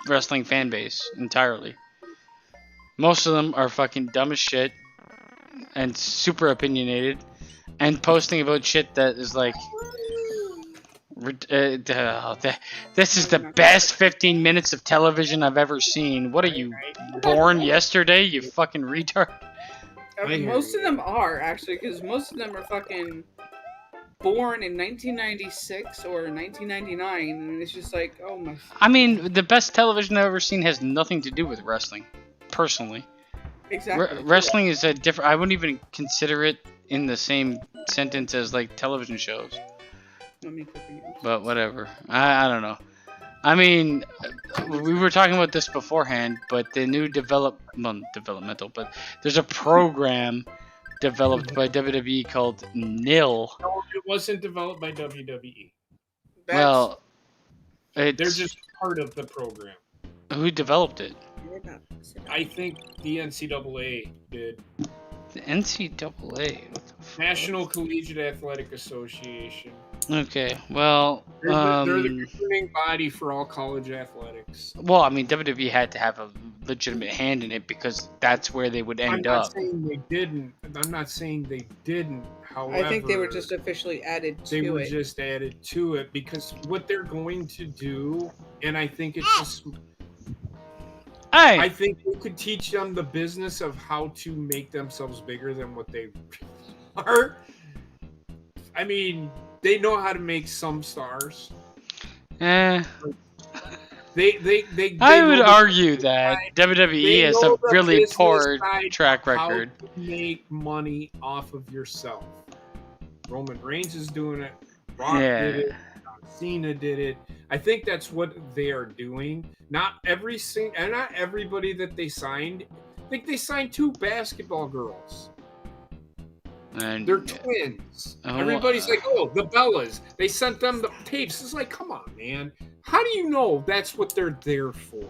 wrestling fan base entirely. Most of them are fucking dumb as shit and super opinionated and posting about shit that is like, this is the best 15 minutes of television I've ever seen. What are you, born yesterday, you fucking retard? I mean, most of them are, actually, because most of them are fucking born in 1996 or 1999, and it's just like, oh my. I mean, the best television I've ever seen has nothing to do with wrestling, personally. Exactly. Wrestling is a different. I wouldn't even consider it in the same sentence as like television shows. But whatever. I don't know. I mean, we were talking about this beforehand, but the new developmental, but there's a program developed by WWE called NIL. No, it wasn't developed by WWE. Well, they're just part of the program. Who developed it? I think the NCAA did. The NCAA? National Collegiate Athletic Association. Okay, well, they're the governing body for all college athletics. Well, I mean, WWE had to have a legitimate hand in it because that's where they would end up. I'm not saying they didn't. I'm not saying they didn't. However, I think they were just officially added to it. They were just added to it because what they're going to do, and I think it's just. I think you could teach them the business of how to make themselves bigger than what they are. I mean, they know how to make some stars. They I would argue that WWE has a really poor track record. How to make money off of yourself. Roman Reigns is doing it. Brock did it. Cena did it. I think that's what they are doing. Not everybody that they signed. I think they signed 2 basketball girls. And they're twins. Everybody's like, oh, the Bellas. They sent them the tapes. It's like, come on, man. How do you know that's what they're there for?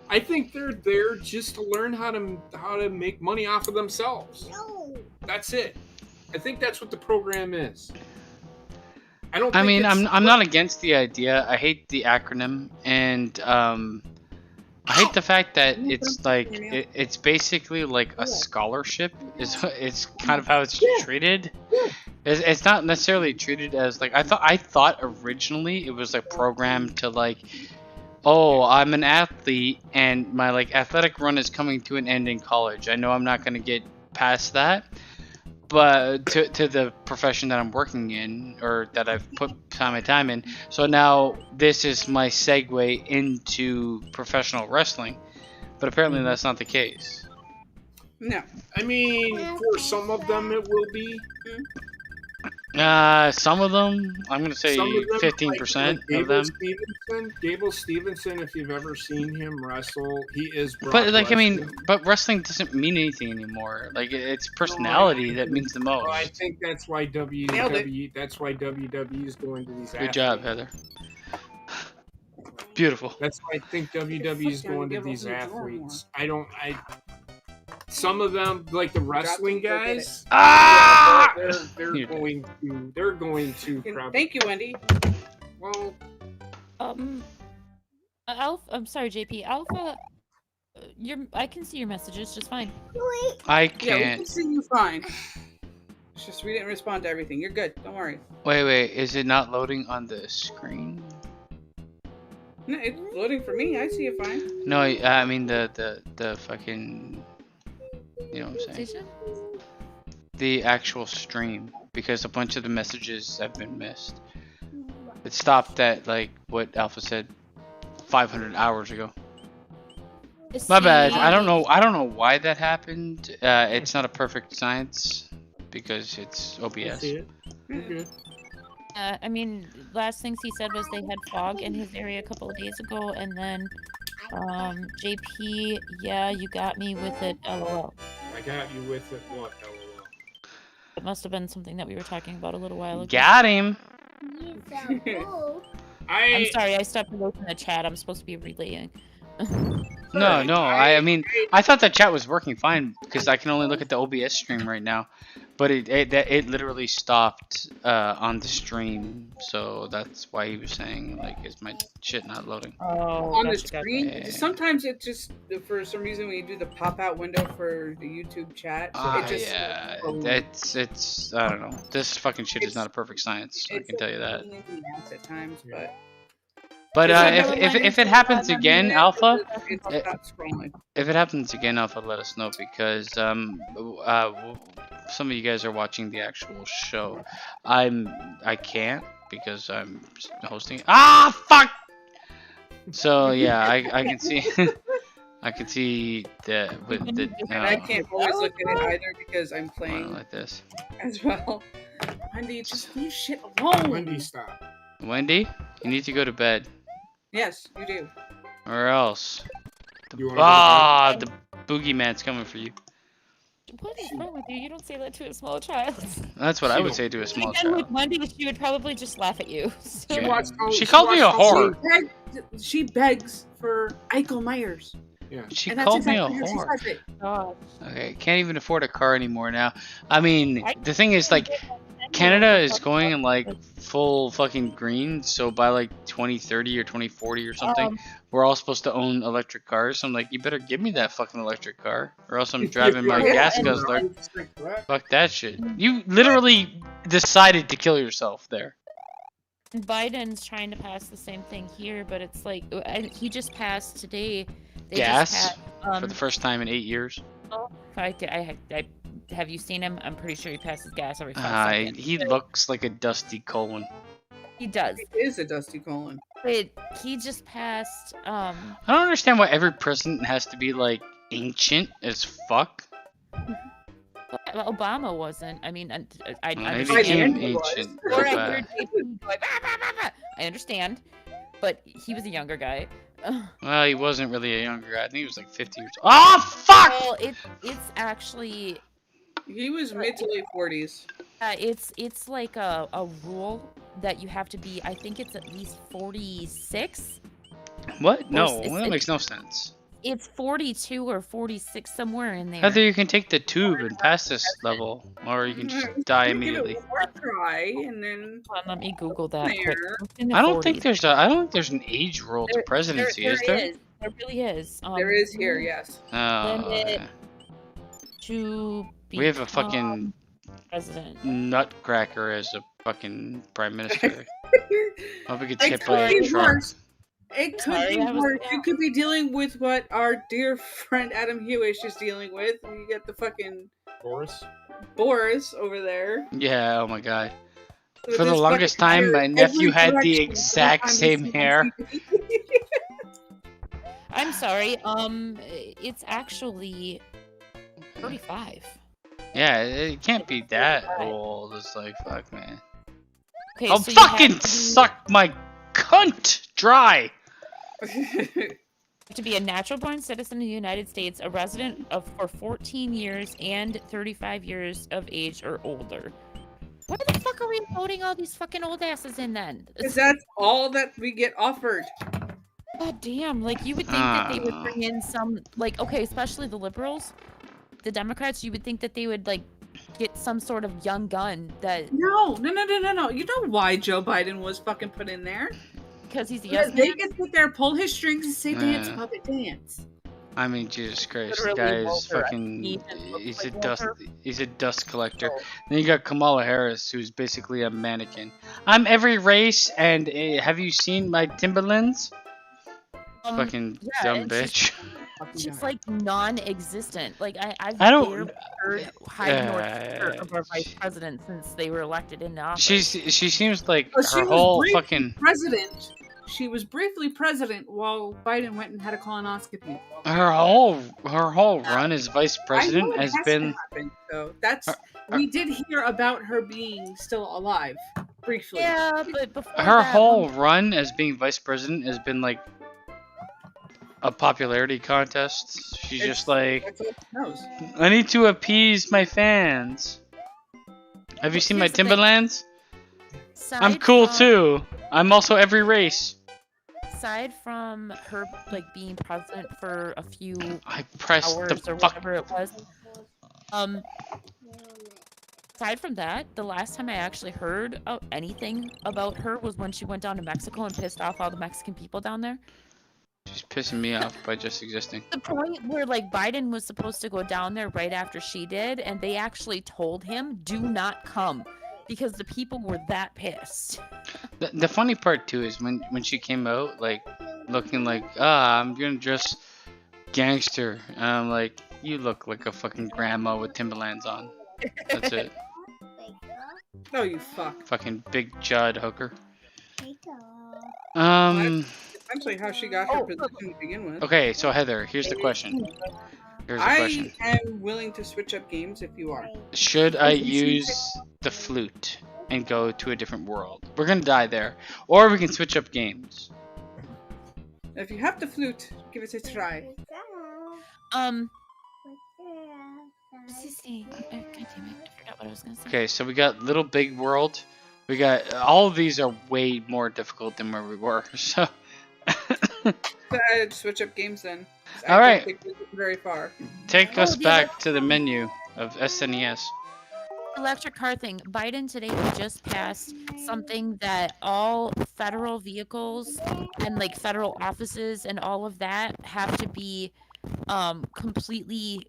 I think they're there just to learn how to make money off of themselves. No. That's it. I think that's what the program is. I mean, I'm not against the idea. I hate the acronym, and I hate the fact that it's like it's basically like a scholarship. It's kind of how it's treated. It's not necessarily treated as like I thought originally it was a program to like, oh, I'm an athlete and my like athletic run is coming to an end in college. I know I'm not going to get past that. But to the profession that I'm working in, or that I've put my time in, so now this is my segue into professional wrestling. But apparently that's not the case. No. I mean, for some of them it will be. Some of them, I'm gonna say Some of them, 15% like of them. Gable Stevenson, if you've ever seen him wrestle, he is Brock But like, I Lesnar. mean, but wrestling doesn't mean anything anymore. Like, it's personality that means the most. Well, I think that's why WWE is going to these Good athletes. job, Heather. Beautiful. That's why I think WWE is going to these athletes. Some of them, like the wrestling guys, Ah! they're going to probably. Thank you, Wendy. Well, Alpha. I'm sorry, JP. Alpha. I can see your messages just fine. I Yeah, we can't. can see you fine. It's just we didn't respond to everything. You're good. Don't worry. Wait. Is it not loading on the screen? No, it's loading for me. I see it fine. No, I mean the fucking. You know what I'm saying? Station? The actual stream, because a bunch of the messages have been missed. It stopped at like what Alpha said 500 hours ago. My bad. I don't know why that happened. It's not a perfect science because it's OBS. I mean, last things he said was they had fog in his area a couple of days ago, and then JP, yeah, you got me with it, LOL. I got you with it. What? LOL. It must have been something that we were talking about a little while ago. Got him. I'm sorry, I stopped looking at the chat. I'm supposed to be relaying. No. I mean, I thought that chat was working fine because I can only look at the OBS stream right now, but it literally stopped on the stream, so that's why he was saying like, is my shit not loading? Oh, On the gotcha. screen, Yeah. sometimes it just, for some reason, when you do the pop-out window for the YouTube chat, it just... Yeah, it's I don't know. This fucking shit is not a perfect science. I can tell you that. At times, But It's if it happens again, Alpha, it's not scrolling. if it happens again, Alpha, let us know because some of you guys are watching the actual show. I can't because I'm hosting. Ah, fuck. So yeah, I can see. I can see the with the. And I can't always look at it either because I'm playing like this. as well. Wendy, just leave shit alone. Wendy, stop. Wendy, you need to go to bed, Yes, you do. or else. You wanna The boogeyman's coming for you. What is wrong with you? You don't say that to a small child. That's what I would say to a small And with child. Wendy, she would probably just laugh at you. So. She called me a whore. She begs for Eichel Myers. Yeah. She And that's called me a exactly how she whore. says it. God. Okay, can't even afford a car anymore now. I mean, I- the thing is, like, Canada is going in like full fucking green, so by like 2030 or 2040 or something, we're all supposed to own electric cars. So I'm like, you better give me that fucking electric car, or else I'm driving my gas guzzler. Fuck that shit. You literally decided to kill yourself there. Biden's trying to pass the same thing here, but it's like he just passed today. They Gas just had, for the first time in 8 years. Have you seen him? I'm pretty sure he passes gas every 5 seconds. He looks like a dusty colon. He does. It is a dusty colon. But he just passed. I don't understand why every president has to be like ancient as fuck. Obama wasn't. I mean, I Maybe understand. became ancient. Or I but- heard JP going, "Bah, bah, bah, bah." I understand, but he was a younger guy. Well, he wasn't really a younger guy. I think he was like 50 years old. Oh, fuck! Well, it's actually He was mid to late 40s. it's like a rule that you have to be. I think it's at least 46. What? No, it's- that makes no sense. It's 42 or 46 somewhere in there. Either you can take the tube and pass this level, or you can just die immediately. Give it one more try, and then Hold on, let me Google that. quick. There. It's in the I don't think 40s. there's an age rule to presidency, is there? There really is. there is here, yes. Oh, Limit yeah. to We have a fucking president. nutcracker as a fucking prime minister. Hope he gets It hit by could a be truck. worse. It could Sorry, be I was- worse. You could be dealing with what our dear friend Adam Hewish is dealing with. You get the fucking Boris over there. Yeah, oh my god. with For the his longest fucking time, hair my nephew every had the direction exact every time same he sees hair. on TV. I'm sorry. It's actually 35. Yeah, it can't be that old. It's like, fuck, man. Okay, I'll so you have fucking to be- suck my cunt dry. to be a natural-born citizen of the United States, a resident for 14 years and 35 years of age or older. Why the fuck are we voting all these fucking old asses in then? Because that's all that we get offered. God damn, like you would think that they would bring in some, like, okay, especially the liberals, the Democrats, you would think that they would, like, get some sort of young gun that... No. You know why Joe Biden was fucking put in there? Because he's a Because yes they man? can sit there, pull his strings, and say, dance, puppet, dance. I mean, Jesus Christ, the Literally guy is Walter. fucking. He even looks He's a like dust. Walter. He's a dust collector. Then you got Kamala Harris, who's basically a mannequin. I'm every race, and have you seen my Timberlands? Fucking yeah, dumb and bitch. She's like non-existent. Like I've I don't- barely heard high north speaker of our vice president since they were elected into office. She seems like Oh, she her was whole briefly fucking president. She was briefly president while Biden went and had a colonoscopy. her whole run as vice president I know it has to been. happen, so that's we did hear about her being still alive briefly. Yeah, but before Her that, whole run as being vice president has been like a popularity contest. She's just like, That's all she knows. I need to appease my fans. Have you seen my Here's the thing. Timberlands? I'm aside cool from- too. I'm also every race. Aside from her like being president for a few I pressed hours the or fuck. whatever it was, aside from that, the last time I actually heard anything about her was when she went down to Mexico and pissed off all the Mexican people down there. She's pissing me off by just existing. The point where like Biden was supposed to go down there right after she did, and they actually told him, "Do not come," because the people were that pissed. The funny part too is when she came out like looking like I'm gonna dress gangster, and I'm like, you look like a fucking grandma with Timberlands on. That's it. Oh, you fuck. Fucking big Judd hooker. Essentially how she got her Oh, position to begin with. Okay, so Heather, here's the question. I am willing to switch up games if you are. Should I use the flute and go to a different world? We're gonna die there, or we can switch up games. If you have the flute, give it a try. Sissy, God damn it, I forgot what I was gonna say. Okay, so we got Little Big World. We got all of these are way more difficult than where we were. So. So I'd switch up games then. All right. I don't think we get very far. Take us the back to the menu of SNES. Electric car thing. Biden today just passed something that all federal vehicles and like federal offices and all of that have to be completely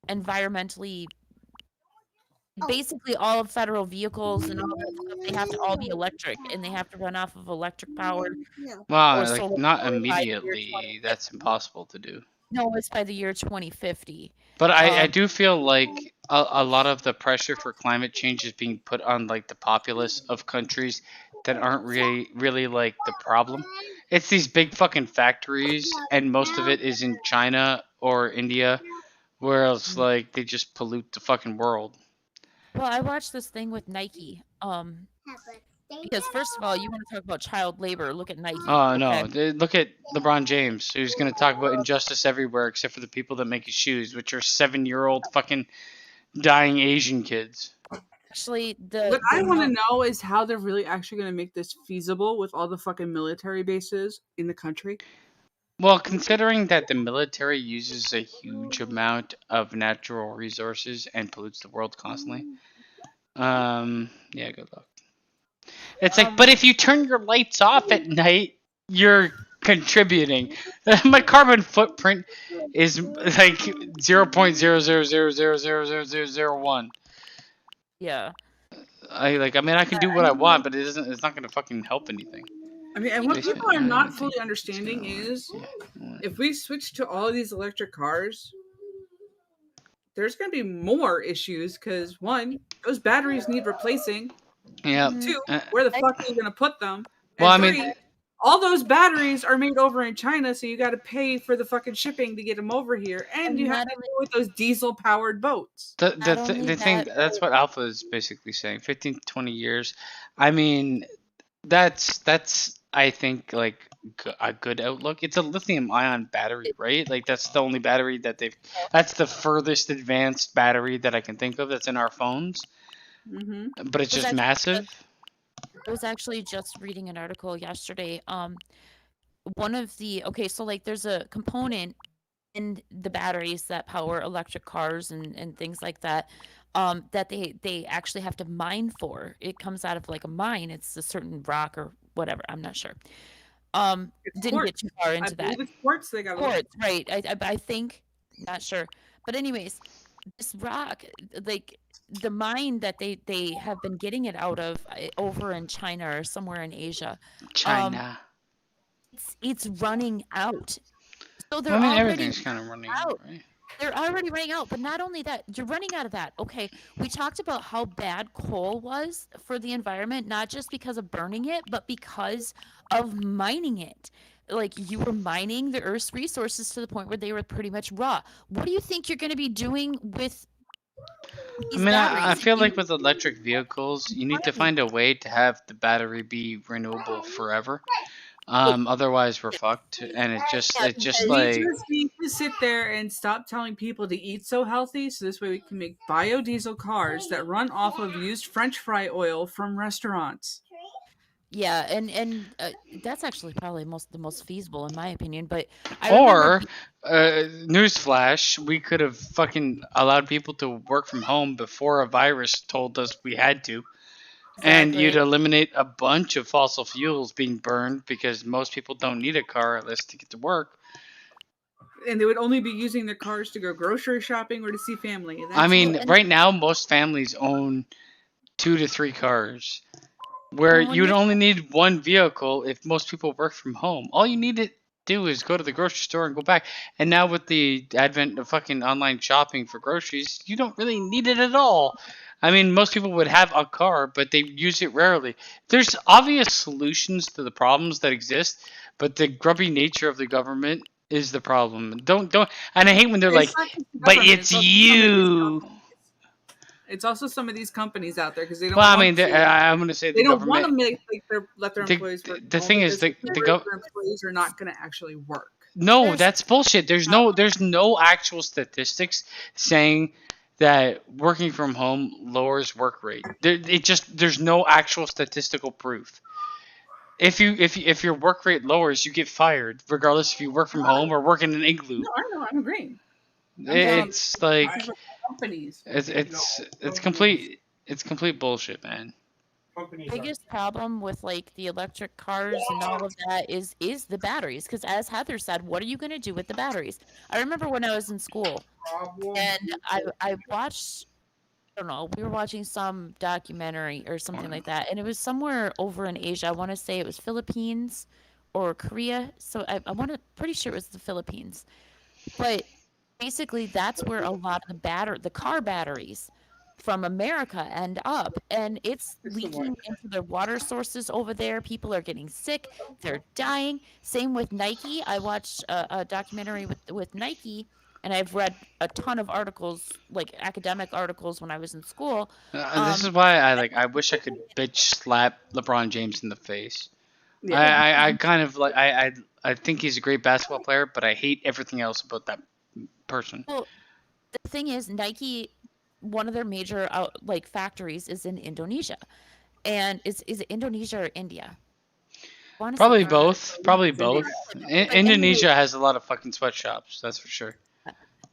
environmentally, basically all of federal vehicles and all that stuff, they have to all be electric and they have to run off of electric power. Wow, Or like solar not powered by the year immediately. 2050. That's impossible to do. No, it's by the year 2050. But I do feel like a lot of the pressure for climate change is being put on like the populace of countries that aren't really like the problem. It's these big fucking factories, and most of it is in China or India, where else like they just pollute the fucking world. Well, I watched this thing with Nike. Because first of all, you want to talk about child labor? Look at Nike. Oh no! okay? Look at LeBron James, who's going to talk about injustice everywhere except for the people that make his shoes, which are 7-year-old fucking dying Asian kids. Actually, What I want to know is how they're really actually going to make this feasible with all the fucking military bases in the country. Well, considering that the military uses a huge amount of natural resources and pollutes the world constantly, yeah, good luck. It's like, but if you turn your lights off at night, you're contributing. My carbon footprint is like 0.000000001. Yeah. I mean, I can do what I want, but it isn't. It's not gonna fucking help anything. I mean, and what people are not fully understanding is if we switch to all of these electric cars, there's going to be more issues because one, those batteries need replacing. Yeah. 2, where the fuck are you going to put them? And Well, I mean, 3, all those batteries are made over in China, so you got to pay for the fucking shipping to get them over here, and you have to deal with those diesel-powered boats. The thing that's what Alpha is basically saying. 15 to 20 years. I mean, that's I think like a good outlook. It's a lithium-ion battery, right? Like that's the only battery that they've. That's the furthest advanced battery that I can think of that's in our phones. Mm-hmm. But it's just massive. I was actually just reading an article yesterday. One of the so like there's a component in the batteries that power electric cars and things like that. That they actually have to mine for. It comes out of like a mine. It's a certain rock or whatever. I'm not sure. Didn't get too far into that. It's quartz they got. Quartz, right? I think, not sure. But anyways, this rock, like the mine that they have been getting it out of over in China or somewhere in Asia. China. It's running out. So they're everything's kind of running out, right? They're already running out, but not only that, you're running out of that. Okay, we talked about how bad coal was for the environment, not just because of burning it, but because of mining it. Like you were mining the Earth's resources to the point where they were pretty much raw. What do you think you're going to be doing with these batteries? I feel like with electric vehicles, you need to find a way to have the battery be renewable forever. Otherwise we're fucked, and it's just like we just need to sit there and stop telling people to eat so healthy, so this way we can make biodiesel cars that run off of used French fry oil from restaurants. Yeah, and that's actually probably the most feasible in my opinion. But newsflash, we could have fucking allowed people to work from home before a virus told us we had to. Exactly. And you'd eliminate a bunch of fossil fuels being burned because most people don't need a car unless to get to work. And they would only be using their cars to go grocery shopping or to see family. Right now, most families own 2 to 3 cars, where you'd only need one vehicle if most people work from home. All you need to do is go to the grocery store and go back. And now with the advent of fucking online shopping for groceries, you don't really need it at all. I mean, most people would have a car, but they use it rarely. There's obvious solutions to the problems that exist, but the grubby nature of the government is the problem. Don't. And I hate when they're like, "But it's you." It's also some of these companies out there because they don't. Well, I mean, I'm going to say they don't want to make let their employees work. The thing is, their employees are not going to actually work. No, that's bullshit. There's no actual statistics saying that working from home lowers work rate. There's no actual statistical proof. If your work rate lowers, you get fired, regardless if you work from home or work in an igloo. No, I know, I'm agreeing. It's like companies. It's complete bullshit, man. Biggest problem with like the electric cars and all of that is the batteries, because as Heather said, what are you going to do with the batteries? I remember when I was in school and I watched, I don't know, we were watching some documentary or something like that, and it was somewhere over in Asia. I want to say it was Philippines or Korea, so I pretty sure it was the Philippines. But basically that's where a lot of the car batteries from America end up, and it's leaking into their water sources over there. People are getting sick, they're dying. Same with Nike. I watched a documentary with Nike, and I've read a ton of articles, like academic articles, when I was in school. This is why I wish I could bitch slap LeBron James in the face. Yeah. I kind of like I think he's a great basketball player, but I hate everything else about that person. Well, the thing is, Nike, one of their major factories is in Indonesia, and is it Indonesia or India? Probably both. Indonesia has a lot of fucking sweatshops, that's for sure.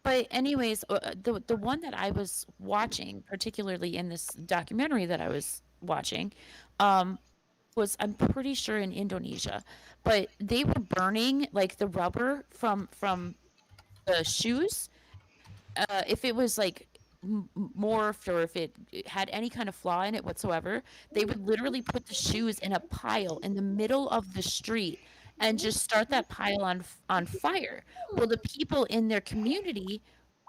But anyways, the one that I was watching, particularly in this documentary that I was watching, was, I'm pretty sure, in Indonesia, but they were burning like the rubber from the shoes. If it was like morphed or if it had any kind of flaw in it whatsoever, they would literally put the shoes in a pile in the middle of the street and just start that pile on fire. Well, the people in their community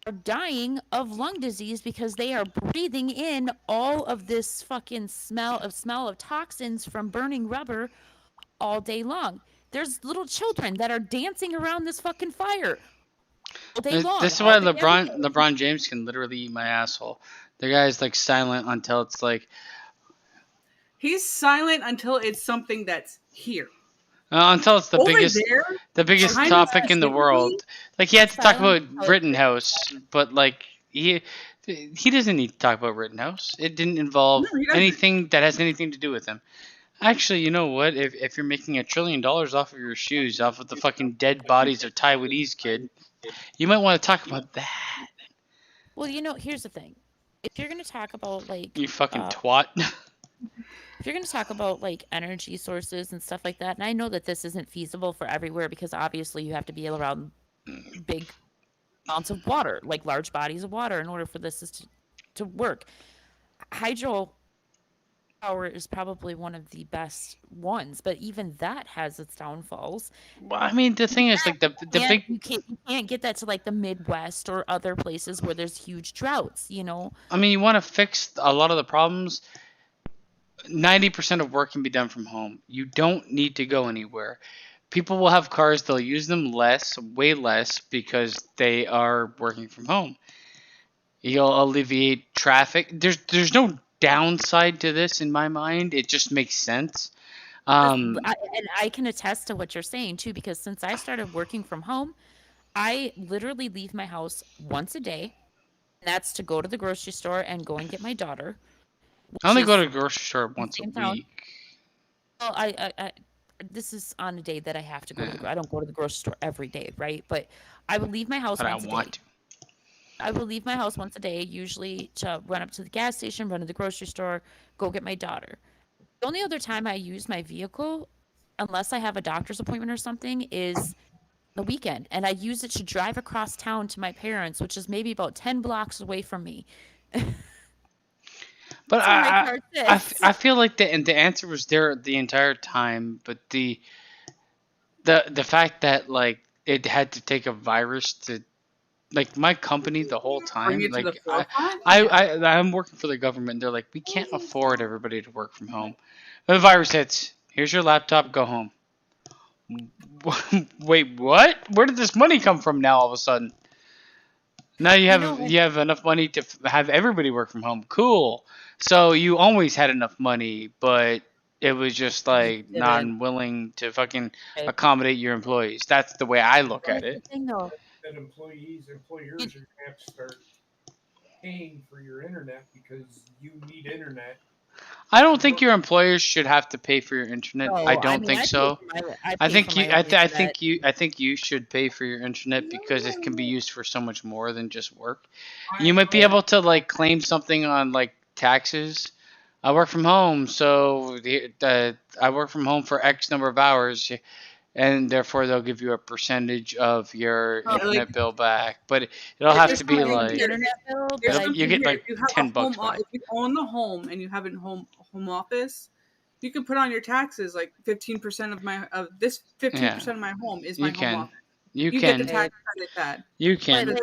are dying of lung disease because they are breathing in all of this fucking smell of toxins from burning rubber all day long. There's little children that are dancing around this fucking fire all day long. This is why LeBron James can literally eat my asshole. The guy's like silent until it's like. He's silent until it's something that's here. Until it's the Over biggest there, topic in the world. Like he had to talk about Silent. Rittenhouse, but like he doesn't need to talk about Rittenhouse. It didn't involve No, he doesn't. anything that has anything to do with him. Actually, you know what? If you're making $1 trillion off of your shoes, off of the fucking dead bodies of Taiwanese kid, you might want to talk about that. Well, here's the thing. If you're going to talk about like You fucking twat. if you're going to talk about like energy sources and stuff like that, and I know that this isn't feasible for everywhere because obviously you have to be around big amounts of water, like large bodies of water, in order for this to work. Hydro power is probably one of the best ones, but even that has its downfalls. Well, I mean, the thing is, like the big. You can't get that to like the Midwest or other places where there's huge droughts. I mean, you want to fix a lot of the problems. 90% of work can be done from home. You don't need to go anywhere. People will have cars, they'll use them less, way less, because they are working from home. You'll alleviate traffic. There's no downside to this in my mind. It just makes sense. And I can attest to what you're saying too, because since I started working from home, I literally leave my house once a day. And that's to go to the grocery store and go and get my daughter. I only go to the grocery store once a same town. week. Well, this is on a day that I have to go. I don't go to the grocery store every day, right? But I would leave my house But I once a want day. to. I will leave my house once a day, usually to run up to the gas station, run to the grocery store, go get my daughter. The only other time I use my vehicle, unless I have a doctor's appointment or something, is the weekend. And I use it to drive across town to my parents, which is maybe about 10 blocks away from me. But That's where my car sits. I feel like the answer was there the entire time, but the fact that like it had to take a virus to like my company the whole time, Bring it to the like forefront? I'm working for the government. They're like, we can't afford everybody to work from home. The virus hits. Here's your laptop. Go home. Wait, what? Where did this money come from now all of a sudden? Now you have enough money to have everybody work from home. Cool. So you always had enough money, but it was just like not willing to fucking accommodate your employees. That's the way I look at it. That employers are going to have to start paying for your internet because you need internet. I don't think your employers should have to pay for your internet. No, I don't think so. I think you should pay for your internet because it can be used for so much more than just work. You might be able to like claim something on like taxes. I work from home, so I work from home for X number of hours, and therefore they'll give you a percentage of your internet bill back. But it'll have to be like internet bill, you get like $10 back. If you own the home and you have a home office, you can put on your taxes like 15% of this 15% of my home is my home office. You can get the tax credit that. You can,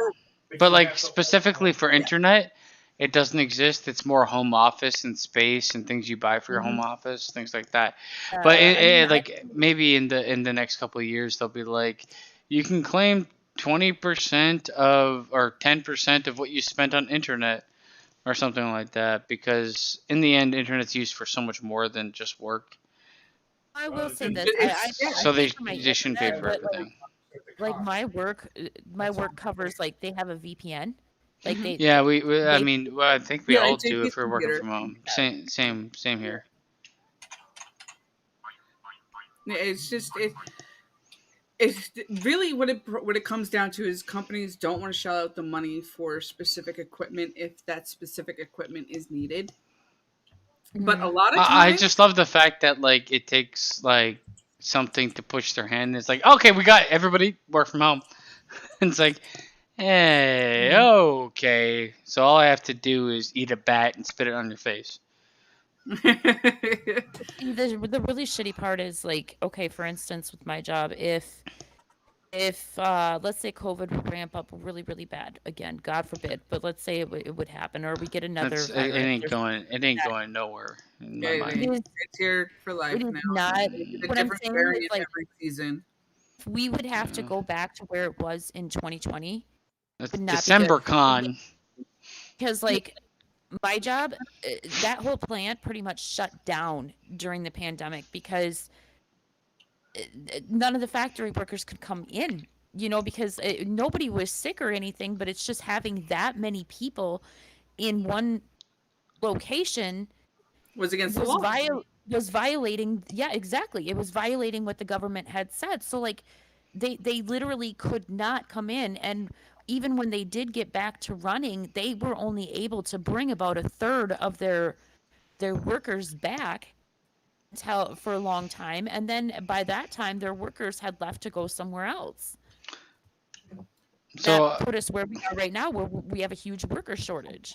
but like specifically for internet. It doesn't exist. It's more home office and space and things you buy for your home office, things like that. But like maybe in the next couple of years, they'll be like, you can claim 20% of or 10% of what you spent on internet or something like that, because in the end, internet's used for so much more than just work. I will say this. So they shouldn't pay for everything. Like my work covers like they have a VPN. Like I think we all do if we're working from home. Same here. It's just it's really what it comes down to is companies don't want to shell out the money for specific equipment if that specific equipment is needed. But a lot of times, I just love the fact that like it takes like something to push their hand. It's like, okay, we got everybody work from home. It's like, hey, okay. So all I have to do is eat a bat and spit it on your face. The really shitty part is like, okay, for instance, with my job, if if let's say COVID would ramp up really, really bad again, God forbid, but let's say it would happen, or we get another It virus ain't or something going. It like ain't that. going nowhere in my Yeah, It mind. is it's here for it life is now. not It's a what I'm different saying is variant like every season. if we would have to Yeah. go back to where it was in 2020, That's would not be good. December con. Because like my job, that whole plant pretty much shut down during the pandemic because none of the factory workers could come in, because nobody was sick or anything, but it's just having that many people in one location Was against the was law. violating, yeah, exactly, it was violating what the government had said. So like they literally could not come in, and even when they did get back to running, they were only able to bring about a third of their workers back for a long time, and then by that time their workers had left to go somewhere else. So That put us where we are right now, where we have a huge worker shortage.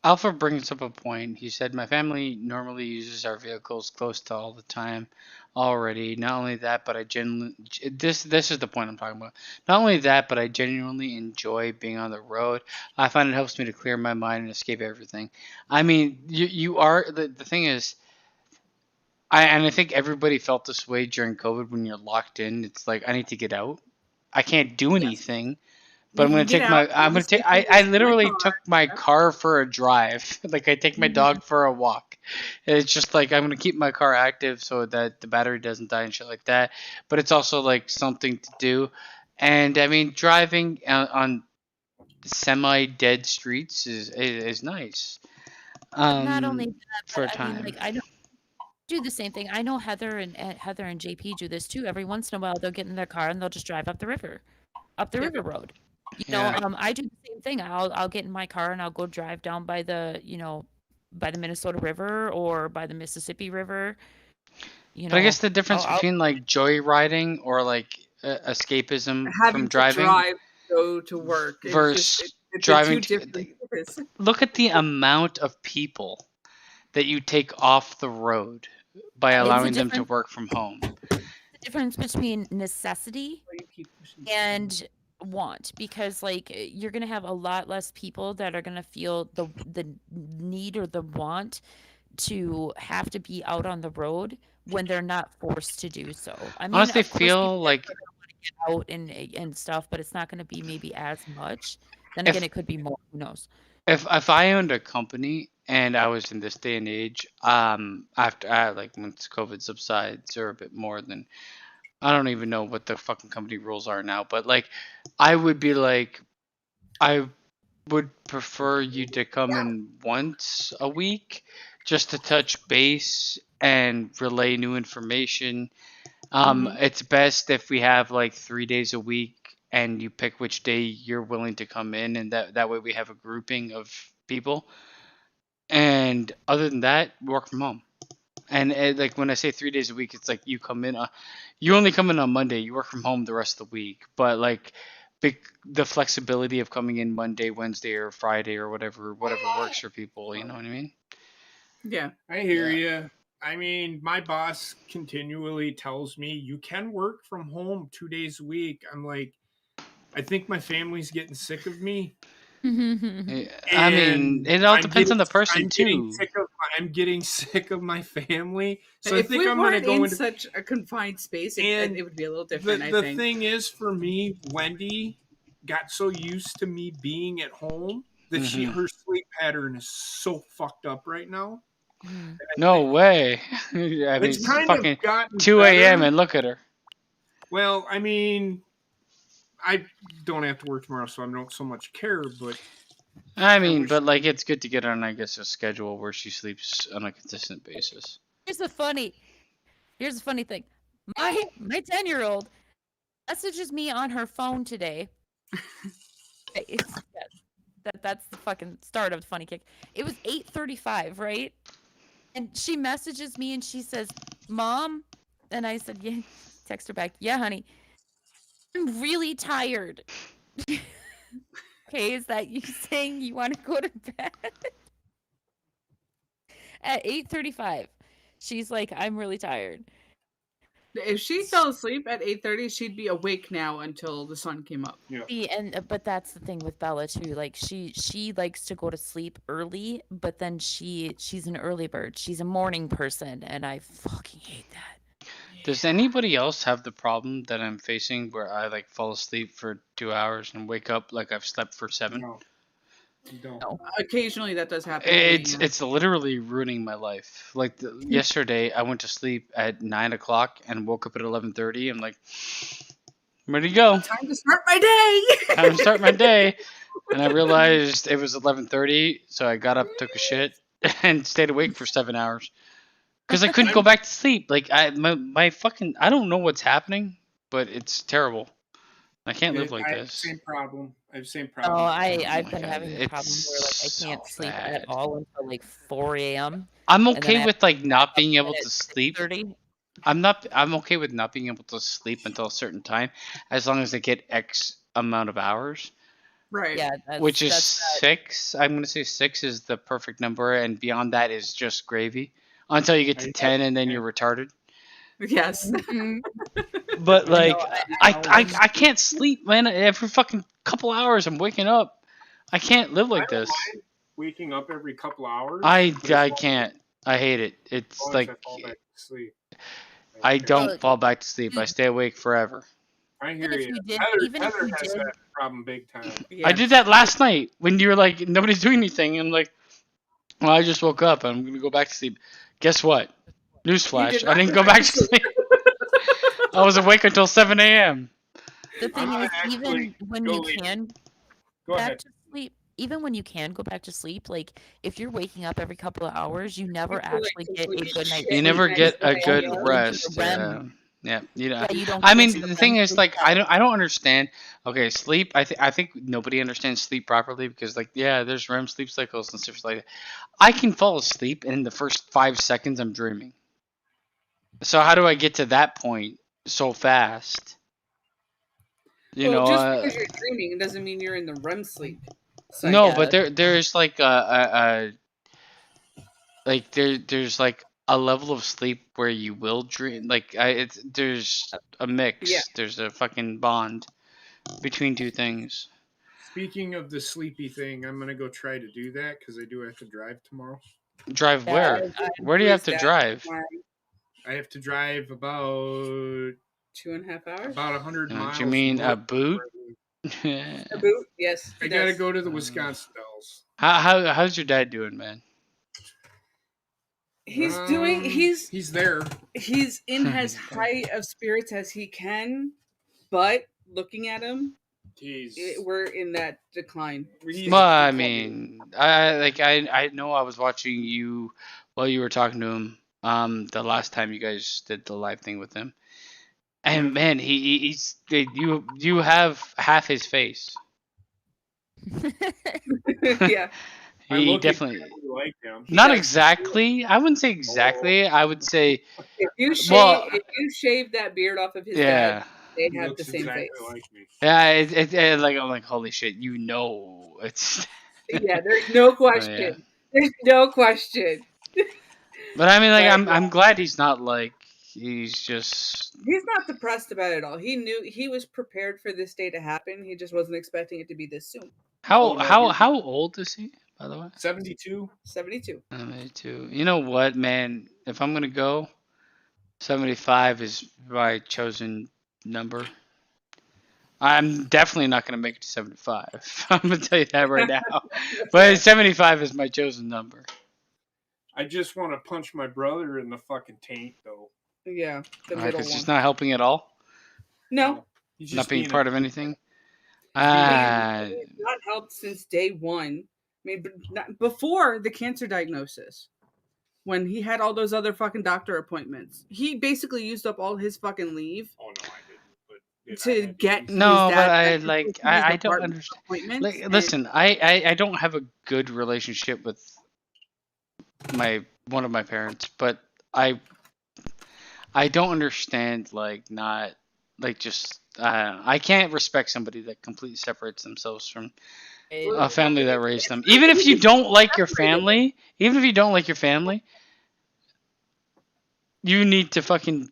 Alpha brings up a point. He said, "My family normally uses our vehicles close to all the time already. Not only that, but I genuinely this is the point I'm talking about. Not only that, but I genuinely enjoy being on the road. I find it helps me to clear my mind and escape everything. I mean, you are the thing is, I think everybody felt this way during COVID when you're locked in. It's like I need to get out. I can't do Yes. anything." But You I'm can gonna get take out. my. I'm gonna take. Obviously, you can I use my literally car. took my car for a drive. Like I take my dog for a walk. It's just like I'm gonna keep my car active so that the battery doesn't die and shit like that. But it's also like something to do. And I mean, driving on semi-dead streets is nice. But not only that, For but a I mean, time. like I don't do the same thing. I know Heather and JP do this too. Every once in a while, they'll get in their car and they'll just drive up the Yep. river road. Yeah. I do the same thing. I'll get in my car and I'll go drive down by by the Minnesota River or by the Mississippi River. But I guess the difference I'll between like joyriding or like escapism from Having to driving drive to go to work. versus They're driving two to different things. look at the amount of people that you take off the road by It's allowing them to work from home. the difference between necessity You keep pushing. and want, because like you're gonna have a lot less people that are gonna feel the need or the want to have to be out on the road when they're not forced to do so. I mean, Honestly, of course, people feel like are gonna want to get out and stuff, but it's not gonna be maybe as much. Then again, if it could be more. Who knows? if I owned a company and I was in this day and age, after like once COVID subsides or a bit more, then I don't even know what the fucking company rules are now, but like I would be like I would prefer you to come in once a week just to touch base and relay new information. It's best if we have like 3 days a week and you pick which day you're willing to come in, and that way we have a grouping of people. And other than that, work from home. And like when I say 3 days a week, it's like you only come in on Monday, you work from home the rest of the week. But like the flexibility of coming in Monday, Wednesday, or Friday, or whatever works for people. You know what I mean? Yeah. I hear Yeah. you. I mean, my boss continually tells me you can work from home 2 days a week. I'm like, I think my family's getting sick of me. I mean, And it all depends on the person I'm getting too. I'm getting sick of my family. So I If think we I'm gonna weren't go in into such a confined space, and it would be a little different. I the think. thing is for me, Wendy got so used to me being at home that Mhm. her sleep pattern is so fucked up right now. No way. I mean, It's it's kind of fucking gotten 2 a.m. better. and look at her. Well, I mean, I don't have to work tomorrow, so I don't so much care. But I mean, wish- but like it's good to get on, I guess, a schedule where she sleeps on a consistent basis. Here's a funny thing. My 10-year-old messages me on her phone today. Yes, that's the fucking start of the funny kick. It was 8:35, right? And she messages me and she says, "Mom," and I said, "Yeah." Text her back, "Yeah, honey. I'm really tired." Okay, is that you saying you want to go to bed? At 8:35, she's like, "I'm really tired." If she fell asleep at 8:30, she'd be awake now until the sun came up. Yeah. See, and but that's the thing with Bella too. Like she likes to go to sleep early, but then she's an early bird. She's a morning person, and I fucking hate that. Does anybody else have the problem that I'm facing where I like fall asleep for 2 hours and wake up like I've slept for 7? No, you don't. No. Occasionally, that does happen. It's literally ruining my life. Like yesterday, I went to sleep at 9 o'clock and woke up at 11:30. I'm like, I'm ready to go. Time to start my day. Time to start my day. And I realized it was 11:30, so I got up, took a shit, and stayed awake for 7 hours because I couldn't go back to sleep. Like my fucking I don't know what's happening, but it's terrible. I can't live like I have the this. same problem. I have the same Oh, problem. I've my been God, having the problem it's where like I so can't sleep bad. at all until like 4 a.m. I'm then I okay have with to like wake not up being able at to sleep. 6:30. I'm okay with not being able to sleep until a certain time, as long as I get X amount of hours, Right. Yeah, which is that's that. 6. I'm gonna say 6 is the perfect number, and beyond that is just gravy. Until you get to 10, and then you're retarded. Yes. Mhm. But like, I know. I can't sleep, man. Every fucking couple hours, I'm waking up. I can't live like I don't this. mind waking up every couple hours. I but as long can't. I hate it. It's as like I fall back to sleep. I care. don't Well, fall back to sleep. I stay awake forever. I Even hear if you. you did, Heather, even if Heather you has did, that problem big time. Yeah. I did that last night when you were like, nobody's doing anything. I'm like, well, I just woke up. I'm gonna go back to sleep. Guess what? You Newsflash. did I not didn't go go back to sleep. I was awake until 7 a.m. the I'm thing gonna is, even actually when go you later. can Go back ahead. to sleep, even when you can go back to sleep, like if you're waking up every couple of hours, you never You feel like actually get a completely good night's shit You sleep. never the get next a day. good You don't get into rest. the REM. Yeah. You know. Yeah, you don't I get mean, into the the thing REM is, sleep like, I cycle. don't understand. Okay, sleep. I think nobody understands sleep properly because, like, yeah, there's REM sleep cycles and stuff like that. I can fall asleep, and in the first 5 seconds, I'm dreaming. So how do I get to that point so fast? You Well, know, just because you're dreaming doesn't mean you're in the REM sleep. no, Yeah. but there's like there's like a level of sleep where you will dream. Like there's a mix. Yeah. There's a fucking bond between two things. Speaking of the sleepy thing, I'm gonna go try to do that because I do have to drive tomorrow. Drive Yeah, where? Where do you have to drive? I have to drive about 2.5 hours. 100 miles. Do you mean a north of boot? where I live. A boot? Yes. I he gotta does. go to the Wisconsin Dells. How's your dad doing, man? He's doing. He's there. He's in as high of spirits as he can, but looking at him, we're in that decline. He's- Well, I mean, I know I was watching you while you were talking to him the last time you guys did the live thing with him. And man, he's you have half his face. Yeah. I He look definitely exactly like him. not does. exactly. I wouldn't say exactly. I would say If you shave, Well, if you shave that beard off of his yeah. dad, they'd He have looks the same exactly face. like me. Yeah, like I'm like holy shit, you know it's Yeah, there's no question. yeah. There's no question. But I mean like But, I'm glad he's not like he's just He's not depressed about it at all. He knew he was prepared for this day to happen. He just wasn't expecting it to be this soon. how old is he, by the way? 72. 72. Me too. You know what, man? If I'm gonna go, 75 is my chosen number. I'm definitely not gonna make it to 75. I'm gonna tell you that right now. But 75 is my chosen number. I just want to punch my brother in the fucking taint, though. Yeah, the middle Because one. he's not helping at all. No, He's Not just being part of anything. he's not helped since day one. I mean, but not, before the cancer diagnosis, when he had all those other fucking doctor appointments, he basically used up all his fucking leave Oh no, I didn't. But to get No, his but dad I back like to his I don't apartment understand. appointments, Like, and- listen, I don't have a good relationship with one of my parents, but I don't understand like not like just I can't respect somebody that completely separates themselves from a family that raised them. Even if you don't like your family, you need to fucking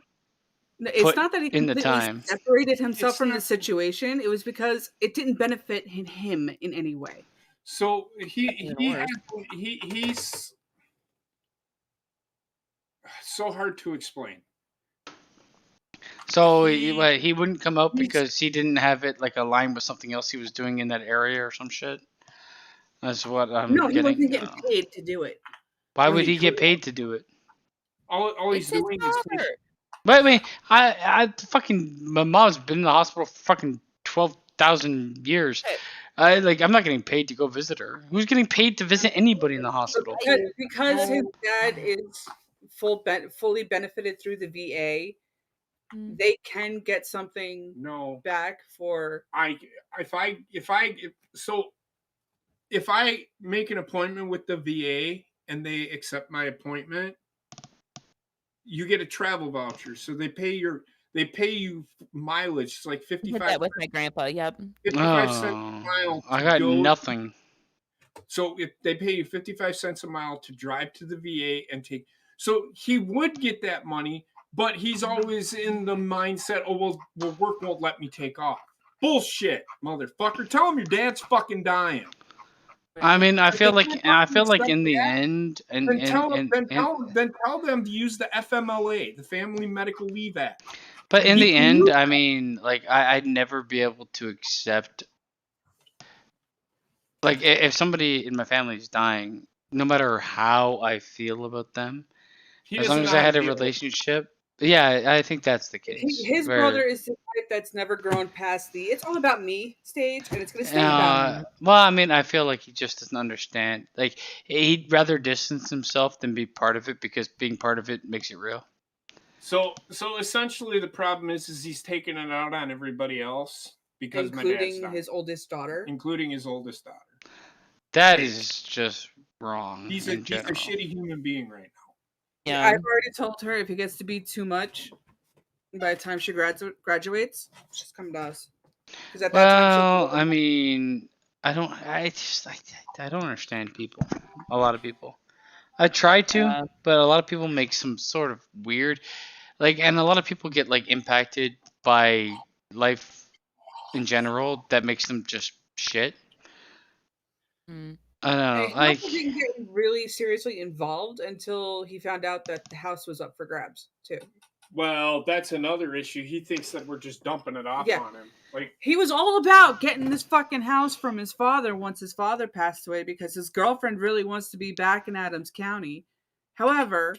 No, it's put not that he in the completely time. separated himself It's from not- the situation. It was because it didn't benefit him in any way. So Even worse. he's so hard to explain. So He- he wouldn't come out he's- because he didn't have it like aligned with something else he was doing in that area or some shit. That's what I'm No, he getting. wasn't getting paid to do it. Why when would he he get could- paid to do it? all he's It's his doing is father. Wait, I fucking my mom's been in the hospital for fucking 12,000 years. I'm not getting paid to go visit her. Who's getting paid to visit anybody in the hospital? Because his dad is fully benefited through the VA, Mm. they can get something no. back for. If I make an appointment with the VA and they accept my appointment, you get a travel voucher. So they pay you mileage. It's like I did 55, that with my grandpa. Yep. 55 cents a Oh, mile. I to got go- nothing. So if they pay you 55 cents a mile to drive to the VA and take, so he would get that money, but he's always in the mindset, oh well, work won't let me take off. Bullshit, motherfucker. Tell him your dad's fucking dying. I mean, I feel like fucking in the accept end, Then tell them to use the FMLA, the Family Medical Leave Act. but in He the can end, use I mean, like I'd never be able to accept. Like if somebody in my family is dying, no matter how I feel about them, He as doesn't long as know I how had to a deal with it. relationship, yeah, I think that's the case. His where- brother is the type that's never grown past the "it's all about me" stage, and it's going to stay about me. Well, I mean, I feel like he just doesn't understand. Like he'd rather distance himself than be part of it because being part of it makes it real. So essentially, the problem is he's taking it out on everybody else because my dad's Including dying, his oldest daughter. including his oldest daughter. That Hey. is just wrong. He's in a general. shitty human being right now. Yeah. I've already told her if it gets to be too much by the time she graduates, just come to us. Because at that time, Well, she'll I mean, I don't understand people. A lot of people. I try to, but a lot of people make some sort of weird, and a lot of people get impacted by life in general that makes them just shit. Mm. I don't know, He also didn't get really seriously involved until he found out that the house was up for grabs too. Well, that's another issue. He thinks that we're just dumping it off Yeah. on him. Like He was all about getting this fucking house from his father once his father passed away because his girlfriend really wants to be back in Adams County. However,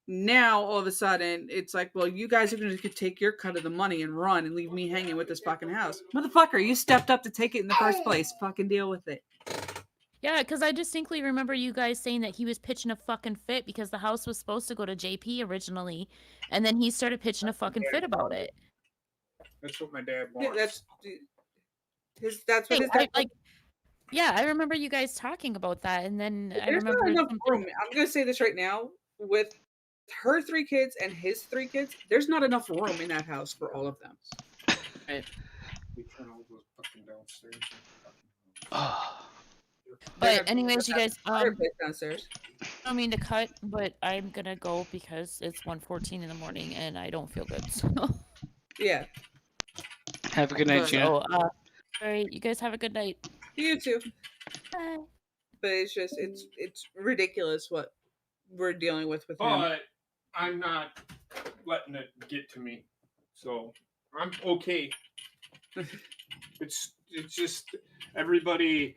now all of a sudden it's like, well, you guys are going to take your cut of the money and run and leave me hanging with this fucking house. Motherfucker, you stepped up to take it in the first place. Fucking deal with it. Yeah, because I distinctly remember you guys saying that he was pitching a fucking fit because the house was supposed to go to JP originally, and then he started pitching a fucking fit about it. that's what my dad Yeah, wants. that's what Hey, his dad. Yeah, I remember you guys talking about that, and then I There's remember not enough something- room. I'm going to say this right now. With her 3 kids and his 3 kids, there's not enough room in that house for all of them. We turn all those fucking downstairs. But anyways, you guys, Fireplace downstairs. I don't mean to cut, but I'm gonna go because it's 1:14 in the morning and I don't feel good. So, Yeah, Have a good night, Gina. all right, you guys have a good night. you too. Bye. But it's just it's ridiculous what we're dealing with him. But I'm not letting it get to me. So I'm okay. It's just everybody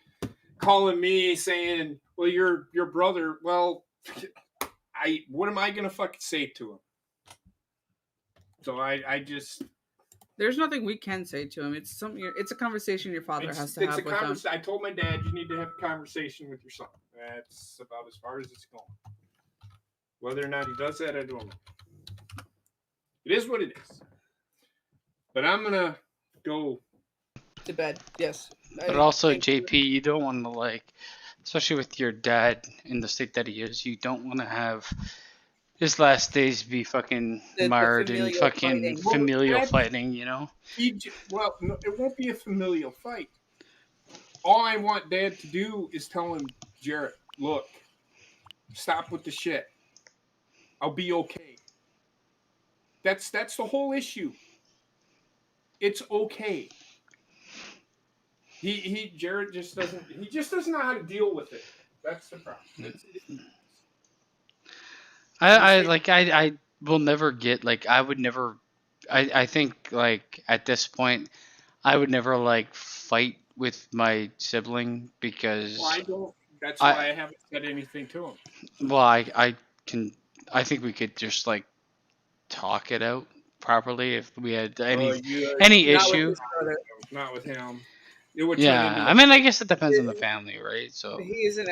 calling me saying, well, your brother, well, what am I gonna fucking say to him? So I just There's nothing we can say to him. It's something. It's a conversation your father has to have with him. I told my dad you need to have a conversation with your son. That's about as far as it's going. Whether or not he does that, I don't know. It is what it is. But I'm gonna go To bed, yes. But also, JP, you don't want to especially with your dad in the state that he is, you don't want to have his last days be fucking The marred in familial fucking fighting. familial Well, fighting, you know? Well, no, it won't be a familial fight. All I want Dad to do is tell him, Jarrett, look, stop with the shit. I'll be okay. That's the whole issue. It's okay. Jared just doesn't know how to deal with it. That's the problem. I will never get like I would never I think like at this point I would never like fight with my sibling because Well, I don't. That's why I haven't said anything to him. well I can I think we could just like talk it out properly if we had any Not with issue. his brother. Not with him. It would turn Yeah, into I mean I guess it depends on the family, right? So He's a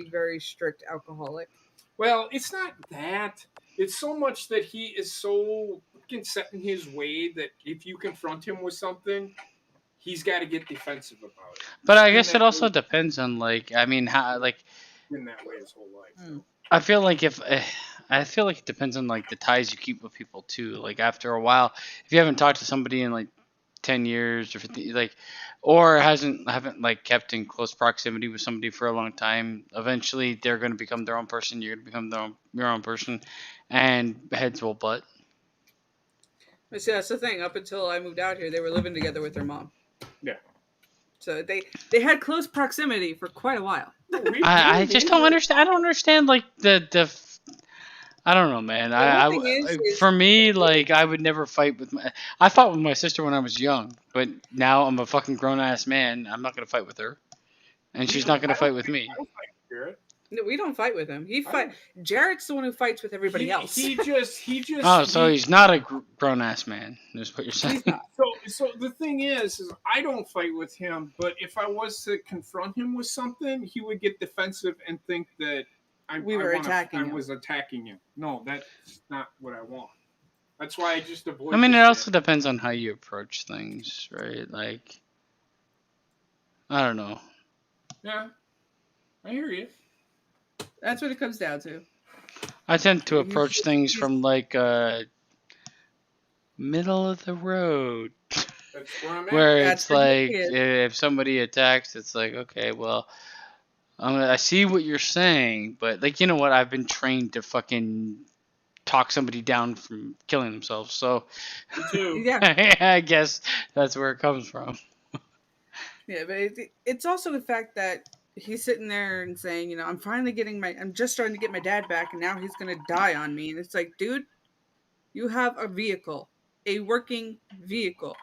very strict alcoholic. Well, it's not that. It's so much that he is so fucking set in his way that if you confront him with something, he's got to get defensive about it. but I guess it also depends on like I mean how like In that way his whole life. I feel like I feel like it depends on like the ties you keep with people too. Like after a while, if you haven't talked to somebody in like 10 years or 50, like, or haven't like kept in close proximity with somebody for a long time, eventually they're going to become their own person. You're going to become your own person, and heads will butt. But see, that's the thing. Up until I moved out here, they were living together with their mom. Yeah. So they had close proximity for quite a while. I just don't understand. I don't understand like the I don't know, man. For me, like I would never fight with my. I fought with my sister when I was young, but now I'm a fucking grown ass man. I'm not gonna fight with her, and she's not gonna fight with me. I don't fight with Jared. No, we don't fight with him. Jared's the one who fights with everybody else. He just. Oh, so he's not a grown ass man. Is what you're saying? So the thing is I don't fight with him, but if I was to confront him with something, he would get defensive and think that I was attacking him. No, that's not what I want. That's why I just avoid. I mean, it also depends on how you approach things, right? Like, I don't know. Yeah, I hear you. That's what it comes down to. I tend to approach things from like middle of the road. That's where I'm at. Where it's like if somebody attacks, it's like okay, well, I see what you're saying, but like you know what, I've been trained to fucking talk somebody down from killing themselves, so Me too. Yeah. I guess that's where it comes from. Yeah, but it's also the fact that he's sitting there and saying, you know, I'm just starting to get my dad back, and now he's gonna die on me. And it's like, dude, you have a vehicle, a working vehicle.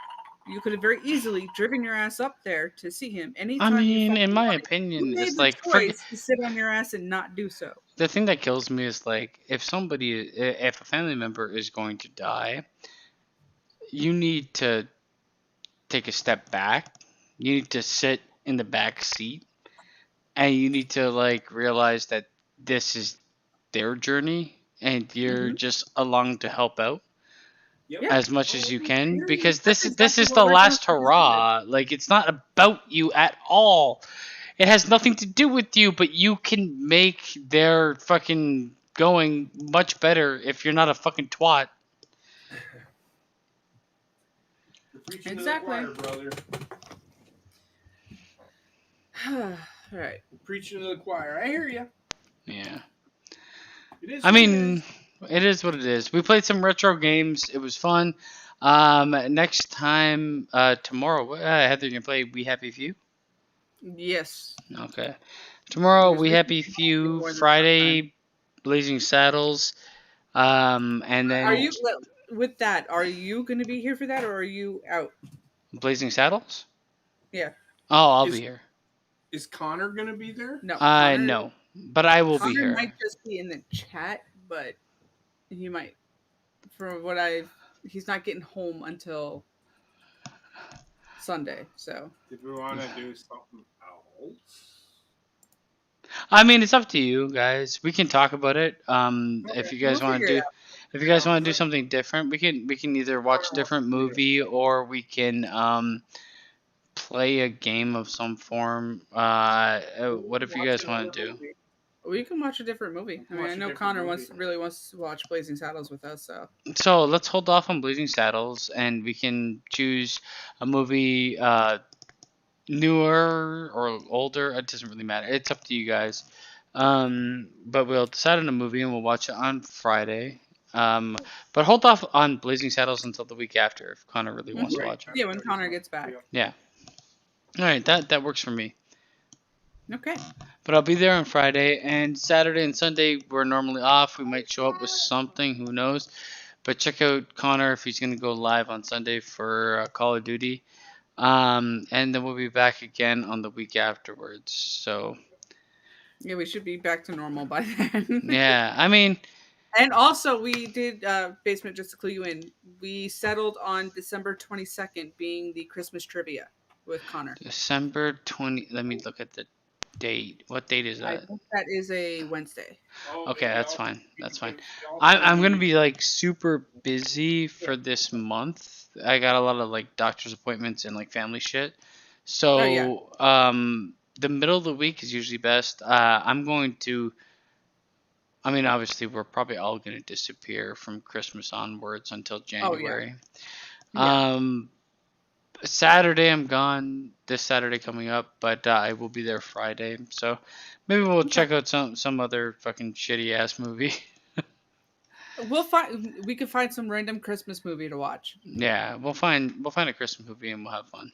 You could have very easily driven your ass up there to see him anytime. I mean, in my opinion, it's like to sit on your ass and not do so. The thing that kills me is like if a family member is going to die, you need to take a step back. You need to sit in the back seat, and you need to like realize that this is their journey, and you're just along to help out. As much as you can, because this is the last hurrah. Like it's not about you at all. It has nothing to do with you, but you can make their fucking going much better if you're not a fucking twat. Exactly. To the choir, brother. Right. Preaching to the choir. I hear you. Yeah. It is what it is. We played some retro games. It was fun. Next time, tomorrow, Heather, you can play We Happy Few? Yes. Okay. Tomorrow, We Happy Few. Friday, Blazing Saddles. And then... Are you going to be here for that, or are you out? Blazing Saddles? Yeah. Oh, I'll be here. Is Connor going to be there? No. No. But I will be here. Connor might just be in the chat, but he might. He's not getting home until Sunday, so. Did we want to do something else? I mean, it's up to you guys. We can talk about it. If you guys want to do something different, we can either watch a different movie or we can play a game of some form. What if you guys want to do? We can watch a different movie. I mean, I know Connor really wants to watch Blazing Saddles with us, so. So let's hold off on Blazing Saddles, and we can choose a movie, newer or older. It doesn't really matter. It's up to you guys. But we'll decide on a movie, and we'll watch it on Friday. But hold off on Blazing Saddles until the week after if Connor really wants to watch it. Yeah, when Connor gets back. Yeah. All right, that works for me. Okay. But I'll be there on Friday, and Saturday and Sunday we're normally off. We might show up with something, who knows. But check out Connor if he's going to go live on Sunday for Call of Duty. And then we'll be back again on the week afterwards. So Yeah, we should be back to normal by then. yeah, I mean, And also, we did, Basement, just to clue you in, we settled on December 22nd being the Christmas trivia with Connor. December 20. Let me look at the date. What date is I that? think that is a Wednesday. Okay, that's fine. That's fine. I'm gonna be like super busy for this month. I got a lot of like doctor's appointments and like family shit. So Oh, yeah. the middle of the week is usually best. I'm going to. I mean, obviously, we're probably all gonna disappear from Christmas onwards until January. Yeah. Saturday I'm gone. This Saturday coming up, but I will be there Friday. So maybe we'll check out some other fucking shitty ass movie. We could find some random Christmas movie to watch. Yeah, we'll find a Christmas movie and we'll have fun.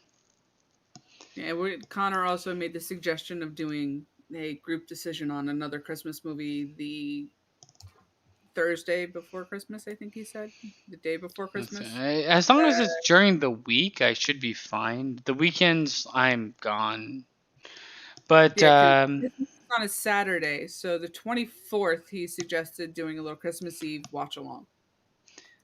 Yeah, Connor also made the suggestion of doing a group decision on another Christmas movie the Thursday before Christmas, I think he said. The day before Christmas. Okay. As long as it's during the week, I should be fine. The weekends, I'm gone. But Yeah, Christmas is on a Saturday, so the 24th he suggested doing a little Christmas Eve watch along.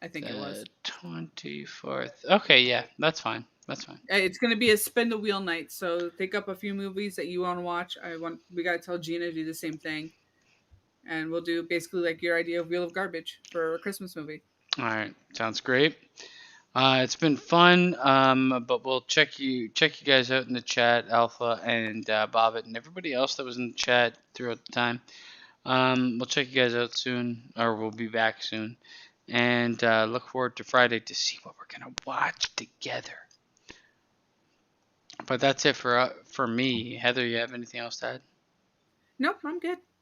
I think it was 24th. Okay, yeah, that's fine. That's fine. It's going to be a spin the wheel night, so think up a few movies that you want to watch. We got to tell Gina to do the same thing, and we'll do basically like your idea of Wheel of Garbage for a Christmas movie. All right, sounds great. It's been fun, but we'll check you guys out in the chat, Alpha and Bobbit, and everybody else that was in the chat throughout the time. We'll check you guys out soon, or we'll be back soon, and look forward to Friday to see what we're gonna watch together. But that's it for me. Heather, you have anything else to add? Nope, I'm good.